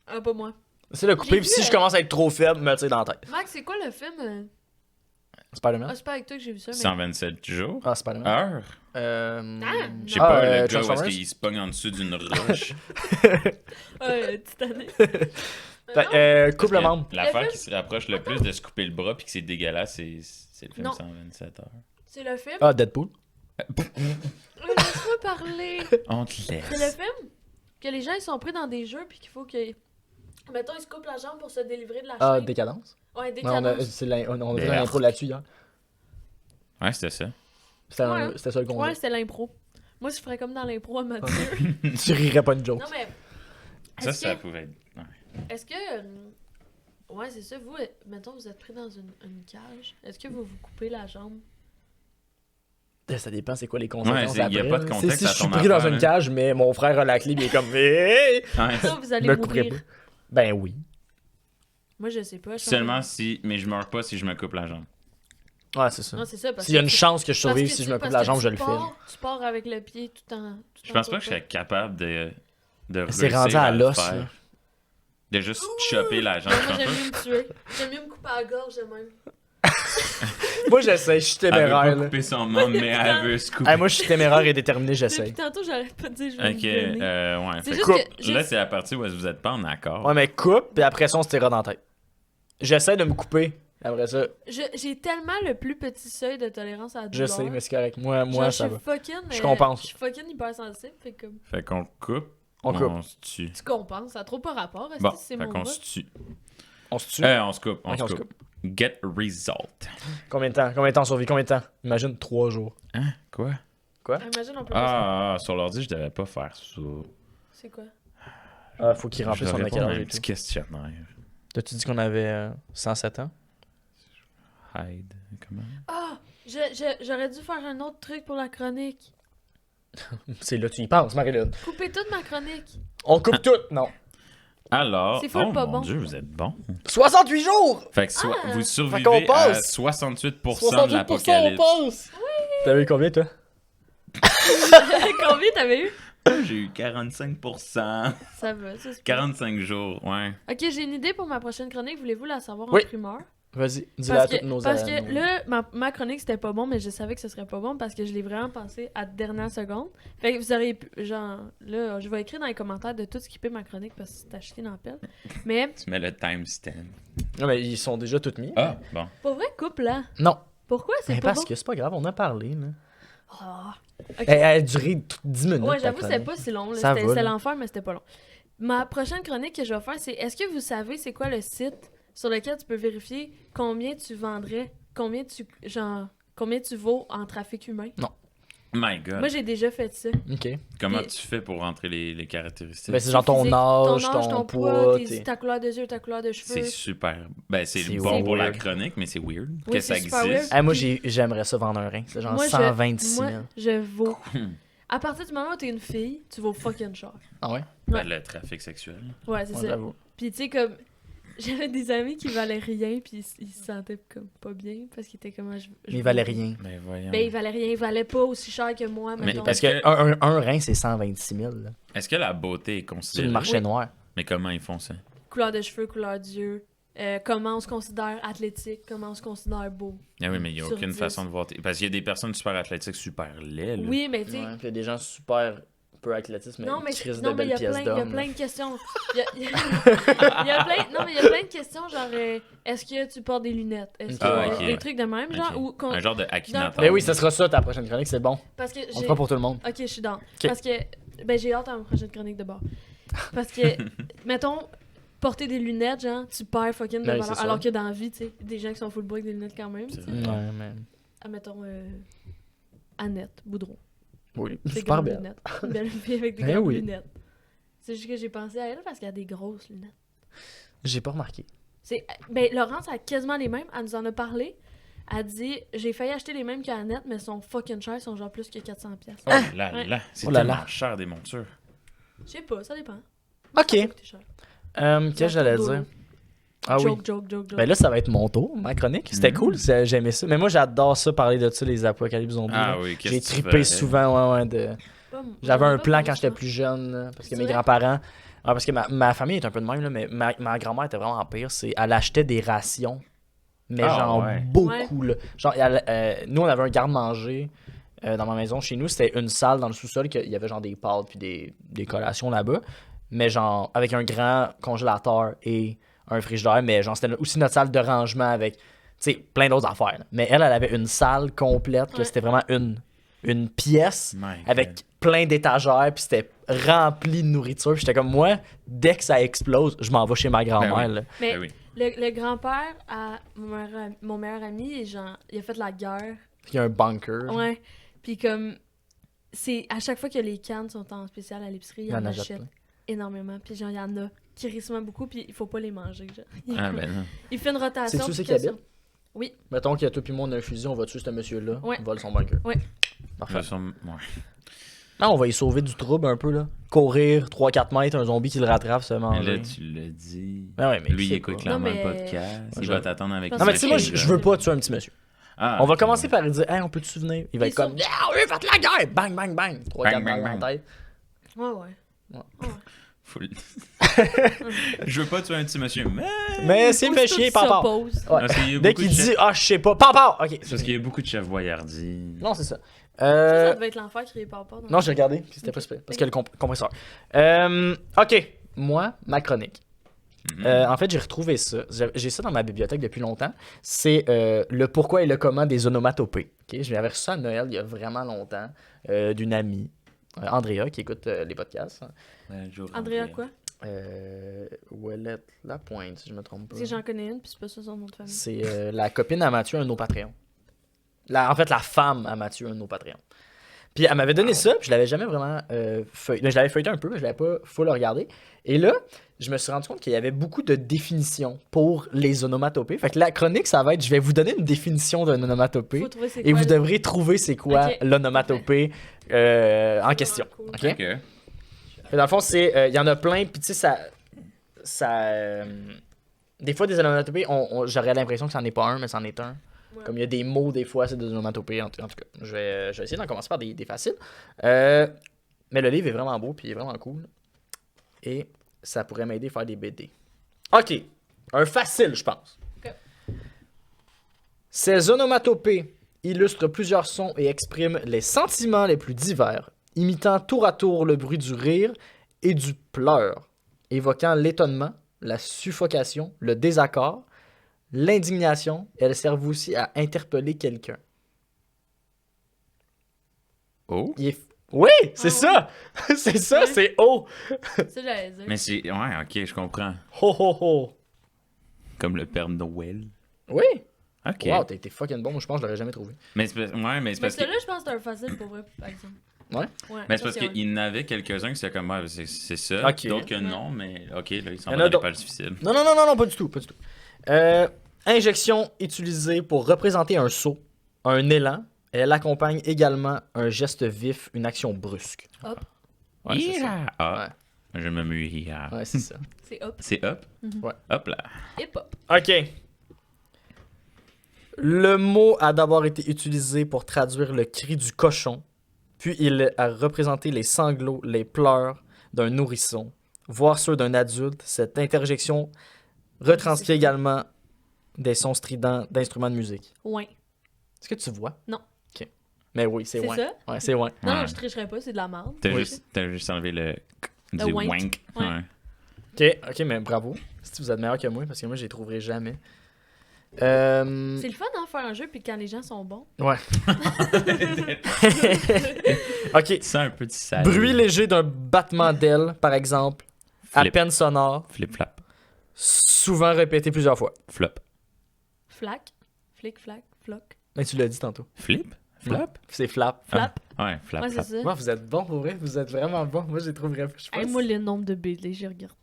Ah, pas moi. J'essaie de couper, J'ai puis vu, si je commence à être trop faible, me tire dans la tête. Max, c'est quoi le film? Spider-Man? Ah, c'est pas avec toi que j'ai vu ça, mais. 127 jours? Ah, Spider-Man. Heure? Ah, Je sais Ah, pas, le gars où est-ce Transformers? qu'il se pogne en dessous d'une roche. Titanic. Coupe le Parce que membre. L'affaire Le qui se rapproche le plus de se couper le bras puis que c'est dégueulasse, c'est le film Non. 127 heures. C'est le film? Ah, Deadpool. Laisse-moi parler. On te C'est le laisse. film que les gens ils sont pris dans des jeux puis qu'il faut que. Mettons, ils se coupent la jambe pour se délivrer de la Ah, chaîne. Décadence. Ouais, Ouais, on a, décadence. on a fait Merde. un intro là-dessus hier. Ouais, c'était ça. Ouais. C'était ça le Ouais, concept. c'était l'impro. Moi, je ferais comme dans l'impro à Mathieu. Tu rirais pas une joke. Non, mais. Ça, Est-ce ça que. pouvait être. Ouais. Est-ce que. Ouais, c'est ça. Vous, mettons, vous êtes pris dans une cage. Est-ce que vous vous coupez la jambe? Ça dépend, c'est quoi les conséquences Ouais, y a après, pas de là. contexte Si à je suis ton pris dans affaire, une là. cage, mais mon frère a la clé, il est comme hey! Ouais. Non, vous allez Me couperais mourir. pas. Ben oui. Moi, je sais pas. je pense Seulement si. Mais je meurs pas si je me coupe la jambe. Ouais, c'est ça. Non, c'est ça. Parce S'il y a que une tu- chance que je parce survive que si je tu- me coupe parce la que jambe, tu je le fais. pars- Tu pars avec le pied tout en. Je pense pas que je serais capable de C'est réussir rendu à le l'os, faire. là. De juste chopper la jambe. Non, moi, Je j'aime pense mieux me tuer. J'aime mieux me couper à la gorge de même. Moi, j'essaie, je suis pas. Elle veut téméraire, pas là. couper son membre, mais elle veut se couper. Hey, moi, je suis téméraire et déterminé, Depuis j'essaie. tantôt, j'arrête pas de dire je vais Ok, me donner. ouais. C'est fait juste coupe. que. Là, c'est la partie où vous êtes pas en accord. Ouais, mais coupe, puis après ça, on se tirera dans la tête. J'essaie de me couper. Après ça, J'ai tellement le plus petit seuil de tolérance à la je douleur. sais, mais c'est correct. Moi, Genre, ça je va. suis fucking. Je compense. Je suis fucking hypersensible. Fait comme. Fait qu'on coupe, On coupe. on se tue. Tu compenses, ça a trop pas rapport. Est-ce Bon, que c'est fait mon qu'on bras? se tue. On se tue. On se coupe, on Ok, se coupe. Get result. Combien de temps? Combien de temps on survit? Combien de temps? Imagine 3 jours. Hein? Quoi? Imagine, on peut pas. Sur l'ordi, je devais pas faire ça. C'est quoi? Ah, faut qu'il Je remplisse dois son répondre à décalage un et petit tout. questionnaire. T'as-tu dit qu'on avait 107 ans? Hide. Comment? Ah! J'aurais dû faire un autre truc pour la chronique. C'est là que tu y penses, Marie-Lune. Couper toute ma chronique. On coupe tout? Non. Alors, C'est full oh pas mon bon. Dieu, vous êtes bon. 68 jours! Fait que Ah! vous survivez qu'on à passe. 68% de l'apocalypse. passe! T'as eu combien, toi? Combien t'avais eu? J'ai eu 45%. Ça va, ça c'est 45 jours, ouais. Ok, j'ai une idée pour ma prochaine chronique. Voulez-vous la savoir en Oui. primeur? Vas-y, dis-la à Parce toutes nos que, parce nos- que là, ma chronique c'était pas bon, mais je savais que ce serait pas bon parce que je l'ai vraiment pensé à la dernière seconde. Fait que vous auriez pu, genre, là, je vais écrire dans les commentaires de tout skipper ma chronique parce que c'est acheté dans la pelle. Mais, Tu mets le timestamp. Non, mais ils sont déjà tous mis. Ah, bon. pour vrai, couple là. Non. Pourquoi c'est Mais pas parce bon? que c'est pas grave, on a parlé, là. Ah. Ok. Elle a duré 10 minutes. Ouais, ta j'avoue, c'était chronique. pas si long. là. Ça va, C'était là. l'enfer, mais c'était pas long. Ma prochaine chronique que je vais faire, c'est est-ce que vous savez c'est quoi le site sur lequel tu peux vérifier combien tu vendrais, combien tu vaux en trafic humain? My God. Moi, j'ai déjà fait ça. Ok. Comment Puis- tu fais pour rentrer les caractéristiques? Ben, c'est genre ton Physique, âge, ton poids. ta couleur de yeux, ta couleur de cheveux. C'est super. Ben, c'est C'est bon pour la weird. chronique, mais c'est weird Oui, que c'est ça super existe. Hey, moi, j'aimerais ça vendre un rein. C'est genre 126 000. Moi, je vaux. À partir du moment où t'es une fille, tu vaux fucking cher. Ah ouais? Ben, le trafic sexuel. Ouais, c'est Ouais, ça. j'avoue. Puis tu sais, comme. J'avais des amis qui valaient rien, puis ils se sentaient comme pas bien, parce qu'ils étaient comme. Mais il valait rien. Ben, voyons. Ben, ils valaient rien, ils valaient pas aussi cher que moi, Mais mettons. Parce Est-ce que un rein, c'est 126 000. là. Est-ce que la beauté est C'est considérée? le marché Oui. noir. Mais comment ils font ça? Couleur de cheveux, couleur d'yeux, comment on se considère athlétique, comment on se considère beau. Ah oui, mais il n'y a Sur aucune 10. façon de voir. Parce qu'il y a des personnes super athlétiques, super laides. là. Oui, mais tu sais. Ouais, puis il y a des gens super peu athlétistes, mais Non, mais qui risquent non, de mais il y belles a pièces plein, il y a d'hommes. plein de questions. Il y a plein, non, mais il y a plein de questions, genre, est-ce que tu portes des lunettes? Est-ce que Ah, ok. des trucs de même, genre, Ok. ou qu'on- Un genre de Akhenaton. Mais oui, ça sera ça ta prochaine chronique, c'est bon. parce que On le j'ai, fera pour tout le monde. ok, je suis dans, parce que, ben j'ai hâte à ma prochaine chronique de bord, parce que, mettons, porter des lunettes, genre, tu perds fucking de Ben oui, valeur, c'est ça. alors que dans la vie, tu sais, des gens qui sont full boy avec des lunettes quand même, tu sais. Ouais, mais. Admettons, Annette Boudreau. Oui, Des super grandes belle. lunettes. Une belle fille avec des Ben grandes oui. lunettes. C'est juste que j'ai pensé à elle parce qu'elle a des grosses lunettes. J'ai pas remarqué. Ben, Laurence a quasiment les mêmes. Elle nous en a parlé. Elle dit j'ai failli acheter les mêmes qu'Annette, mais elles sont fucking chères, elles sont genre plus que 400$. Oh là Ouais. là, c'est Oh là tellement là. cher des montures. Je sais pas, ça dépend. Ok. Ça va coûter cher. Qu'est-ce que j'allais Genre, dire? Ah oui. Joke. Ben là, ça va être mon tour, ma chronique. C'était cool, j'aimais ça. Mais moi, j'adore ça, parler de ça, les apocalypses zombies. Ah là. oui, qu'est-ce J'ai que tu trippé ferais? souvent, ouais, de... Pas- J'avais j'en ai un pas plan plus, quand j'étais moi. plus jeune, là, parce que C'est mes vrai? grands-parents... Ah, parce que ma famille est un peu de même, là, mais ma grand-mère était vraiment pire. Elle achetait des rations, mais Ah, genre ouais. beaucoup. Là. Genre, nous, on avait un garde-manger dans ma maison. Chez nous, c'était une salle dans le sous-sol, il y avait genre des pâtes puis des collations là-bas. Mais genre, avec un grand congélateur et un frigidaire. Mais genre, c'était aussi notre salle de rangement avec, tu sais, plein d'autres affaires. Là. Mais elle avait une salle complète, que Ouais. c'était vraiment une pièce My God. avec plein d'étagères, puis c'était rempli de nourriture. Puis j'étais comme, moi, dès que ça explose, je m'en vais chez ma grand-mère. Ben oui. là. Mais Ben oui. le grand-père à mon meilleur ami, genre, il a fait la guerre. Il y a un bunker. Ouais. Puis comme, c'est à chaque fois que les cannes sont en spécial à l'épicerie, il Il en en achète achète plein. énormément. Puis genre, il y en a crissement beaucoup, puis il faut pas les manger. Genre. Il, Ah ben non. il fait une rotation. C'est-tu puis c'est que qu'il ça- habite? Oui. Mettons qu'il y a toi puis moi, on a un fusil, on va tuer ce monsieur-là. Ouais. On vole son bunker. Ouais. Parfait. Ouais. Non, on va y sauver du trouble un peu, là. Courir 3-4 mètres, un zombie qui le rattrape, se Mais manger. là, tu l'as dit. Ben ouais, mais Lui, il il sait écoute pas. clairement Non, mais- le podcast. Il je- va t'attendre avec Non, Non, mais tu sais, moi, Ok, je veux pas tuer un petit monsieur. Ah, On va ok. commencer par lui dire, hey, on peut te souvenir. Il va être Ils comme, sont- yeah, oui, faites la guerre! Bang, bang, bang! 3-4 Bang, bang, balles en bang. tête. Ouais. Faut le- Je veux pas tuer un petit monsieur, mais. Mais s'il me fait chier, papa. S'oppose. Ouais. Parce qu'il y a Dès beaucoup qu'il de dit, chefs- ah, je sais pas, papa! Ok. C'est parce qu'il y a beaucoup de chefs voyardis. Non, c'est ça. Ça devait être l'enfer qui répare pas. Non, j'ai regardé, puis c'était pas super. Parce qu'il y a le compresseur. Ok, moi, ma chronique. En fait, j'ai retrouvé ça. J'ai ça dans ma bibliothèque depuis longtemps. C'est le pourquoi et le comment des onomatopées. Ok, je l'avais reçu ça à Noël il y a vraiment longtemps d'une amie, Andrea, qui écoute les podcasts. Andrea, quoi? Ouellette Lapointe, si je me trompe pas. Parce que j'en connais une, puis c'est pas ça son nom de famille. C'est la copine à Mathieu, un de nos Patreons. En fait, la femme à Mathieu, un de nos Patreons. Puis elle m'avait donné ça, puis je l'avais jamais vraiment feuilleté. Je l'avais feuilleté un peu, mais je l'avais pas full regardé. Et là, je me suis rendu compte qu'il y avait beaucoup de définitions pour les onomatopées. Fait que la chronique, ça va être, je vais vous donner une définition d'un onomatopée. Faut trouver c'est Et quoi. vous devrez trouver c'est quoi Ok. l'onomatopée en question. Cool. Ok? Ok. Fait dans le fond, c'est il y en a plein, puis tu sais, des fois, des onomatopées, j'aurais l'impression que c'en est pas un, mais c'en est un. Ouais. Comme il y a des mots, des fois, c'est des onomatopées. En tout cas, je vais essayer d'en commencer par des faciles. Mais le livre est vraiment beau, puis il est vraiment cool. Et ça pourrait m'aider à faire des BD. Ok, un facile, je pense. Ok. Ces onomatopées illustrent plusieurs sons et expriment les sentiments les plus divers, imitant tour à tour le bruit du rire et du pleur, évoquant l'étonnement, la suffocation, le désaccord, l'indignation. Elles servent aussi à interpeller quelqu'un. Oh. Oui, c'est Ah ça! C'est ça, Ouais. c'est oh! Ça, j'allais dire. Mais c'est. Ouais, ok, je comprends. Ho ho ho! Comme le Père Noël. Oui! Ok. Wow, t'as été fucking bon, je pense que je l'aurais jamais trouvé. Mais c'est ouais, mais c'est Mais parce que. celui-là, je pense que c'est un facile pour vrai, par exemple. Ouais? Mais c'est parce ça, qu'il y en avait quelques-uns qui c'était comme, ouais, c'est ça. Ok. D'autres que non, mais ok, là, ils Il y sont en a pas dans les d'autres. pages difficiles. Non, pas du tout, pas du tout. Injection utilisée pour représenter un saut, un élan. Elle accompagne également un geste vif, une action brusque. Hop. Ouais, c'est ça. Hiya! Ah, je me mue hiya. Ouais, c'est ça. C'est hop. C'est hop? Ouais. Hop là. Hip hop. OK. Le mot a d'abord été utilisé pour traduire le cri du cochon, puis il a représenté les sanglots, les pleurs d'un nourrisson, voire ceux d'un adulte. Cette interjection retranscrit également des sons stridents d'instruments de musique. Ouais. Est-ce que tu vois? Non. OK. Mais oui, c'est C'est ouais. ça? Ouais, c'est ouais. Non, Ouais. non, je tricherais pas, c'est de la merde. T'as Oui. juste enlevé le Le du wank. wank. Ouais. OK, mais bravo. Si vous êtes meilleur que moi, parce que moi, je les trouverai jamais. C'est le fun d'en faire un jeu, puis quand les gens sont bons. Ouais. OK. C'est un petit sale. Bruit léger d'un battement d'aile, par exemple. À Flip. peine sonore. Flip-flap. Souvent répété plusieurs fois. Flop. Flac. Flic, flac, floc. Mais tu l'as dit tantôt. Flip? Flap? C'est flap. Flap. Ah, ouais, flap, Ouais, c'est flap. ça. Moi, vous êtes bon pour vrai. Vous êtes vraiment bon. Moi, j'ai trouvé. Je sais pas Hey, si- moi, le nombre de BD, j'ai regardé.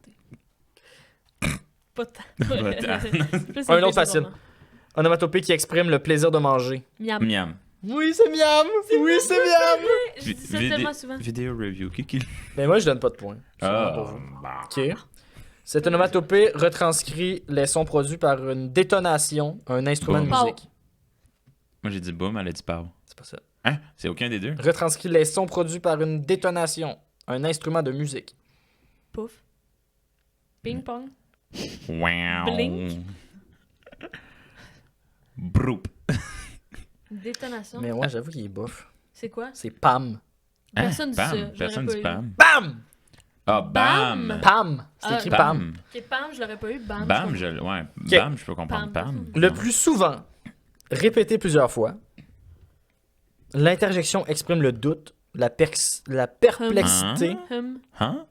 Pas tant. Pas tant. Plus c'est Un autre BD facile. romans. Onomatopée qui exprime le plaisir de manger. Miam. Miam. Oui, c'est miam. Oui, c'est miam. Je dis ça Vidé- tellement souvent. Vidéo review. Qui? Mais moi, je donne pas de points. C'est vraiment Ah, pour vous. bah. OK. Cette onomatopée retranscrit les sons produits par une détonation, un instrument de Boom. musique. Moi, j'ai dit boom, elle a dit pow. C'est pas ça. Hein? C'est aucun des deux? Retranscrit les sons produits par une détonation, un instrument de musique. Pouf. Ping pong. Wow. Blink. Broup. Détonation. Mais ouais, j'avoue qu'il est bof. C'est quoi? C'est Pam. Personne dit Pam. ça. Personne J'aurais dit pas eu. Pam. Bam! Ah, Bam. bam! Pam! C'est Ah, écrit Bam. Pam. Ok, Pam, je l'aurais pas eu. Bam. Bam, je ouais. Bam, je peux comprendre. Pam. Pam. Le plus souvent, répété plusieurs fois, l'interjection exprime le doute, la perplexité, Hum. Hein?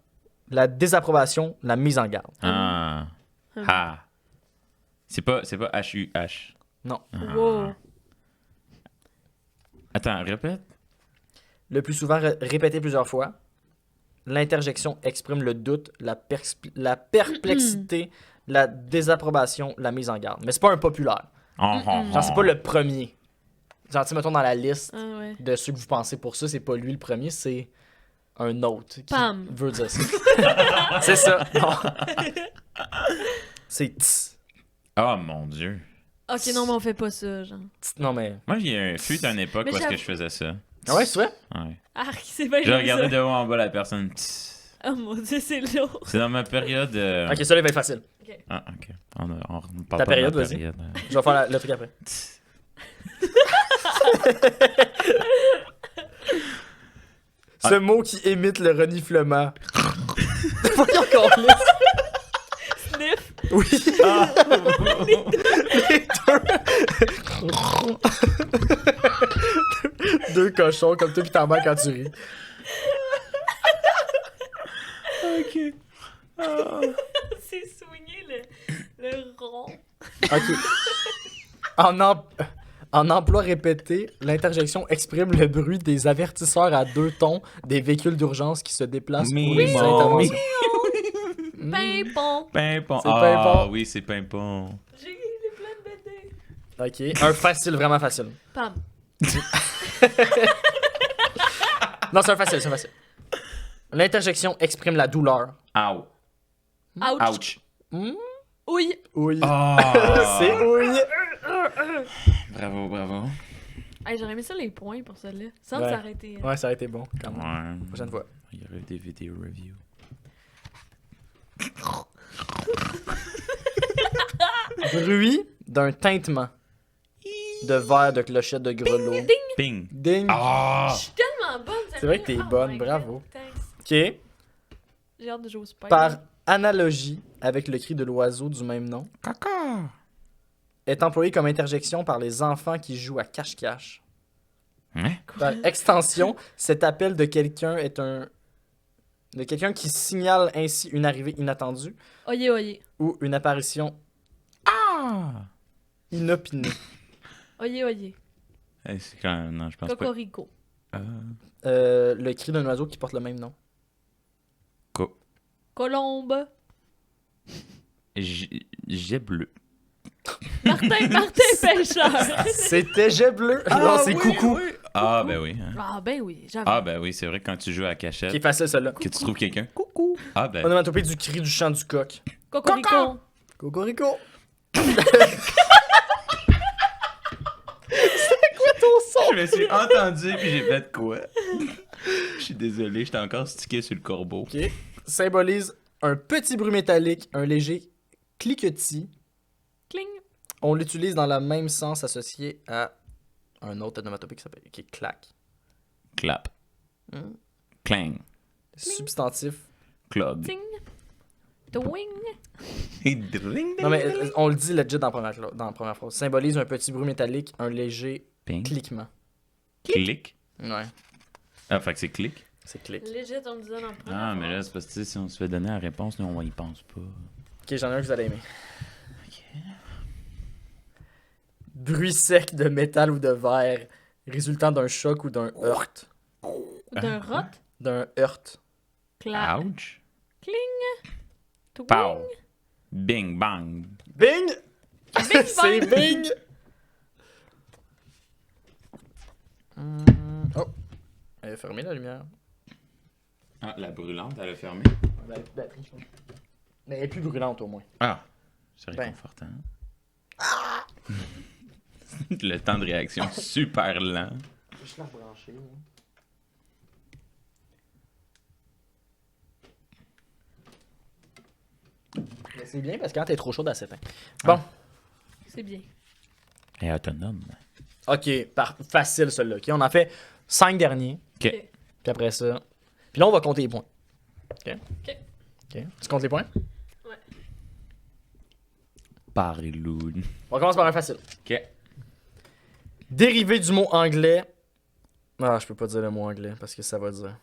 la désapprobation, la mise en garde. Ah. Hum. Ah. C'est pas H-U-H. Non. Wow. Attends, répète. Le plus souvent, répété plusieurs fois, l'interjection exprime le doute, la perplexité, la désapprobation, la mise en garde. Mais c'est pas un populaire. Genre, c'est pas le premier. Genre, tu sais, mettons dans la liste Ah ouais. de ceux que vous pensez pour ça, c'est pas lui le premier, c'est un autre qui Pam. veut dire ça. C'est ça. Non. C'est tss. Oh mon Dieu. Ok, non, mais on fait pas ça, genre. Non, mais. Moi, il y a fut une époque Mais où est-ce que j'avoue- je faisais ça. Ah ouais, tu vois? Ouais. Arc, c'est pas Je juste regardais ça. de haut en bas la personne. Tss. Oh mon dieu, c'est lourd. C'est dans ma période. Ok, ça là, il va être facile. Ah, ok. On parle Ta pas période, de ma vas-y. période. Je vais faire le truc après. Tss. Ce mot qui imite le reniflement. Voyons qu'on lisse. Sniff. Oui. Ah. Deux cochons comme toi qui t'en quand tu ris. Ok. C'est swingé le rond. Ok. En emploi répété, l'interjection exprime le bruit des avertisseurs à deux tons des véhicules d'urgence qui se déplacent pour les Mimon. interventions. Pimpon. Pimpon. C'est Ah, pimpon. oui, c'est pimpon. J'ai plein de BD. Ok. Un facile, vraiment facile. Pam. Non, c'est un facile, c'est un facile. L'interjection exprime la douleur. Ow. Ouch. Ouch. Oui. Oui. Ah. C'est oui. Bravo, bravo. Hey, j'aurais mis ça les points pour celle-là. Sans Ouais. s'arrêter. Ouais, ça a été bon. Quand même. Ouais. Prochaine fois. Il y aurait eu des vidéos review. Bruit d'un tintement de verre, de clochette, de grelot. Ping. Ding. Ah. Je suis tellement bonne. C'est vrai que t'es bonne, my bravo. God, thanks. Ok. J'ai hâte de jouer au Spider. Par analogie avec le cri de l'oiseau du même nom, Caca. est employé comme interjection par les enfants qui jouent à cache-cache. Hein? Par extension, cet appel de quelqu'un est un... de quelqu'un qui signale ainsi une arrivée inattendue Oyez, oyez. ou une apparition Ah. inopinée. Oyez, oyez. Eh, c'est quand même... Non, je pense pas. Cocorico. Le cri d'un oiseau qui porte le même nom. Colombe. J'ai bleu. Martin Pêcheur. C'était jet bleu. Non, c'est coucou. Ah, ben oui. hein. Ah ben oui, j'avoue. Ah, ben oui, c'est vrai, quand tu joues à la cachette, Qui est facile, celle-là. que tu trouves quelqu'un. Coucou. Ah, ben. Onomatopée du cri du chant du coq. Cocorico. Cocorico. C'est quoi ton son? Je me suis entendu puis j'ai fait quoi? Je suis désolé, j'étais encore stické sur le corbeau. Ok. Symbolise un petit bruit métallique, un léger cliquetis. Cling. On l'utilise dans le même sens associé à un autre onomatopée qui est clac. Clap. Hmm. Clang. Substantif. Clog. Ting. Twing. Non mais on le dit legit dans la première phrase. Symbolise un petit bruit métallique, un léger Ping. cliquement. Clic. Ouais, Ah, fait que c'est clic. c'est clic. Legit, on le disait dans le premier. Ah, mais là, c'est parce que tu sais, si on se fait donner la réponse, nous, on y pense pas. Ok, j'en ai un que vous allez aimer. Bruit sec de métal ou de verre résultant d'un choc ou d'un heurt. D'un rot. D'un heurt. Clap. Ouch. Twing. Pow. Bing bang. Bing! Bing C'est bang. bing! Oh! Elle a fermé la lumière. Ah, la brûlante, elle a fermé. Elle a plus de batterie, je pense. Mais elle est plus brûlante au moins. Ah, c'est Ben. réconfortant. Le temps de réaction super lent. Je vais juste la rebrancher. Mais c'est bien parce que quand t'es trop chaude, elle s'éteint. Bon. C'est bien. Et autonome. Ok, facile celui-là. Ok, on en fait 5 derniers. Ok. Puis après ça. Puis là, on va compter les points. Ok? Ok. Ok. Tu comptes les points? Pariloun. On commence par un facile. Ok. Dérivé du mot anglais. Ah, je peux pas dire le mot anglais parce que ça va dire.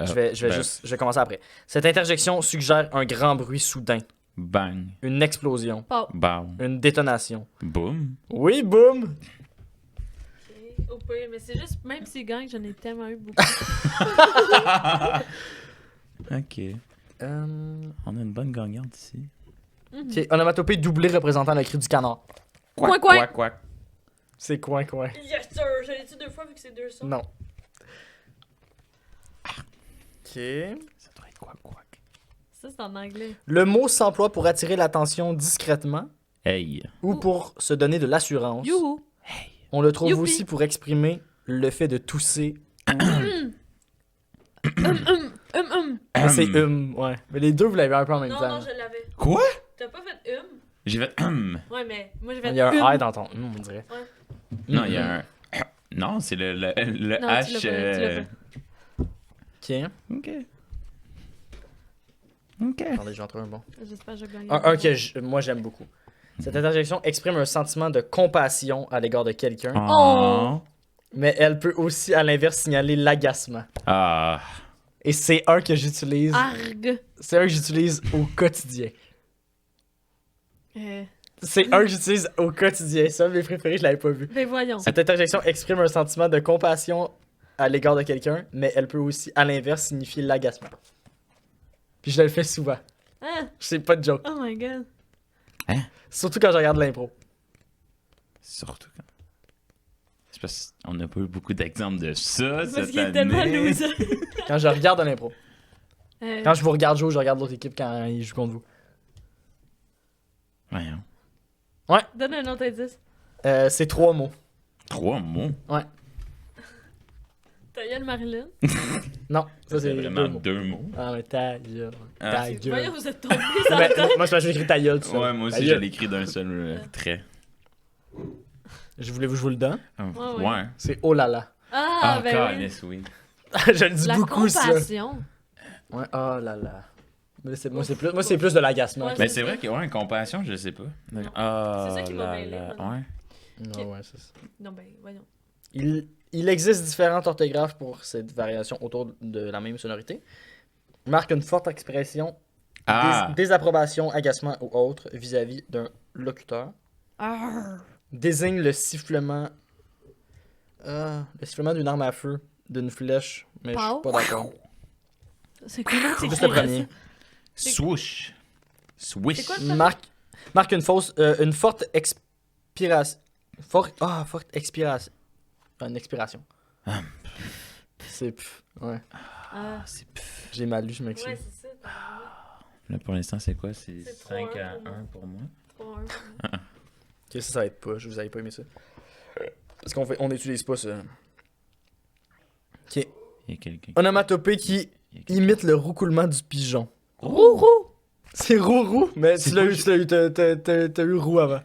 Je vais je vais commencer après. Cette interjection suggère un grand bruit soudain, Bang. une explosion, Pau. Bow. une détonation. Boom. Oui, boum! Au pire, mais c'est juste, même si gang, j'en ai tellement eu beaucoup. Ok. Euh... On a une bonne gagnante ici. Ok, onomatopée doublée représentant le cri du canard. Coin, coin. Quack, quack. C'est coin. Yes sir, je l'ai dit 2 fois vu que c'est 2 sons. Non. Ok. Ça doit être quack, quack. Ça, c'est en anglais. Le mot s'emploie pour attirer l'attention discrètement Hey. ou pour se donner de l'assurance. Youhou. On le trouve Youpi. aussi pour exprimer le fait de tousser. C'est ouais. Mais les deux, vous l'avez un peu en même Non, temps. non, je l'avais. Quoi? T'as pas fait J'ai fait Ouais, mais moi, j'ai fait Il y a un I dans ton on dirait. Non, il y a un. Non, c'est le Non, tu H. l'as Ok. Ok. Ok. Attendez, je vais en trouver un bon. J'espère que je gagne. Un que moi j'aime beaucoup. Cette interjection exprime un sentiment de compassion à l'égard de quelqu'un, Oh. mais elle peut aussi, à l'inverse, signaler l'agacement. Ah. Et c'est un que j'utilise. Arg. C'est un que j'utilise au quotidien. Euh, C'est un que j'utilise au quotidien. Ça, mes préférés, je l'avais pas vu. ben voyons. Cette interjection exprime un sentiment de compassion à l'égard de quelqu'un, mais elle peut aussi, à l'inverse, signifier l'agacement. Puis je le fais souvent. Hein? C'est pas de joke. Oh my god. Surtout quand je regarde l'impro. Surtout quand. C'est parce qu'on n'a pas eu beaucoup d'exemples de ça Parce cette qu'il est tellement année. loser. Quand je regarde un impro. Euh, Quand je vous regarde jouer, je regarde l'autre équipe quand ils jouent contre vous. Voyons. Donne un autre indice. C'est 3 mots. 3 mots. Ta gueule, Marilyn. Non, ça c'est vraiment 2 mots. 2 mots. Ah, mais ta gueule. Ah, Ta Voyons, gueule. vous êtes tombés sur Mais, la tête. moi, je écrit ta gueule, tout ça. Ouais, moi Ta aussi, gueule. je l'écris d'un seul trait. Je voulais vous le donne. Ouais. Ouais. C'est oh là là. Ah, ben oui. calisse, oui. je le dis La beaucoup, ça. compassion. Ouais, oh là là. Mais moi, c'est plus de l'agacement. Ouais, ok. Mais c'est vrai que, ouais, compassion, je sais pas. Ah, C'est ça qui m'a mêlé, là. moi. Ouais. Non, ouais, c'est ça. Non, ben, voyons. Il existe différentes orthographes pour cette variation autour de la même sonorité. Marque une forte expression, Ah! désapprobation, agacement ou autre vis-à-vis d'un locuteur. Arr. Désigne le sifflement d'une arme à feu, d'une flèche, mais je suis Pow. pas d'accord. C'est comment C'est tu juste le premier. Swoosh. Swish. C'est quoi le premier? Marque une forte expiration. Forte expiration. Une expiration. C'est ouais. Ah, C'est pff. J'ai mal lu, je m'excuse. ouais, c'est ça. Là, pour l'instant, c'est quoi? C'est C'est 5 à 3-1 1 pour moi. 3-1. Ok, ça va être pas. Je vous avais pas aimé ça. Parce on n'utilise pas ça. Ok. Il y a quelqu'un. Onomatopée qui imite le roucoulement du pigeon. Rourou. C'est rourou, mais C'est tu l'as pas eu, t'as eu roux avant.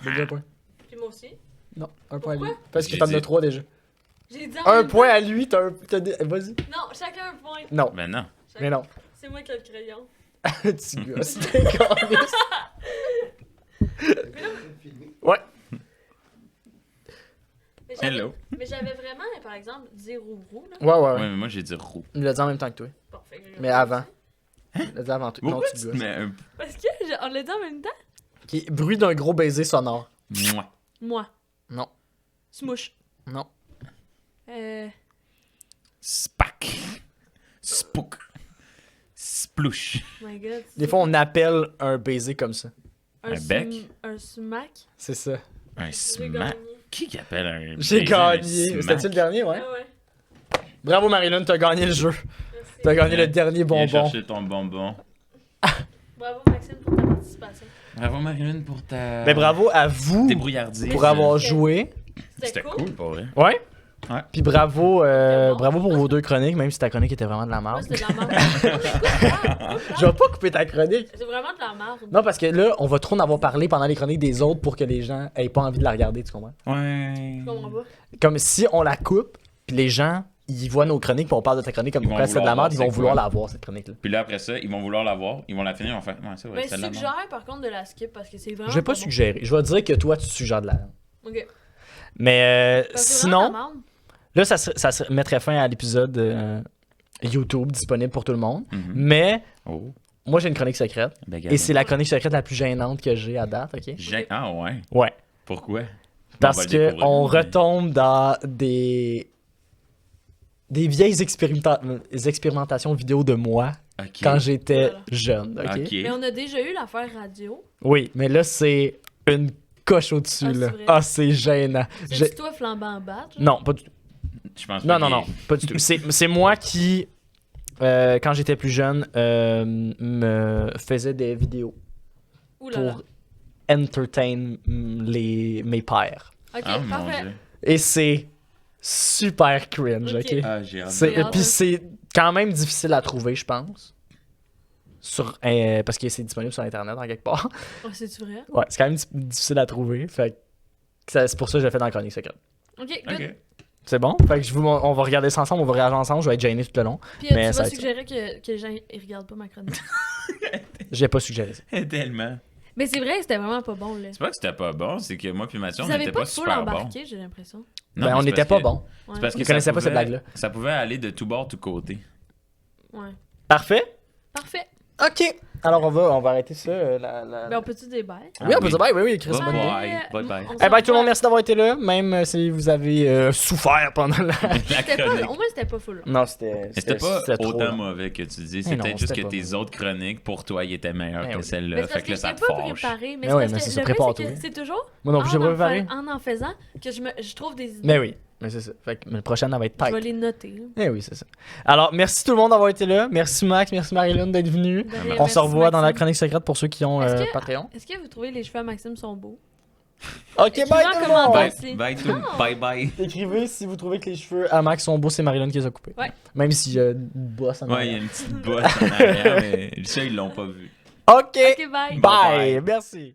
C'est deux points. Puis moi aussi. Non, un point à lui. Pourquoi? Parce que J'ai t'en as dit- 3 déjà. J'ai dit en Un même point temps. à lui, vas-y. Non, chacun un point. Non, Ben non. mais non. C'est moi qui ai le crayon. Tu gosses, t'es caliste. Ouais. Mais j'avais- Hello. Mais j'avais vraiment, par exemple, dit rourou, là. Ouais, ouais, Ouais, ouais. mais moi, j'ai dit roux. Il l'a dit en même temps que toi. Bon, fait que j'ai- Mais avant. Il l'a dit avant toi. Non, Pourquoi tu tu te gosses. mets un. Parce que on l'a dit en même temps. Ok, bruit d'un gros baiser sonore. Mouah. Moi. Non. Smouche. Non. Spac. Spook. Splouche. Oh my god. Des fois, on appelle un baiser comme ça. un bec? Un smack. C'est ça. Un J'ai smack. gagné. Qui appelle un J'ai baiser un gagné. smack? C'était-tu le dernier, ouais? Ah ouais. Bravo, Marilyn, t'as gagné le jeu. Merci. T'as gagné le dernier Viens bonbon. chercher ton bonbon. Bravo Maxime pour ta participation. Bravo Marilyn pour ta Ben bravo à vous débrouillardise. pour avoir joué. C'était cool pour vrai. Ouais? Ouais. Puis bravo, C'était bon. bravo pour vos 2 chroniques, même si ta chronique était vraiment de la Moi, merde. c'était de la merde. Je vais pas couper ta chronique. C'est vraiment de la merde. Non, parce que là, on va trop en avoir parlé pendant les chroniques des autres pour que les gens aient pas envie de la regarder, tu comprends? Ouais. Je comprends pas. Comme si on la coupe, puis les gens, ils voient nos chroniques, puis on parle de ta chronique comme Ils vont quoi c'est de la vouloir merde, ils voir vont c'est vouloir quoi. la voir, cette chronique-là. Puis là après ça, ils vont vouloir la voir, ils vont la finir, ils vont faire ouais, c'est vrai, Mais c'est de la merde. suggère par contre de la skip parce que c'est vraiment. Je vais pas bon. suggérer. Je vais dire que toi, tu suggères de la merde. Ok. Mais Parce que c'est vraiment de sinon, la merde. là, ça se mettrait fin à l'épisode YouTube disponible pour tout le monde. Mhm. Mais Oh. moi, j'ai une chronique secrète. Ben, Et c'est la chronique secrète la plus gênante que j'ai à date, ok? Ah ouais. Ouais. Pourquoi? Parce On va le que découvrir, on mais- retombe dans des vieilles expérimentations vidéo de moi Ok. quand j'étais Voilà. jeune, ok? Ok. Mais on a déjà eu l'affaire radio. Oui, mais là, c'est une coche au-dessus, Ah, c'est là. vrai? Ah, c'est gênant. J'ai- C'est toi flambant bat. Non, pas du tout. Je pense Non, pas non, qu'il- non, pas du tout. C'est moi qui, quand j'étais plus jeune, me faisais des vidéos Ouh là là. pour entertain mes pères. Ok, Ah mon parfait. dieu. Et c'est super cringe, Ok. ok? Ah, j'ai hâte. C'est- J'ai hâte. Puis c'est quand même difficile à trouver, je pense. Parce que c'est disponible sur Internet en quelque part. Oh, c'est-tu vrai? Ouais, c'est quand même difficile à trouver. Fait que c'est pour ça que je l'ai fait dans la chronique secrète. Ok, good. Ok. C'est bon? Fait que on va regarder ça ensemble, on va réagir ensemble, je vais être gêné tout le long. Puis Mais tu ça vas va être suggérer que les gens ils regardent pas ma chronique. J'ai pas suggéré ça. Tellement. Mais c'est vrai que c'était vraiment pas bon, là. C'est pas que c'était pas bon, c'est que moi puis Mathieu, on Vous avez n'était pas pas full super bon. embarqué, j'ai l'impression. Non, Ben, on mais c'est n'était parce pas que- bon. Ouais. C'est parce que Vous ça connaissez pas cette pouvait- blague-là. Ça pouvait aller de tout bord, tout côté. Ouais. Parfait? Parfait. Ok. Alors on va arrêter ça. Ben, on peut-tu des bails? Oui, on peut dire bye, oui, Chris. Bye bonne nuit. bye. Bye bye. On Eh s'en ben tout le monde, revoit. merci d'avoir été là, même si vous avez souffert pendant la... La C'était pas, chronique. au moins, c'était pas full. Non, c'était... Mais c'était pas trop autant long. mauvais que tu dis. Mais C'est non, peut-être juste c'était que pas tes mauvais. autres chroniques, pour toi, ils étaient meilleures Mais que oui. Mais celle-là. c'est Fait parce que là, que ça j'étais te pas fâche. préparée. Mais Mais c'est oui, parce mais que c'est ça, le pire, prépare-toi. c'est que c'est toujours Moi non plus, j'ai pas préparé. en faisant que je trouve des idées. Mais oui, mais c'est ça. Fait que le prochain, elle va être Je vais tight. les noter. là. Eh oui, c'est ça. Alors, merci tout le monde d'avoir été là. Merci Max, merci Marilyn d'être venu. De rien, On merci, se revoit dans la Maxime. chronique secrète pour ceux qui ont Est-ce que- Patreon. Est-ce que vous trouvez les cheveux à Maxime sont beaux? Ok, Écrivez bye en tout le commentaire. monde! Bye, Merci. bye, tout. Bye bye. Écrivez si vous trouvez que les cheveux à Max sont beaux, c'est Marilyn qui les a coupés. Ouais. Même s'il y a une bosse en Ouais, il y a arrière. une petite bosse en arrière, mais ça, ils l'ont pas vu. Ok, Ok, bye. bye. Merci.